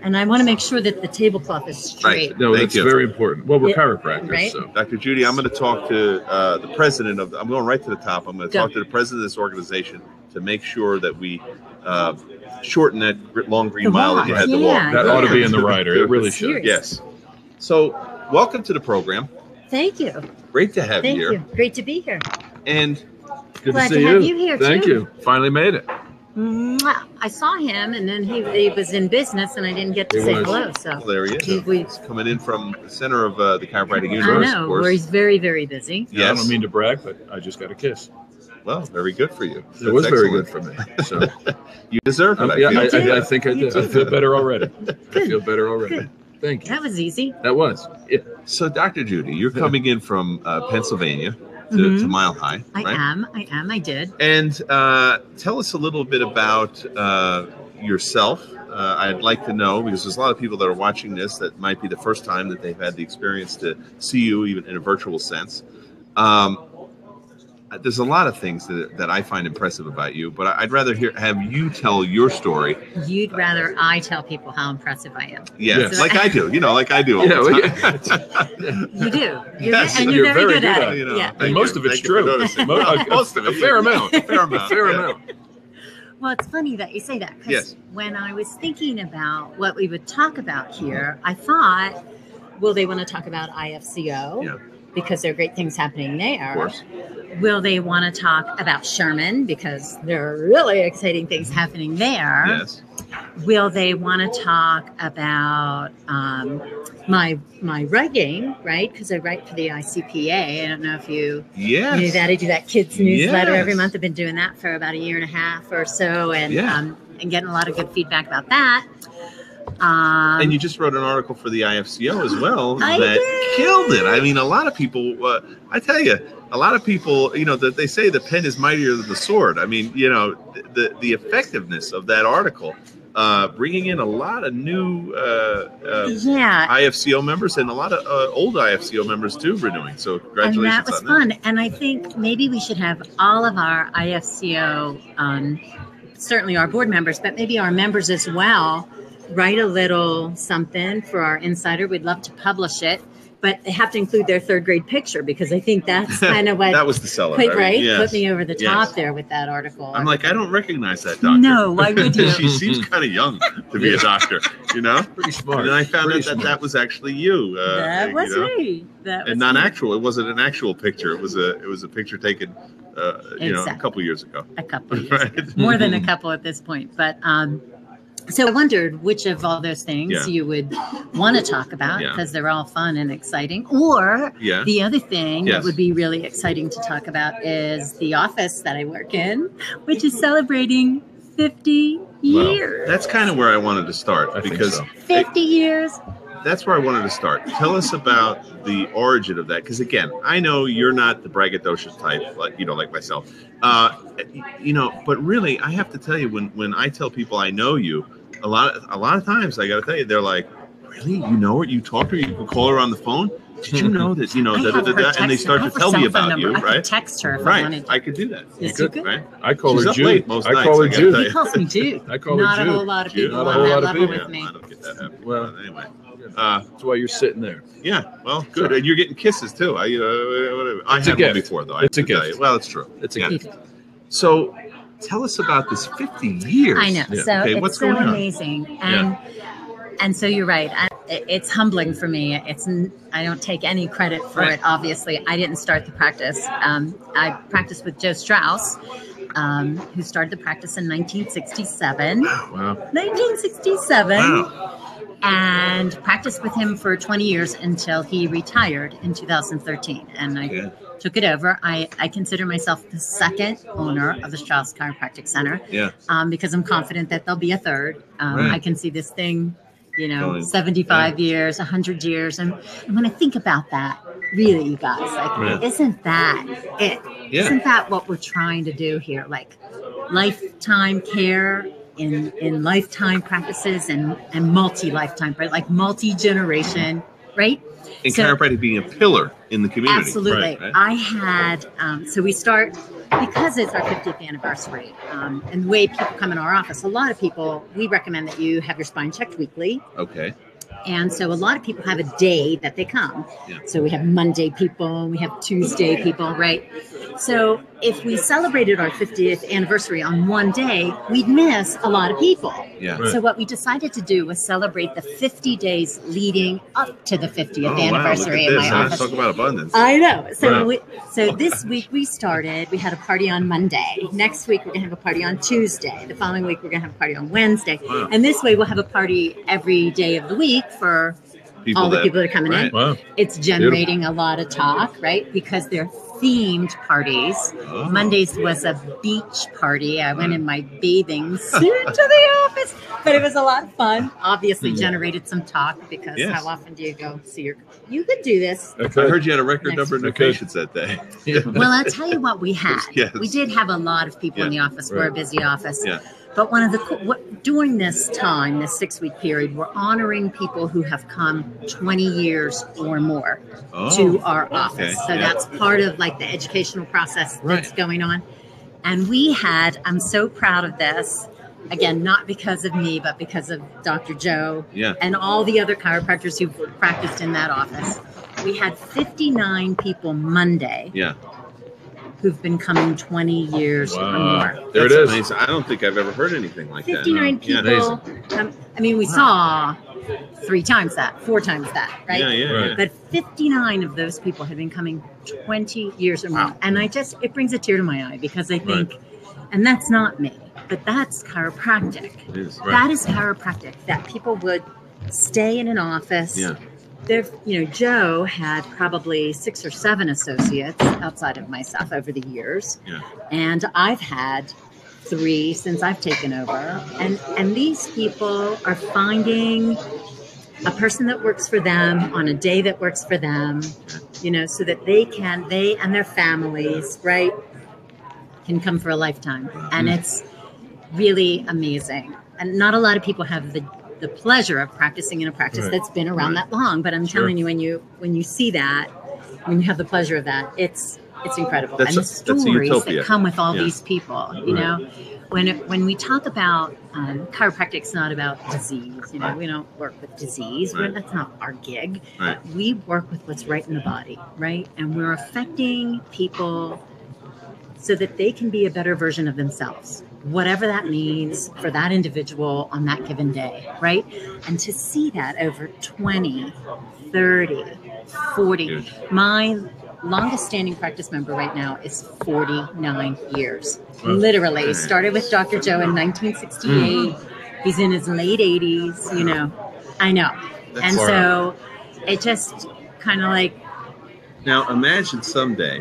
And I want to make sure that the tablecloth is straight. Right. No, that's very important. Well, we're chiropractors. Right? So. Dr. Judy, I'm going to talk to the president of. I'm going right to the top. I'm going to talk to the president of this organization to make sure that we shorten that long green mile that you had to walk. That ought to be in the rider. It really should. Yes. So, welcome to the program. Thank you. Great to have you here. Thank you. Great to be here. And good Glad to see have you here Thank too. you. Finally made it. Mwah. I saw him, and then he was in business, and I didn't get to say hello. So well, there he is. He's coming in from the center of the chiropractic universe. I know, where he's very, very busy. Yes. I don't mean to brag, but I just got a kiss. Well, very good for you. It was very good for me. So you deserve it. I think I did. I feel better already. I feel better already. Good. Thank you. That was easy. That was. Yeah. So, Dr. Judy, you're coming in from Pennsylvania to Mile High. I am. I did. And tell us a little bit about yourself. I'd like to know, because there's a lot of people that are watching this that might be the first time that they've had the experience to see you, even in a virtual sense. There's a lot of things that I find impressive about you, but I'd rather have you tell your story. You'd rather I tell people how impressive I am. Yeah, So like I do. Like I do all the time. You do. Yes. And you're very good at it. Yeah. And most of it's true. Most of it. A fair amount. A fair amount. Well, it's funny that you say that, because Yes. when I was thinking about what we would talk about here, I thought, will they want to talk about IFCO? Yeah. Because there are great things happening there. Of course. Will they want to talk about Sherman? Because there are really exciting things happening there. Yes. Will they want to talk about my writing, right? Because I write for the ICPA. I don't know if you knew that. I do that kids newsletter every month. I've been doing that for about a year and a half or so, and getting a lot of good feedback about that. And you just wrote an article for the IFCO as well that killed it. I mean, a lot of people, I tell you, that they say the pen is mightier than the sword. I mean, the effectiveness of that article bringing in a lot of new IFCO members and a lot of old IFCO members too renewing. So congratulations and that was fun. And I think maybe we should have all of our IFCO, certainly our board members, but maybe our members as well, write a little something for our insider. We'd love to publish it. But they have to include their third grade picture because I think that's kind of what that was the seller, right? Yes. Put me over the top there with that article. I'm like, I don't recognize that doctor. No, why would you? She seems kind of young to be a doctor, you know. Pretty smart. And then I found out that was actually you. That was me. That was and not me. actual. It wasn't an actual picture. It was a picture taken, you know, a couple years ago. A couple years ago. More than a couple at this point, but. So I wondered which of all those things you would want to talk about because they're all fun and exciting. Or the other thing that would be really exciting to talk about is the office that I work in, which is celebrating 50 years. That's kind of where I wanted to start because 50 years. That's where I wanted to start. Tell us about the origin of that, because again, I know you're not the braggadocious type, like like myself, But really, I have to tell you, when I tell people I know you, a lot of times I got to tell you, they're like, "Really? You know her? You talk to her? You can call her on the phone? Did you know that? And they start to tell me about you, right? I could text her if I wanted to. I could do that. Yes, you could. Right? I call She's her up Jude. late most nights, call her Jude. He calls me Jude. I call her Not Jude. a whole lot of people Not a on whole that lot of level people. with me. I don't get that happen. Well, anyway. That's why you're sitting there. Yeah, well, good. And you're getting kisses too. I had one before though. It's a gift. Well, it's true. It's a gift. So, tell us about this 50 years. I know. Yeah. So okay, it's what's so going on? amazing, and so you're right. It's humbling for me. I don't take any credit for it. Obviously, I didn't start the practice. I practiced with Joe Strauss, who started the practice in 1967. Wow. 1967. Wow. And practiced with him for 20 years until he retired in 2013. And I took it over. I consider myself the second owner of the Strauss Chiropractic Center. Yeah. Because I'm confident that there'll be a third. Right. I can see this thing, 75 years, 100 years. And when I think about that, really, you guys, isn't that it? Yeah. Isn't that what we're trying to do here? Like lifetime care in lifetime practices and multi-lifetime, right? Like multi-generation, right? And chiropractic being a pillar in the community. Absolutely. Right. I had, so we start, because it's our 50th anniversary, and the way people come in our office, a lot of people, we recommend that you have your spine checked weekly. Okay. And so a lot of people have a day that they come. Yeah. So we have Monday people, we have Tuesday people, right? So if we celebrated our 50th anniversary on one day, we'd miss a lot of people. Yeah. Right. So what we decided to do was celebrate the 50 days leading up to the 50th anniversary in my office. Let's talk about abundance. I know. So so this week we had a party on Monday. Next week we're going to have a party on Tuesday. The following week we're going to have a party on Wednesday. Wow. And this way we'll have a party every day of the week for all the people that are coming in. Wow. It's generating a lot of talk, right? Because they're themed parties. Oh. Mondays was a beach party. I went in my bathing suit to the office, but it was a lot of fun. Obviously generated some talk because how often do you go see you could do this. Okay. I heard you had a record number of patients that day. Well, I'll tell you what we had. We did have a lot of people in the office. We're a busy office. Yeah. But one of the during this time, this 6-week period, we're honoring people who have come 20 years or more to our office. So that's part of like the educational process that's going on. And we had, I'm so proud of this, again, not because of me, but because of Dr. Joe and all the other chiropractors who practiced in that office. We had 59 people Monday. Yeah. Who've been coming 20 years or more. There it is. Amazing. I don't think I've ever heard anything like 59 that. 59 people. I mean, we saw 3 times that, 4 times that, right? Yeah. But 59 of those people have been coming 20 years or more. And it brings a tear to my eye because I think, and that's not me, but that's chiropractic. It is. That is chiropractic, that people would stay in an office. Yeah. Joe had probably 6 or 7 associates outside of myself over the years. Yeah. And I've had 3 since I've taken over. And these people are finding a person that works for them on a day that works for them, so that they and their families, right, can come for a lifetime. And it's really amazing. and not a lot of people have the pleasure of practicing in a practice that's been around that long. But I'm telling you, when you see that, when you have the pleasure of that, it's incredible. And the stories that come with all these people, you know, when we talk about chiropractic's not about disease, you know, we don't work with disease. That's not our gig. We work with what's right in the body, right? And we're affecting people so that they can be a better version of themselves, whatever that means for that individual on that given day, right? And to see that over 20, 30, 40. My longest standing practice member right now is 49 years. Literally. Started with Dr. Joe in 1968. He's in his late 80s, you know. I know. And so it just kind of like... Now, imagine someday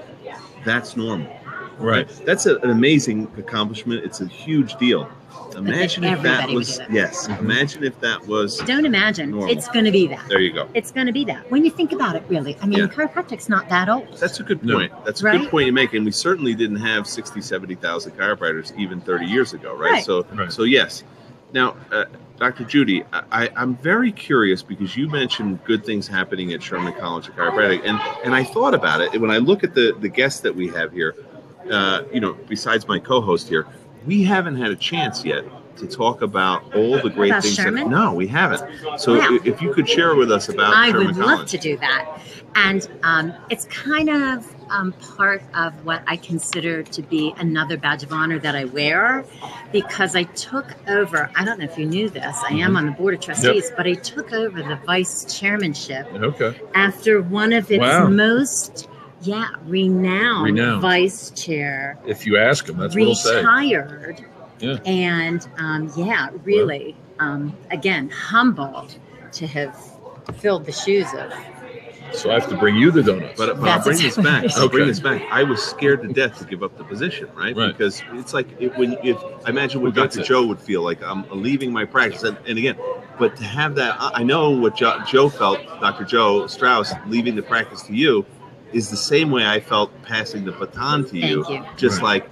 that's normal. Right. That's an amazing accomplishment. It's a huge deal. Imagine if that was, imagine if that was Don't imagine. Normal. It's going to be that. There you go. It's going to be that. When you think about it, really. I mean, chiropractic's not that old. That's a good point. That's a good point you make. And we certainly didn't have 60, 70,000 chiropractors even 30 years ago, right? So yes. Now, Dr. Judy, I'm very curious because you mentioned good things happening at Sherman College of Chiropractic. And I thought about it. When I look at the guests that we have here, you know, besides my co-host here, we haven't had a chance yet to talk about all the great things. No, we haven't. So if you could share with us about Sherman College. I would love to do that. And it's kind of part of what I consider to be another badge of honor that I wear, because I took over, I don't know if you knew this, I am on the board of trustees, but I took over the vice chairmanship after one of its most... renowned vice chair. If you ask him, that's what he'll say. Retired. And really, again, humbled to have filled the shoes of. So I have to bring you the donuts. But I'll bring this back. I'll bring this back. I was scared to death to give up the position, right? Because it's like I imagine what Dr. Joe would feel like. I'm leaving my practice, and again, but to have that, I know what Joe felt. Dr. Joe Strauss leaving the practice to you is the same way I felt passing the baton to you. Just like,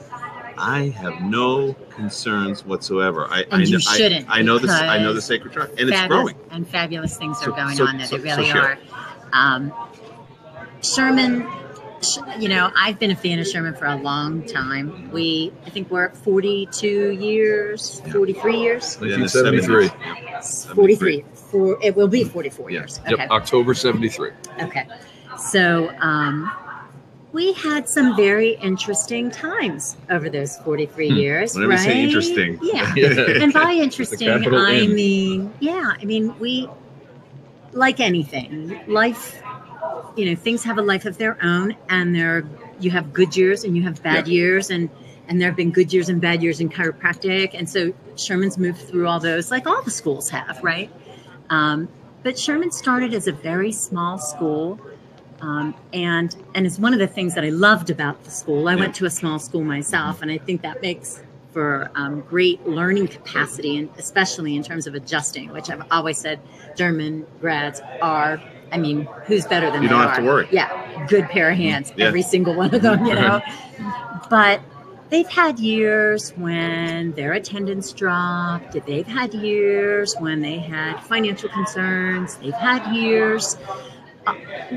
I have no concerns whatsoever. You shouldn't. I know this. I know the sacred trust, and it's growing. And fabulous things are going on there. They really are. Sherman, you know, I've been a fan of Sherman for a long time. I think we're at 42 years, 43 years. 1973. 43. It will be 44 years. Okay. Yep. October 73. Okay. So we had some very interesting times over those 43 years, Whenever you say interesting. And by interesting, I mean, we, like anything, life, you know, things have a life of their own, and you have good years and you have bad years, and there have been good years and bad years in chiropractic. And so Sherman's moved through all those, like all the schools have, right? But Sherman started as a very small school. And it's one of the things that I loved about the school. I went to a small school myself, and I think that makes for great learning capacity, and especially in terms of adjusting, which I've always said German grads are, I mean, who's better than they are? You don't have to worry. Yeah, good pair of hands, every single one of them, you know. But they've had years when their attendance dropped. They've had years when they had financial concerns. They've had years...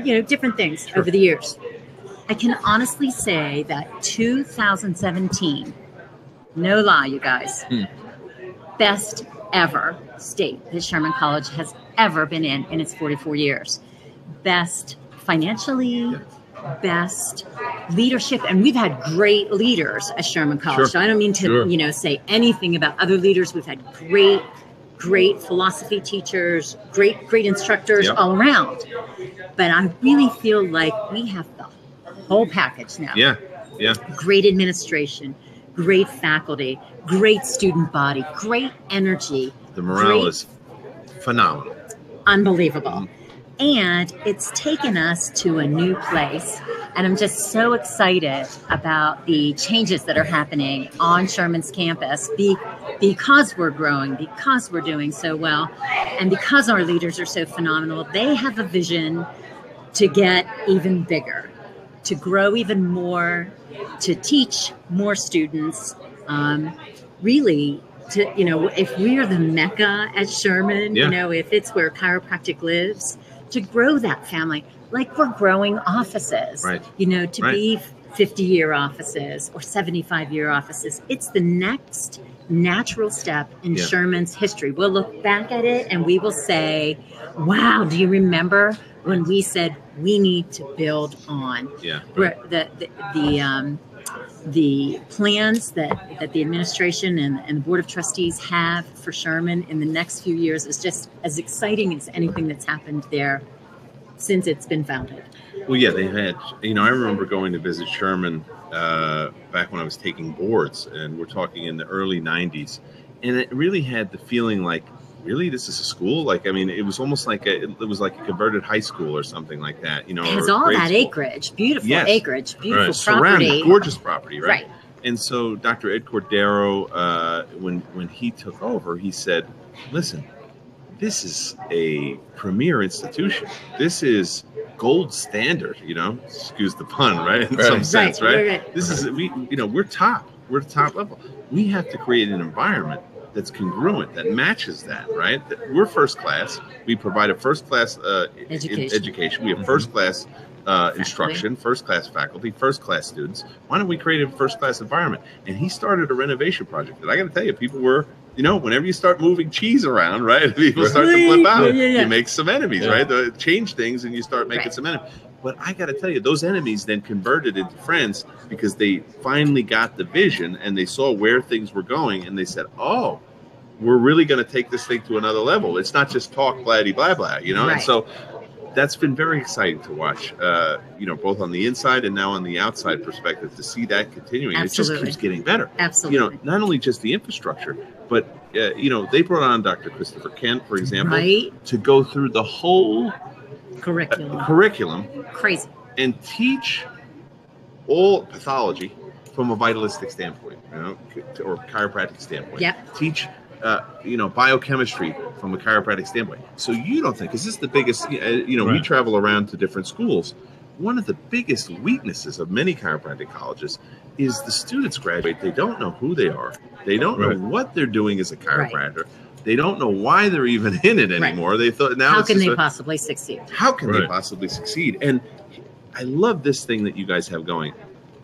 you know, different things over the years. I can honestly say that 2017, no lie, you guys, best ever state that Sherman College has ever been in its 44 years. Best financially, best leadership, and we've had great leaders at Sherman College. So I don't mean to, you know, say anything about other leaders. We've had great philosophy teachers, great instructors all around. But I really feel like we have the whole package now. Great administration, great faculty, great student body, great energy. The morale is phenomenal. Unbelievable. And it's taken us to a new place. And I'm just so excited about the changes that are happening on Sherman's campus because we're growing, because we're doing so well, and because our leaders are so phenomenal. They have a vision to get even bigger, to grow even more, to teach more students, really to, if we're the Mecca at Sherman, if it's where chiropractic lives, to grow that family, like we're growing offices, right. To be 50-year offices or 75-year offices. It's the next natural step in Sherman's history. We'll look back at it and we will say, wow, do you remember when we said we need to build on where the plans that the administration and the Board of Trustees have for Sherman in the next few years is just as exciting as anything that's happened there since it's been founded. Well, yeah, they had, I remember going to visit Sherman back when I was taking boards, and we're talking in the early 90s, and it really had the feeling like, really, this is a school? Like, I mean, it was almost like it was like a converted high school or something like that, It has all that acreage, beautiful acreage, beautiful property. Surrounded, gorgeous property, right? Right. And so Dr. Ed Cordero, when he took over, he said, listen, this is a premier institution. This is gold standard, excuse the pun, right? In some sense, right? This is, we're top level. We have to create an environment that's congruent, that matches that, right? We're first class. We provide a first class education. We have first class instruction, first class faculty, first class students. Why don't we create a first class environment? And he started a renovation project. And I got to tell you, people were, whenever you start moving cheese around, right? People start to flip out. You make some enemies, right? Change things and you start making some enemies. But I got to tell you, those enemies then converted into friends because they finally got the vision and they saw where things were going and they said, oh, we're really going to take this thing to another level. It's not just talk, blah, blah, blah, And so that's been very exciting to watch, both on the inside and now on the outside perspective, to see that continuing. Absolutely. It just keeps getting better. Absolutely. Not only just the infrastructure, but, they brought on Dr. Christopher Kent, for example, to go through the whole curriculum. Crazy. And teach all pathology from a vitalistic standpoint, or chiropractic standpoint. Yep. Teach biochemistry from a chiropractic standpoint. So you don't think, because this is the biggest, we travel around to different schools. One of the biggest weaknesses of many chiropractic colleges is the students graduate. They don't know who they are. They don't know what they're doing as a chiropractor. They don't know why they're even in it anymore. They thought, now how can they possibly succeed? How can they possibly succeed? And I love this thing that you guys have going.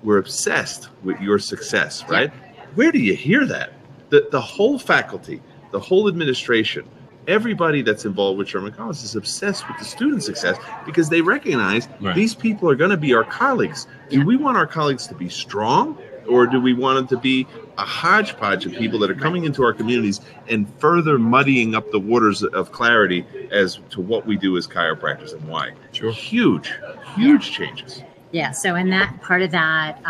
We're obsessed with your success, right? Where do you hear that? The whole faculty, the whole administration, everybody that's involved with Sherman College is obsessed with the student success because they recognize these people are going to be our colleagues. Do we want our colleagues to be strong, or do we want them to be a hodgepodge of people that are coming into our communities and further muddying up the waters of clarity as to what we do as chiropractors and why? Sure. Huge changes. Yeah. So in that part of that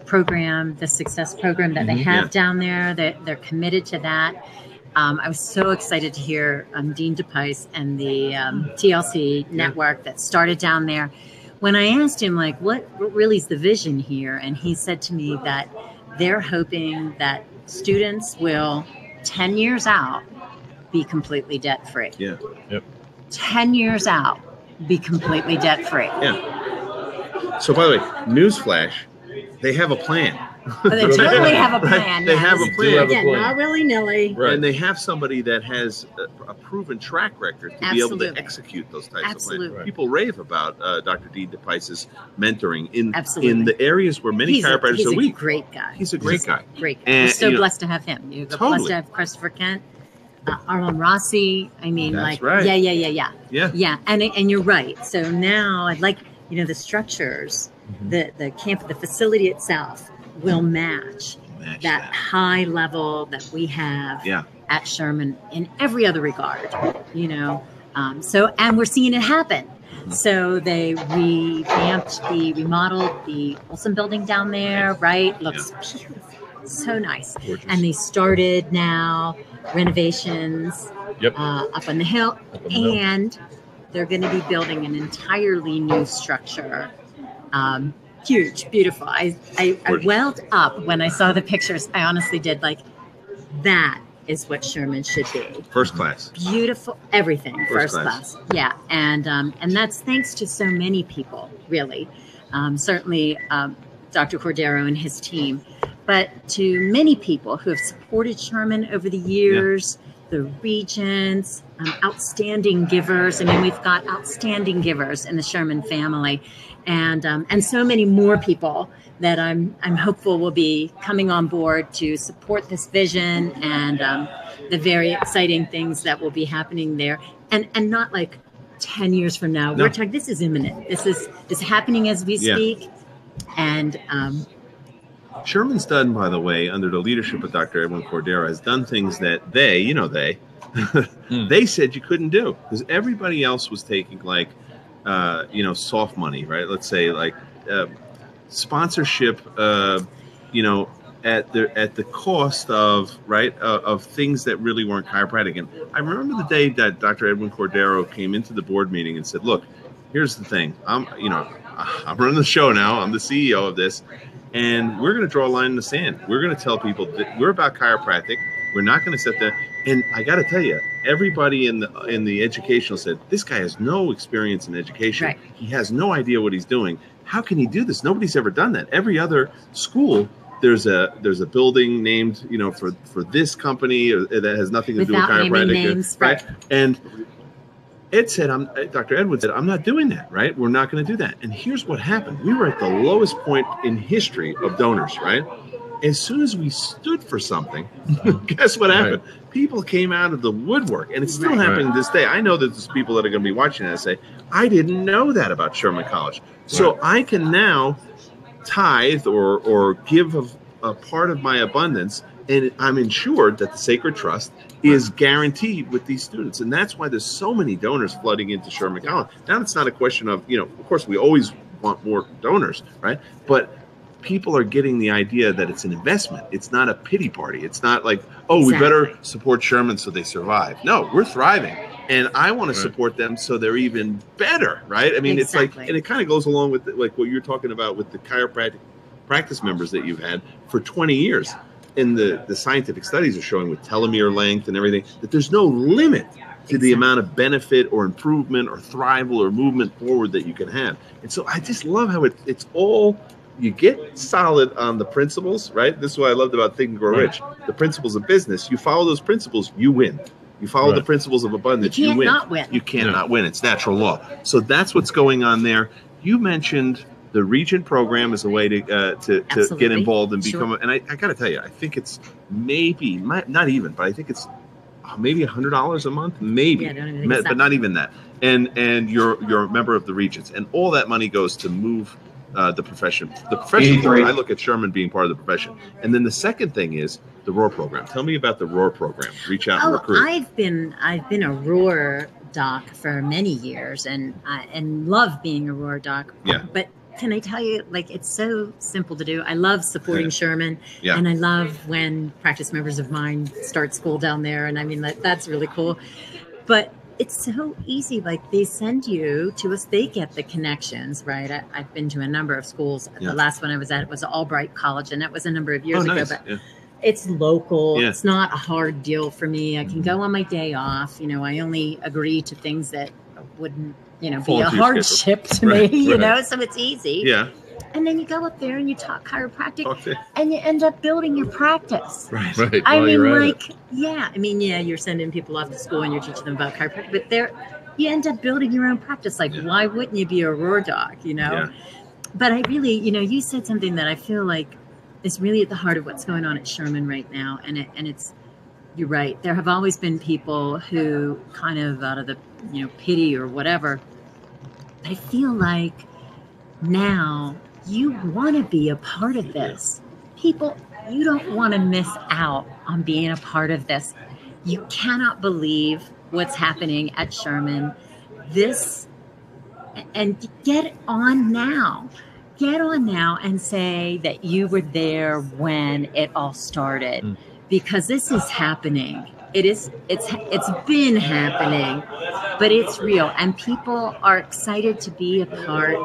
program, the success program that they have down there, they're committed to that. I was so excited to hear Dean DePice and the TLC network that started down there. When I asked him, like, what really is the vision here? And he said to me that they're hoping that students will, 10 years out, be completely debt-free. 10 years out, be completely debt-free. So, by the way, newsflash, they have a plan. They totally have a plan. They have a plan. Again, not willy-nilly. And they have somebody that has a proven track record to be able to execute those types of plans. People rave about Dr. Dean DePice's mentoring in the areas where many chiropractors are weak. He's a great guy. He's a great guy. Great guy. We're so blessed to have him. You're blessed to have Christopher Kent, Arlen Rossi. I mean, yeah. And you're right. So now I'd like, the structures, the camp, the facility itself will match that high level that we have at Sherman in every other regard, and we're seeing it happen. So they remodeled the Olson building down there, right? Looks beautiful, so nice. Gorgeous. And they started now renovations up on the hill, and they're going to be building an entirely new structure. Huge, beautiful. I welled up when I saw the pictures. I honestly did. Like, that is what Sherman should be. First class. Beautiful, everything. First class. Yeah, and that's thanks to so many people, really. Certainly, Dr. Cordero and his team. but to many people who have supported Sherman over the years, the regents, outstanding givers. I mean, we've got outstanding givers in the Sherman family, and so many more people that I'm hopeful will be coming on board to support this vision and the very exciting things that will be happening there, and not like 10 years from now. We're talking. This is imminent. This is happening as we speak, and. Sherman's done, by the way, under the leadership of Dr. Edwin Cordero, has done things that they they said you couldn't do, because everybody else was taking like, soft money, right? Let's say like sponsorship, at the cost of of things that really weren't chiropractic. And I remember the day that Dr. Edwin Cordero came into the board meeting and said, "Look, here's the thing. I'm running the show now. I'm the CEO of this." And we're going to draw a line in the sand. We're going to tell people that we're about chiropractic. We're not going to set that. And I got to tell you, everybody in the educational said, this guy has no experience in education. Right. He has no idea what he's doing. How can he do this? Nobody's ever done that. Every other school, there's a building named for this company that has nothing to do with chiropractic, names, right? And Ed said, Dr. Edwin said, I'm not doing that, right? We're not going to do that. And here's what happened. We were at the lowest point in history of donors, right? As soon as we stood for something, guess what happened? Right. People came out of the woodwork, and it's still happening to this day. I know that there's people that are going to be watching that and say, I didn't know that about Sherman College. So I can now tithe or give a part of my abundance, and I'm ensured that the Sacred Trust is guaranteed with these students. And that's why there's so many donors flooding into Sherman College. Now, it's not a question of, of course, we always want more donors, right? But people are getting the idea that it's an investment. It's not a pity party. It's not like, we better support Sherman so they survive. No, we're thriving. And I want to support them so they're even better, right? I mean, it's like, and it kind of goes along with like what you're talking about with the chiropractic practice members that you've had for 20 years. And the scientific studies are showing with telomere length and everything that there's no limit to the amount of benefit or improvement or thrival or movement forward that you can have. And so I just love how it's all, you get solid on the principles, right? This is what I loved about Think and Grow Rich. The principles of business, you follow those principles, you win. You follow the principles of abundance, you win. Not win. You can't not win. It's natural law. So that's what's going on there. You mentioned the Regent program is a way to get involved and become, and I got to tell you, I think it's maybe not even, but I think it's maybe $100 a month, maybe, but not even that. And you're a member of the Regents, and all that money goes to move the profession. The profession. I look at Sherman being part of the profession, and then the second thing is the ROAR program. Tell me about the ROAR program. Reach out and recruit. I've been a ROAR doc for many years, and love being a ROAR doc. Yeah, but. Can I tell you, like, it's so simple to do. I love supporting Sherman, and I love when practice members of mine start school down there, and I mean, that's really cool. But it's so easy. Like, they send you to us. They get the connections, right? I've been to a number of schools. The last one I was at was Albright College, and that was a number of years ago. But it's local. It's not a hard deal for me. I can go on my day off. I only agree to things that wouldn't be a hardship to me, so it's easy. Yeah. And then you go up there and you talk chiropractic and you end up building your practice. Right. I mean, you're sending people off to school and you're teaching them about chiropractic, but you end up building your own practice. Like, why wouldn't you be a ROAR doc, But I really, you said something that I feel like is really at the heart of what's going on at Sherman right now. And it's, you're right. There have always been people who kind of out of the, pity or whatever, I feel like now you want to be a part of this. People, you don't want to miss out on being a part of this. You cannot believe what's happening at Sherman. And get on now. Get on now and say that you were there when it all started, because this is happening. It's been happening, but it's real, and people are excited to be a part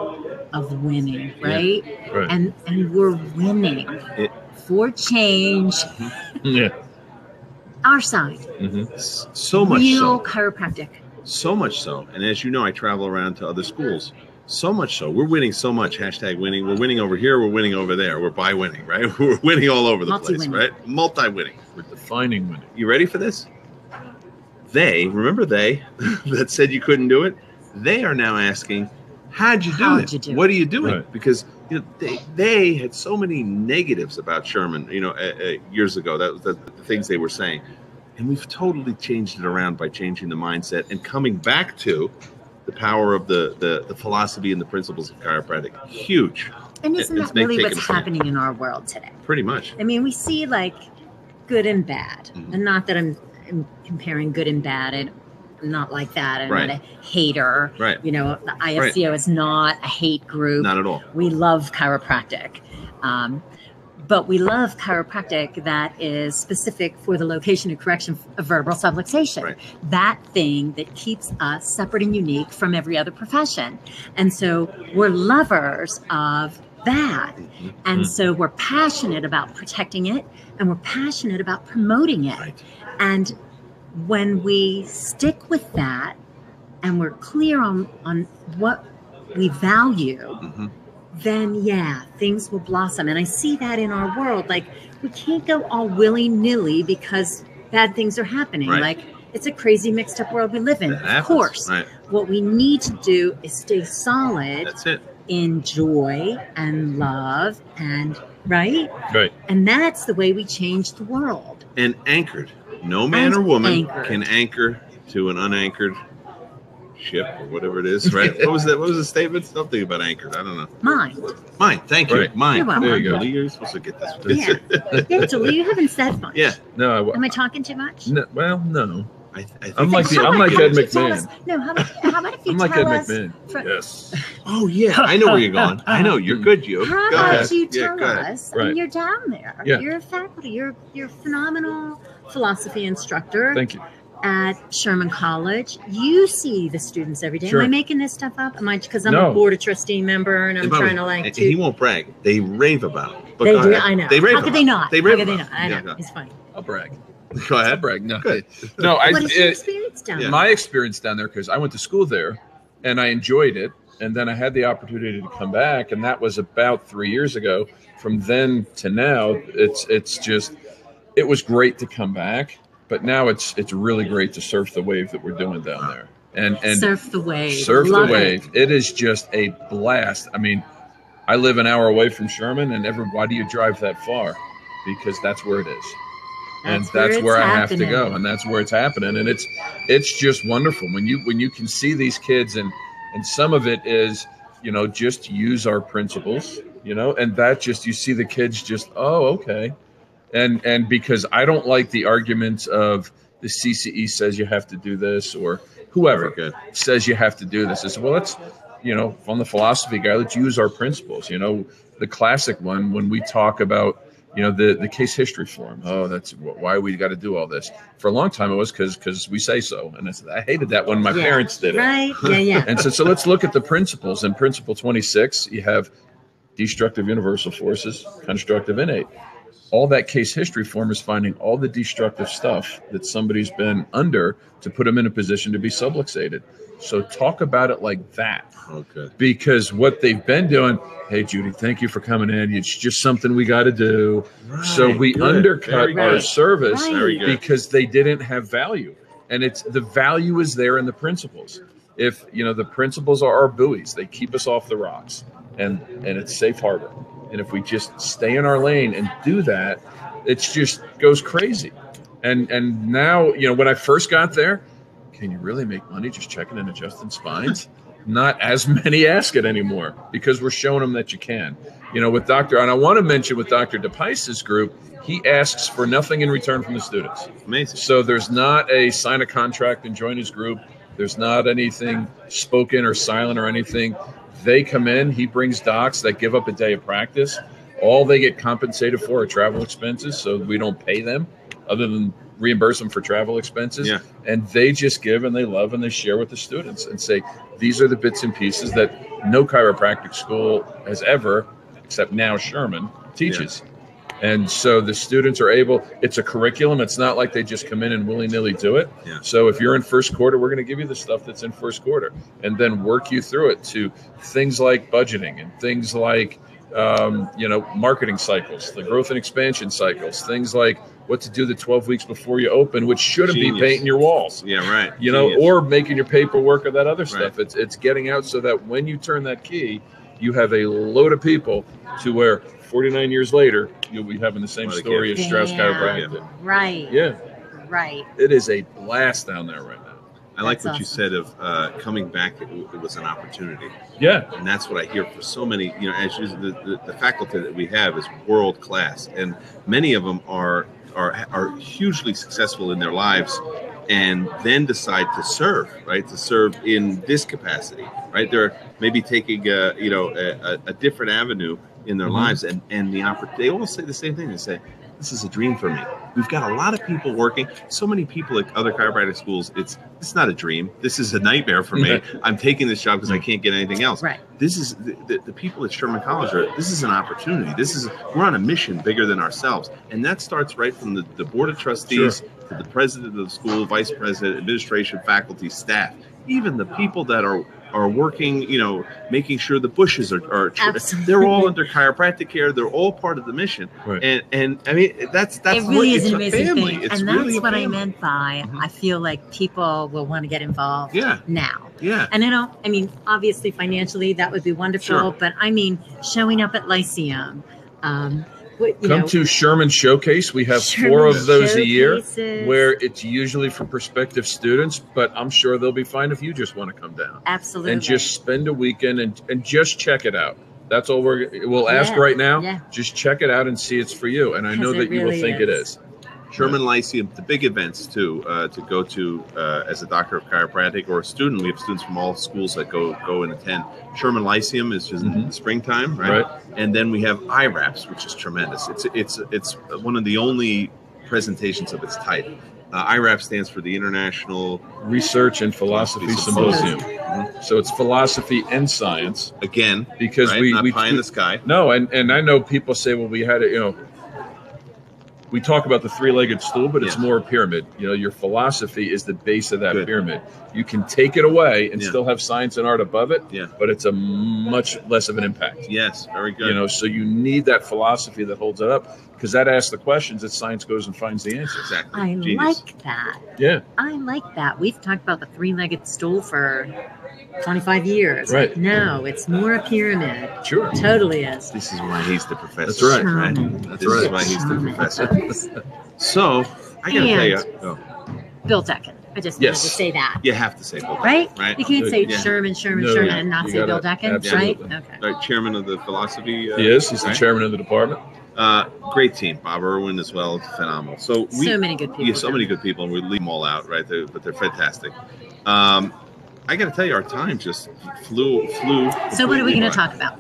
of winning, right? And we're winning for change. Our side. So much real chiropractic. So much so, and as you know, I travel around to other schools. So much so. We're winning so much. Hashtag winning. We're winning over here. We're winning over there. We're by winning, right? We're winning all over the place, right? Multi-winning. We're defining winning. You ready for this? Remember that said you couldn't do it? They are now asking, how'd you do it? What are you doing? Right. Because they had so many negatives about Sherman, years ago. That was the things they were saying. And we've totally changed it around by changing the mindset and coming back to the power of the philosophy and the principles of chiropractic. Huge. And isn't that really what's happening in our world today? Pretty much. I mean, we see like good and bad. And not that I'm comparing good and bad, and I'm not like that. I'm not a hater. Right. The IFCO is not a hate group. Not at all. We love chiropractic. But we love chiropractic that is specific for the location and correction of vertebral subluxation. Right. That thing that keeps us separate and unique from every other profession. And so we're lovers of that. And so we're passionate about protecting it, and we're passionate about promoting it. Right. And when we stick with that and we're clear on what we value, then things will blossom. And I see that in our world. Like, we can't go all willy-nilly because bad things are happening. Right. Like, it's a crazy mixed up world we live in. Of course. Right. What we need to do is stay solid. That's it. In joy and love and right. And that's the way we change the world. And anchored. No man or woman can anchor to an unanchored ship or whatever it is, right? What was the statement? Something about anchored. I don't know. Mine. Thank you. Mine. There you go. You're supposed to get this. Yeah, Julie, you haven't said much. Yeah. No. Am I talking too much? No, well, no. I think I'm like Ed McMahon. How about if you I'm like tell Ed us? McMahon. Yes. Oh yeah, I know where you're going. I know you're good. How about you tell us? I mean, Right. you're down there. Yeah. You're a faculty. You're a phenomenal philosophy instructor. Thank you. At Sherman College, you see the students every day. Sure. Am I making this stuff up? Am I because I'm No. a board of trustee member and I'm trying to and he won't brag. They rave about it. But They go do. ahead. I know. They rave How could they not? They rave How could they about not? I it. know. It's funny. I'll brag. Go ahead. I'll brag. No. Good. No. What is your experience down there? My experience down there, because I went to school there and I enjoyed it. And then I had the opportunity to come back, and that was about 3 years ago. From then to now, it was great to come back. But now it's really great to surf the wave that we're doing down there. And surf the wave. Surf Love the wave. It is just a blast. I mean, I live an hour away from Sherman, and why do you drive that far? Because that's where it is. That's where I have to go, and that's where it's happening. And it's just wonderful when you can see these kids, and some of it is, just use our principles, and that you see the kids just, oh, okay. And because I don't like the arguments of the CCE says you have to do this, or whoever says you have to do this. I said, well, let's, from the philosophy guy, let's use our principles. The classic one when we talk about, the case history form. Oh, that's why we got to do all this. For a long time, it was because we say so. And I hated that when my parents did it. Right. Yeah. And so let's look at the principles. In Principle 26, you have destructive universal forces, constructive innate. All that case history form is finding all the destructive stuff that somebody's been under to put them in a position to be subluxated. So talk about it like that. Okay. Because what they've been doing, hey, Judy, thank you for coming in. It's just something we got to do. Right, so we undercut our service because they didn't have value. And the value is there in the principles. If, the principles are our buoys, they keep us off the rocks, and it's safe harbor. And if we just stay in our lane and do that, it just goes crazy. And now, when I first got there, can you really make money just checking and adjusting spines? Not as many ask it anymore because we're showing them that you can. With and I want to mention with Dr. DePice's group, he asks for nothing in return from the students. Amazing. So there's not a sign a contract and join his group. There's not anything spoken or silent or anything. They come in, he brings docs that give up a day of practice. All they get compensated for are travel expenses, so we don't pay them other than reimburse them for travel expenses. Yeah. And they just give and they love and they share with the students and say, these are the bits and pieces that no chiropractic school has ever, except now Sherman, teaches. And so the students are able, it's a curriculum. It's not like they just come in and willy-nilly do it. Yeah. So if you're in first quarter, we're going to give you the stuff that's in first quarter and then work you through it to things like budgeting and things like, marketing cycles, the growth and expansion cycles, things like what to do the 12 weeks before you open, which shouldn't be painting your walls. Yeah, right. Or making your paperwork or that other stuff. It's getting out so that when you turn that key, you have a load of people to where 49 years later, you'll be having the same story as Strauss Chiropractic. Right. Yeah. Right. It is a blast down there right now. I like what you said of coming back. It was an opportunity. Yeah, and that's what I hear for so many. As the faculty that we have is world class, and many of them are hugely successful in their lives, and then decide to serve, right? To serve in this capacity, right? They're maybe taking a different avenue in their lives, and they all say the same thing. They say, this is a dream for me. We've got a lot of people working. So many people at other chiropractic schools. It's not a dream. This is a nightmare for me. I'm taking this job because I can't get anything else. Right. This is the people at Sherman College. This is an opportunity. We're on a mission bigger than ourselves, and that starts right from the board of trustees to the president of the school, vice president, administration, faculty, staff, even the people that are working, making sure the bushes are they're all under chiropractic care. They're all part of the mission. Right. And I mean, that's it really is an amazing family. thing. It's and really that's what family. I meant by I feel like people will want to get involved now. Yeah. And obviously financially that would be wonderful, but I mean, showing up at Lyceum, Come to Sherman Showcase. We have 4 of those a year where it's usually for prospective students, but I'm sure they'll be fine if you just want to come down. Absolutely. And just spend a weekend and just check it out. That's all we'll ask right now. Yeah. Just check it out and see it's for you. And I know that you will think it is. Sherman Lyceum, the big events too, to go to as a doctor of chiropractic or a student. We have students from all schools that go and attend. Sherman Lyceum is just in the springtime, right? And then we have IRAPS, which is tremendous. It's one of the only presentations of its type. IRAP stands for the International Research and Philosophy Symposium. So it's philosophy and science again, because not pie in the sky. No, and I know people say, well, we had it, we talk about the 3-legged stool, but it's more a pyramid. Your philosophy is the base of that pyramid. You can take it away and still have science and art above it, but it's a much less of an impact. Yes, very good. So you need that philosophy that holds it up because that asks the questions that science goes and finds the answers. Exactly. I like that. Yeah. I like that. We've talked about the 3-legged stool for 25 years. Right. No, it's more a pyramid. Sure. Totally is. This is why he's the professor. That's right. This is why he's the professor. So, I got to tell you. Bill Decken. I just wanted to say that. You have to say Bill Decken. Right? You can't say Sherman, and not say Bill Decken, right? Okay. Right, chairman of the philosophy. He is. He's the chairman of the department. Great team. Bob Irwin as well. Phenomenal. So many good people. Yeah, so many good people, and we leave them all out, right? But they're fantastic. I got to tell you, our time just flew. So what are we going to talk about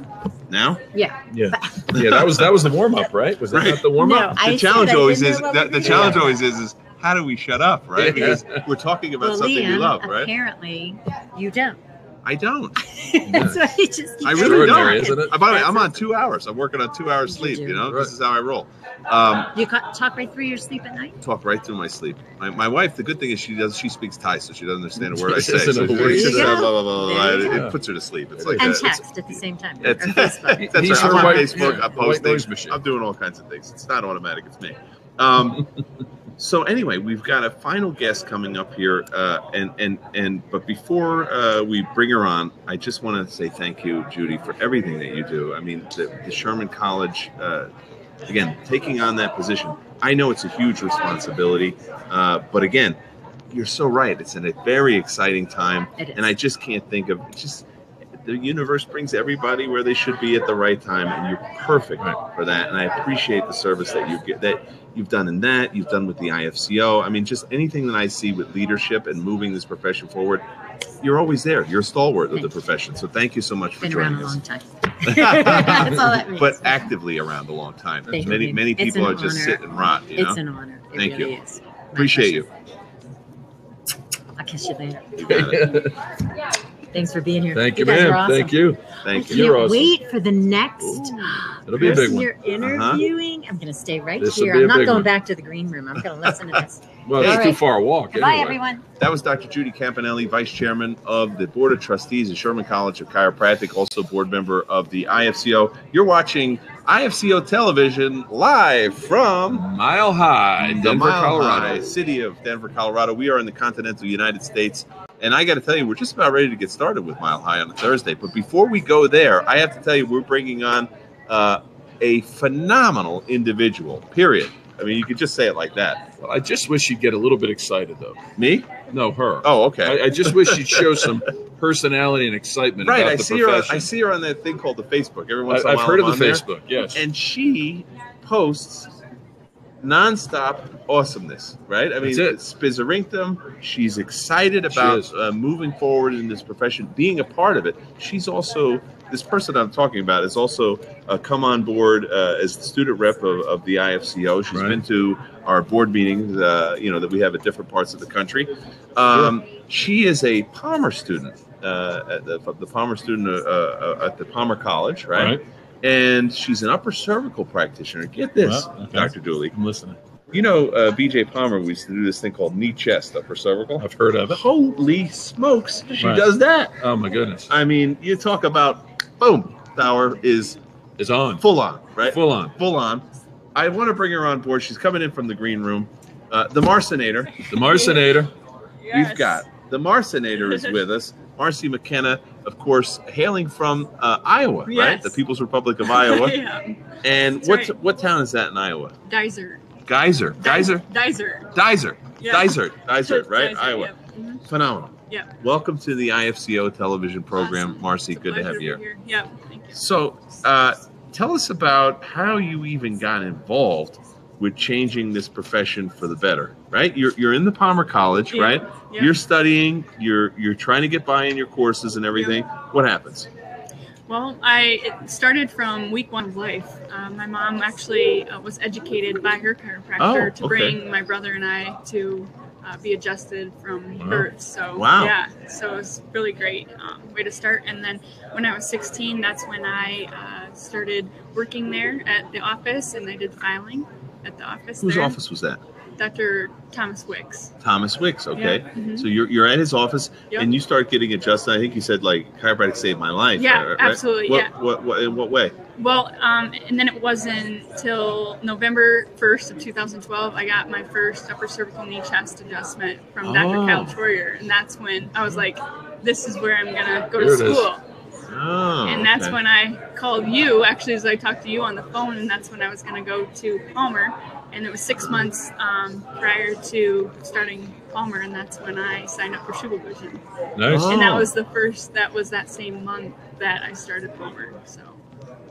now? Yeah. That was the warm up, right? Was that not the warm up? No, the challenge always is how do we shut up, right? Because we're talking about something Liam, we love, right? Apparently, you don't. I don't. That's why you just keep I really don't. Isn't it? By the way, I'm on 2 hours. I'm working on 2 hours sleep. This is how I roll. You talk right through your sleep at night? Talk right through my sleep. My wife, the good thing is she speaks Thai, so she doesn't understand a word I say. So it puts her to sleep. It's like and text at the same time. That's right. I'm on Facebook. I'm posting. I'm doing all kinds of things. It's not automatic. It's me. So anyway, we've got a final guest coming up here, but before we bring her on, I just want to say thank you, Judy, for everything that you do. I mean, the Sherman College, again, taking on that position. I know it's a huge responsibility, but again, you're so right. It's in a very exciting time, and I just can't think of the universe brings everybody where they should be at the right time, and you're perfect for that. And I appreciate the service that you've done in that. You've done with the IFCO. I mean, just anything that I see with leadership and moving this profession forward, you're always there. You're a stalwart of the profession. So thank you so much for joining us. Been around a long time. That's all that means. But actively around a long time. Many people are just sit and rot. It's an honor. Thank you. Is. Appreciate you. I'll kiss you later. You got it. Thanks for being here. Thank you, guys man. are awesome. Thank you. Thank I you. can't wait for the next It'll be a big person one. you're interviewing. I'm going to stay right This will here. be a I'm not big going one. back to the green room. I'm going to listen to this. Well, it's too far a walk. Goodbye, anyway. everyone. That was Dr. Judy Campanelli, Vice Chairman of the Board of Trustees at Sherman College of Chiropractic, also board member of the IFCO. You're watching IFCO Television live from Mile High, Denver, Colorado. City of Denver, Colorado. We are in the continental United States. And I got to tell you, we're just about ready to get started with Mile High on a Thursday. But before we go there, I have to tell you, we're bringing on a phenomenal individual, period. I mean, you could just say it like that. Well, I just wish you'd get a little bit excited, though. Me? No, her. Oh, okay. I just wish you'd show some personality and excitement right, about the profession. I see her on that thing called the Facebook. Every once in a I've while heard I'm of the on Facebook, there, yes. And she posts nonstop awesomeness, right? I mean, Spizzerinctum. She's excited about moving forward in this profession, being a part of it. She's also, this person I'm talking about is also come on board as the student rep of the IFCO. She's been to our board meetings, that we have at different parts of the country. She is a Palmer student, at the Palmer student at the Palmer College, right? And she's an upper cervical practitioner. Get this, Dr. Dooley. I'm listening. You know, BJ Palmer, we used to do this thing called knee chest upper cervical. I've heard of it. Holy smokes, she does that. Oh, my goodness. I mean, you talk about, boom, power is on. Full on, right? Full on. Full on. I want to bring her on board. She's coming in from the green room. The Marcinator. The Marcinator. We've got the Marcinator is with us. Marcy McKenna, of course, hailing from Iowa, right? The People's Republic of Iowa. And what town is that in Iowa? Geyser. Geyser, right? Iowa. Yep. Mm-hmm. Phenomenal. Yeah. Welcome to the IFCO television program, Marcy. Good to have you here. Yeah, thank you. So, tell us about how you even got involved with changing this profession for the better, right? You're in the Palmer College, right? Yeah. You're studying, you're trying to get by in your courses and everything. What happens? Well, it started from week one of life. My mom actually was educated by her chiropractor to bring my brother and I to be adjusted from birth. So yeah, so it was really great way to start. And then when I was 16, that's when I started working there at the office, and I did filing at the office. Whose office was that? Dr. Thomas Wicks. Thomas Wicks, okay. Yeah. Mm-hmm. So you're at his office, and you start getting adjusted. I think you said, like, chiropractic saved my life. Yeah, right? absolutely, What, in what way? Well, and then it wasn't until November 1st of 2012 I got my first upper cervical knee chest adjustment from Dr. Kyle Troyer, and that's when I was like, this is where I'm going to go to school. And that's when I called you, actually, as I talked to you on the phone, and that's when I was going to go to Palmer. And it was 6 months prior to starting Palmer, and that's when I signed up for Schubel Vision. Nice. And that was that was that same month that I started Palmer. So.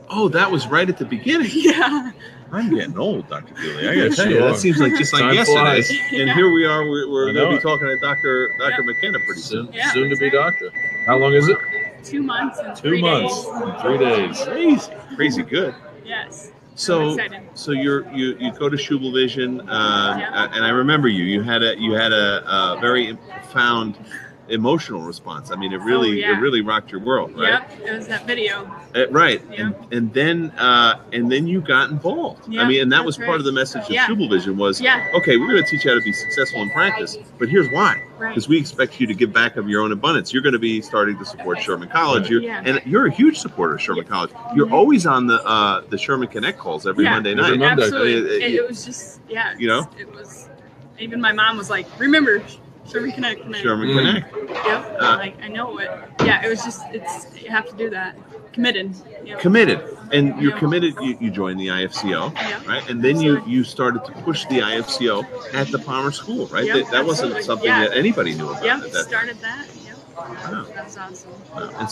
Oh, that was right at the beginning. Yeah. I'm getting old, Dr. Dooley. I got to tell you, that seems like just like Time yesterday. flies. And here we are. We're going to be talking to Dr. McKenna pretty soon. Yeah, soon to be doctor. How long is it? 2 months and 2 months and 3 days. Crazy good. Yes. So you go to Schubel Vision, and I remember you had a very profound emotional response. I mean, it really rocked your world, right? Yep, it was that video. Right, Yep. and then you got involved. Yep, I mean, and that was that's part of the right. message of Yeah. Schubel Vision was, Yeah. okay, we're going to teach you how to be successful in practice, but here's why. Right. Because we expect you to give back of your own abundance. You're going to be starting to support Sherman College. Yeah. And you're a huge supporter of Sherman College. You're always on the Sherman Connect calls every Monday night. Every Monday. Absolutely. It was just, it was, even my mom was like, remember, Sherman Connect. Sherman Connect. Yep. Like, I know it. Yeah, it was just, you have to do that. Committed. Yep. Committed. And you're committed. You joined the IFCO, right? And then you started to push the IFCO at the Palmer School, right? Yep, that wasn't something that anybody knew about. Yeah, started that. Yep. That was awesome. And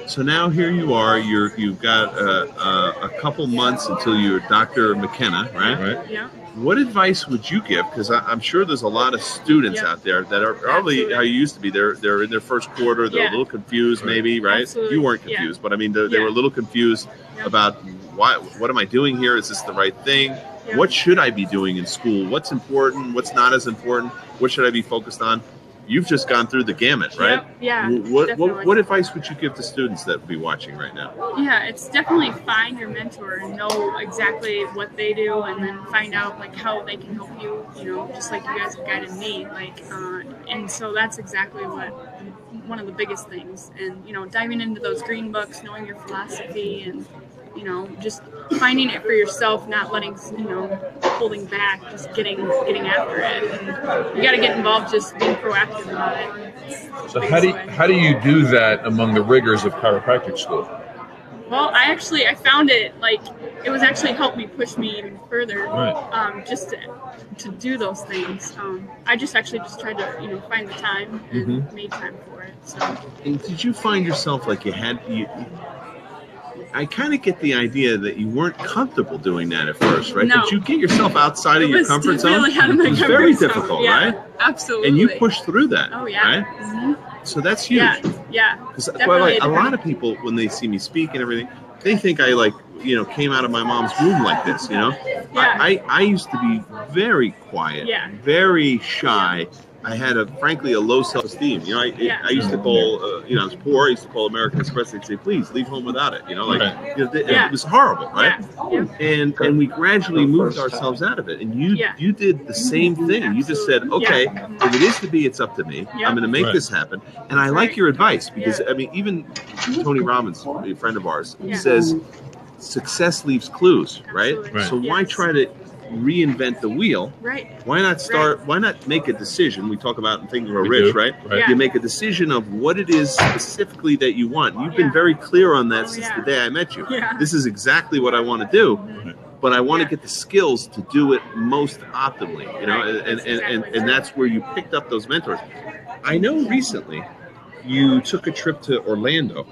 so now here you are. You've got a couple months until you're Dr. McKenna, right? Yeah. What advice would you give? Because I'm sure there's a lot of students out there that are probably how you used to be. They're in their first quarter. They're a little confused, maybe, right? Absolutely. You weren't confused, but I mean, they were a little confused about what am I doing here? Is this the right thing? What should I be doing in school? What's important? What's not as important? What should I be focused on? you've just gone through the gamut, right? Yep, yeah. What advice would you give to students that would be watching right now? Yeah, it's definitely find your mentor and know exactly what they do, and then find out like how they can help you. You know, just like you guys have guided me. Like, and so that's exactly one of the biggest things. And you know, diving into those green books, knowing your philosophy, and you know, just finding it for yourself, not letting, you know, holding back, just getting after it. And you got to get involved, just being proactive about it. So how do you do that among the rigors of chiropractic school? Well, I found it like it was actually helped me push me even further, right. Just to do those things. I just tried to, you know, find the time and made time for it. So. And did you find yourself like I kind of get the idea that you weren't comfortable doing that at first, right? No. Did you get yourself outside of your comfort zone? Really out of my it was comfort very zone. difficult, Yeah, right? Absolutely. And you pushed through that. Oh yeah. Right? Mm-hmm. So that's huge. Yeah. Because a lot of people, when they see me speak and everything, they think I came out of my mom's womb like this, you know? Yeah. I used to be very quiet, very shy. I had frankly a low self-esteem. You know, I used to call, I was poor. I used to call American Express. They'd say, "Please leave home without it." You know, it was horrible, right? Yeah. And we gradually moved ourselves out of it. And you did the same thing. Absolutely. You just said, "Okay, if it is to be, it's up to me. I'm going to make this happen." And I like your advice because I mean, even Tony Robbins, a friend of ours, says, "Success leaves clues." Right? So why try to reinvent the wheel? Right. Why not start? Why not make a decision? We talk about in Think and Grow Rich, right? Yeah. You make a decision of what it is specifically that you want. You've been very clear on that since the day I met you. Yeah. This is exactly what I want to do, but I want to get the skills to do it most optimally. You know, and that's where you picked up those mentors. I know recently you took a trip to Orlando,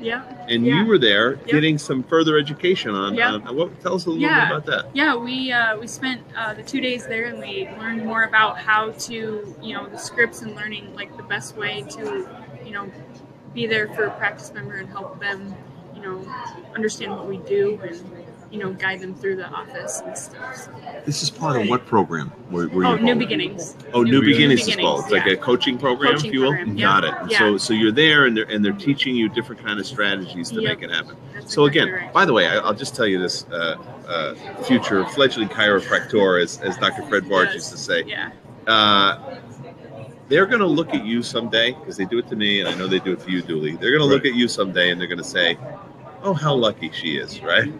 and you were there getting some further education on tell us a little bit about that. Yeah, we spent the 2 days there, and we learned more about how to, you know, the scripts and learning like the best way to, you know, be there for a practice member and help them, you know, understand what we do and, you know, guide them through the office and stuff. So. This is part of what program? New Beginnings. Oh, New Beginnings is called. It's like a coaching program, if you will. Got it. Yeah. So you're there, and they're teaching you different kind of strategies to make it happen. That's so exactly again, right. by the way, I'll just tell you this: future fledgling chiropractor, as Dr. Fred Barge used to say. Yeah. They're going to look at you someday, because they do it to me, and I know they do it to you, Dooley. They're going to look at you someday, and they're going to say, "Oh, how lucky she is!" Right?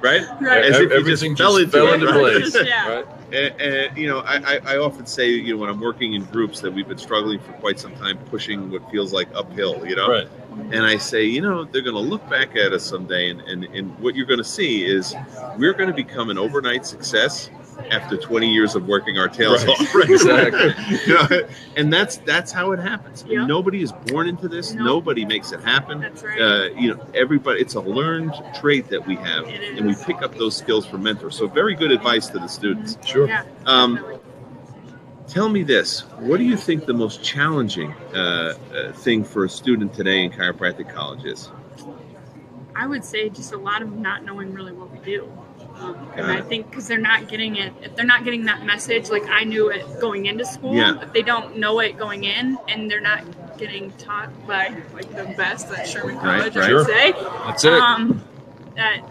Right? As if everything just fell into place. Yeah. And you know, I often say, you know, when I'm working in groups that we've been struggling for quite some time, pushing what feels like uphill, you know, and I say, you know, they're going to look back at us someday, and what you're going to see is we're going to become an overnight success after 20 years of working our tails off. Right? Exactly. You know, and that's how it happens. Yep. Nobody is born into this. Nope. Nobody makes it happen. That's right. You know, everybody. It's a learned trait that we have, and we pick up those skills from mentors. So very good advice to the students. Sure. Yeah. Tell me this: what do you think the most challenging thing for a student today in chiropractic college is? I would say just a lot of not knowing really what we do. And I think because they're not getting it, if they're not getting that message, like I knew it going into school, if they don't know it going in, and they're not getting taught by like the best at Sherman College, I would say. That's it. That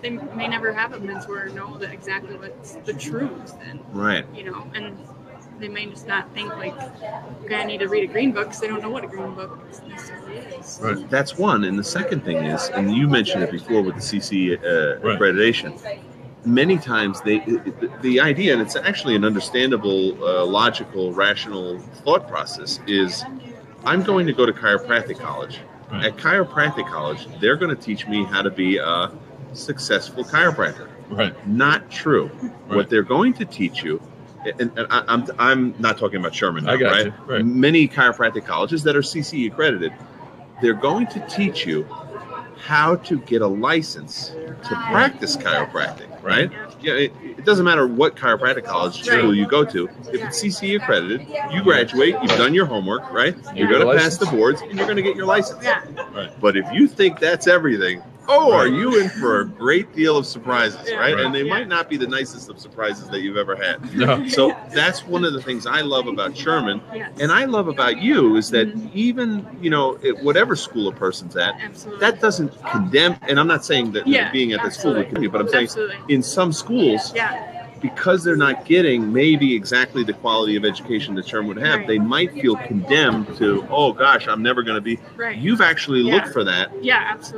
they may never have a mentor or know that exactly what's the truth, and you know, and they may just not think like, okay, I need to read a green book because they don't know what a green book necessarily is. Right. That's one. And the second thing is, and you mentioned it before with the CC accreditation, many times the idea, and it's actually an understandable, logical, rational thought process, is I'm going to go to chiropractic college. Right. At chiropractic college, they're going to teach me how to be a successful chiropractor. Right. Not true. Right. What they're going to teach you, and I'm not talking about Sherman now, I got you. Right. Many chiropractic colleges that are CC accredited, they're going to teach you how to get a license to practice chiropractic, right? Yeah, it doesn't matter what chiropractic college school you go to. If it's CC accredited, you graduate, you've done your homework, right? You're going to pass the boards, and you're going to get your license. Yeah. Right. But if you think that's everything, are you in for a great deal of surprises, right? And they might not be the nicest of surprises that you've ever had. No. So that's one of the things I love about Sherman, and I love about you is that even, you know, whatever school a person's at, that doesn't condemn, and I'm not saying that being at the school would condemn you, but I'm saying in some schools, because they're not getting maybe exactly the quality of education that Sherman would have, they might feel condemned to, oh gosh, I'm never going to be. You've actually looked for that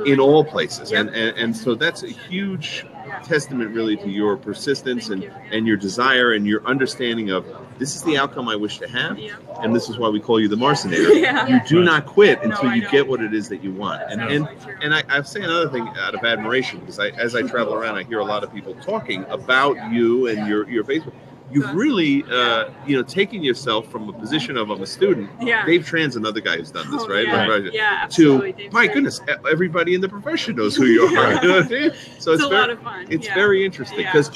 in all places. And so that's a huge testament really to your persistence and your desire and your understanding of this is the outcome I wish to have, and this is why we call you the Marcinator. You do not quit until you get what it is that you want. And I say another thing out of admiration, because as I travel around, I hear a lot of people talking about you and your Facebook. You've really, taken yourself from a position of I'm a student. Dave Tran's another guy who's done this, right? Absolutely. To, my goodness, everybody in the profession knows who you are. You know what I mean? So it's a lot of fun. It's very interesting because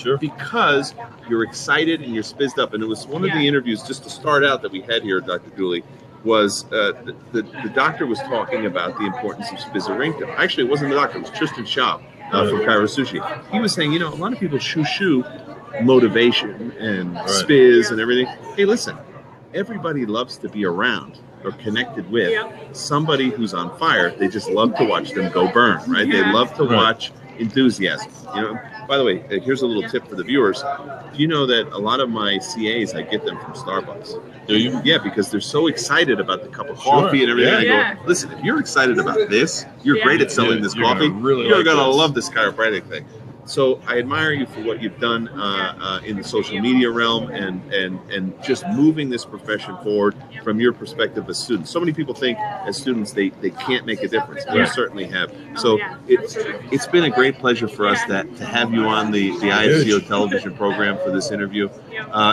you're excited and you're spizzed up. And it was one of the interviews, just to start out, that we had here, Dr. Dooley, was the doctor was talking about the importance of spizzerinctum. Actually, it wasn't the doctor. It was Tristan Schaub from Cairo Sushi. He was saying, a lot of people shoo motivation and spiz and everything. Hey, listen, everybody loves to be around or connected with somebody who's on fire. They just love to watch them go burn, right? They love to watch enthusiasm. By the way, here's a little tip for the viewers. Do you know that a lot of my CAs, I get them from Starbucks? Do you? Yeah, because they're so excited about the cup of coffee and everything. I go, listen, if you're excited about this, you're great at selling this coffee. You're going to love this chiropractic thing. So I admire you for what you've done in the social media realm and just moving this profession forward from your perspective as students. So many people think as students they can't make a difference. You certainly have. So it's been a great pleasure for us to have you on the IFCO television program for this interview.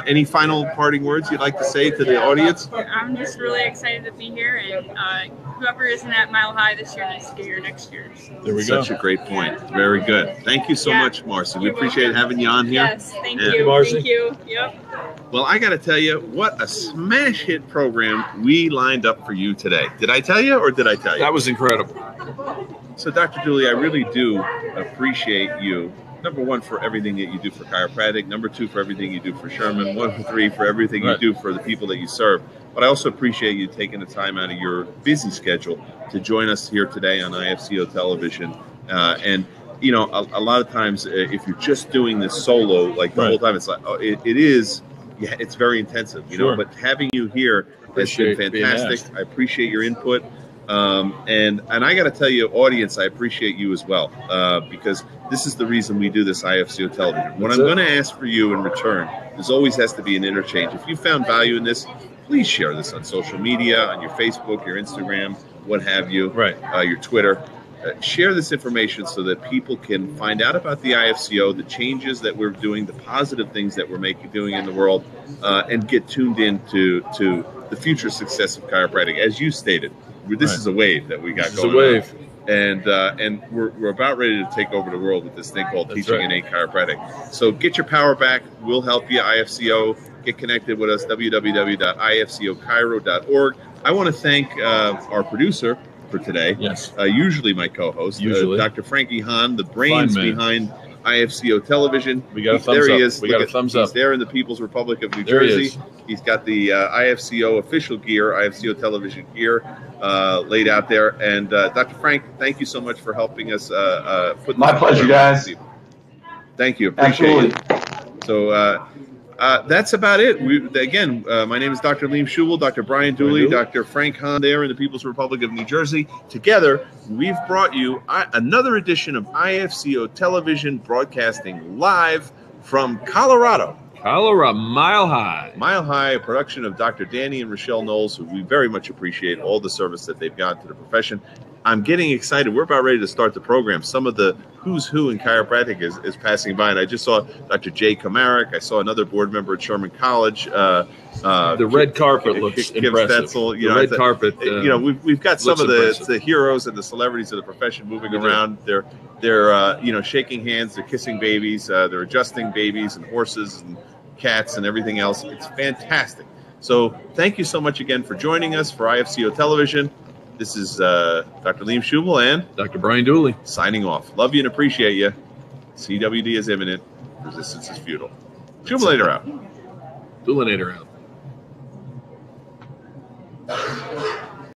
Any final parting words you'd like to say to the audience? I'm just really excited to be here, and whoever isn't at Mile High this year needs to get here next year. So. There we go. Such a great point. Very good. Thank you so much, Marcy. We appreciate having you on here. Yes, thank you, Marcy. Thank you. Yep. Well, I got to tell you, what a smash hit program we lined up for you today. Did I tell you or did I tell you? That was incredible. So, Dr. Dooley, I really do appreciate you. Number one, for everything that you do for chiropractic. Number two, for everything you do for Sherman. 1, 3, for everything you do for the people that you serve. But I also appreciate you taking the time out of your busy schedule to join us here today on IFCO television. A lot of times, if you're just doing this solo, like the whole time, it's like, it's very intensive, but having you here has been fantastic. I appreciate your input. And I got to tell you, audience, I appreciate you as well, because this is the reason we do this IFCO television. What I'm going to ask for you in return, there's always has to be an interchange. If you found value in this, please share this on social media, on your Facebook, your Instagram, what have you, your Twitter. Share this information so that people can find out about the IFCO, the changes that we're doing, the positive things that we're doing in the world, and get tuned in to the future success of chiropractic. As you stated, this is a wave that we got going on. And we're about ready to take over the world with this thing called Teaching Innate Chiropractic. So get your power back. We'll help you, IFCO. Get connected with us, www.ifcochiro.org. I want to thank our producer for today. Yes. Usually my co-host, Dr. Frankie Hahn, the brains behind IFCO television. We got a thumbs up. There he is. We got a thumbs up. He's there in the People's Republic of New Jersey. He's got the IFCO official gear, IFCO television gear laid out there. And Dr. Frank, thank you so much for helping us put my pleasure, guys. Thank you. Appreciate it. So that's about it. My name is Dr. Liam Schubel, Dr. Brian Dooley, Dr. Frank Hahn there in the People's Republic of New Jersey. Together, we've brought you another edition of IFCO Television, broadcasting live from Colorado. Mile High. Mile High, a production of Dr. Danny and Rochelle Knowles, who we very much appreciate all the service that they've got to the profession. I'm getting excited. We're about ready to start the program. Some of the who's who in chiropractic is passing by, and I just saw Dr. Jay Komarick. I saw another board member at Sherman College. The red carpet looks impressive. Stetzel, the red carpet. We've got some of the heroes and the celebrities of the profession moving around. They're shaking hands. They're kissing babies. They're adjusting babies and horses and cats and everything else. It's fantastic. So thank you so much again for joining us for IFCO Television. This is Dr. Liam Schubel and Dr. Brian Dooley signing off. Love you and appreciate you. CWD is imminent. Resistance is futile. Schubelator out. Doolinator out.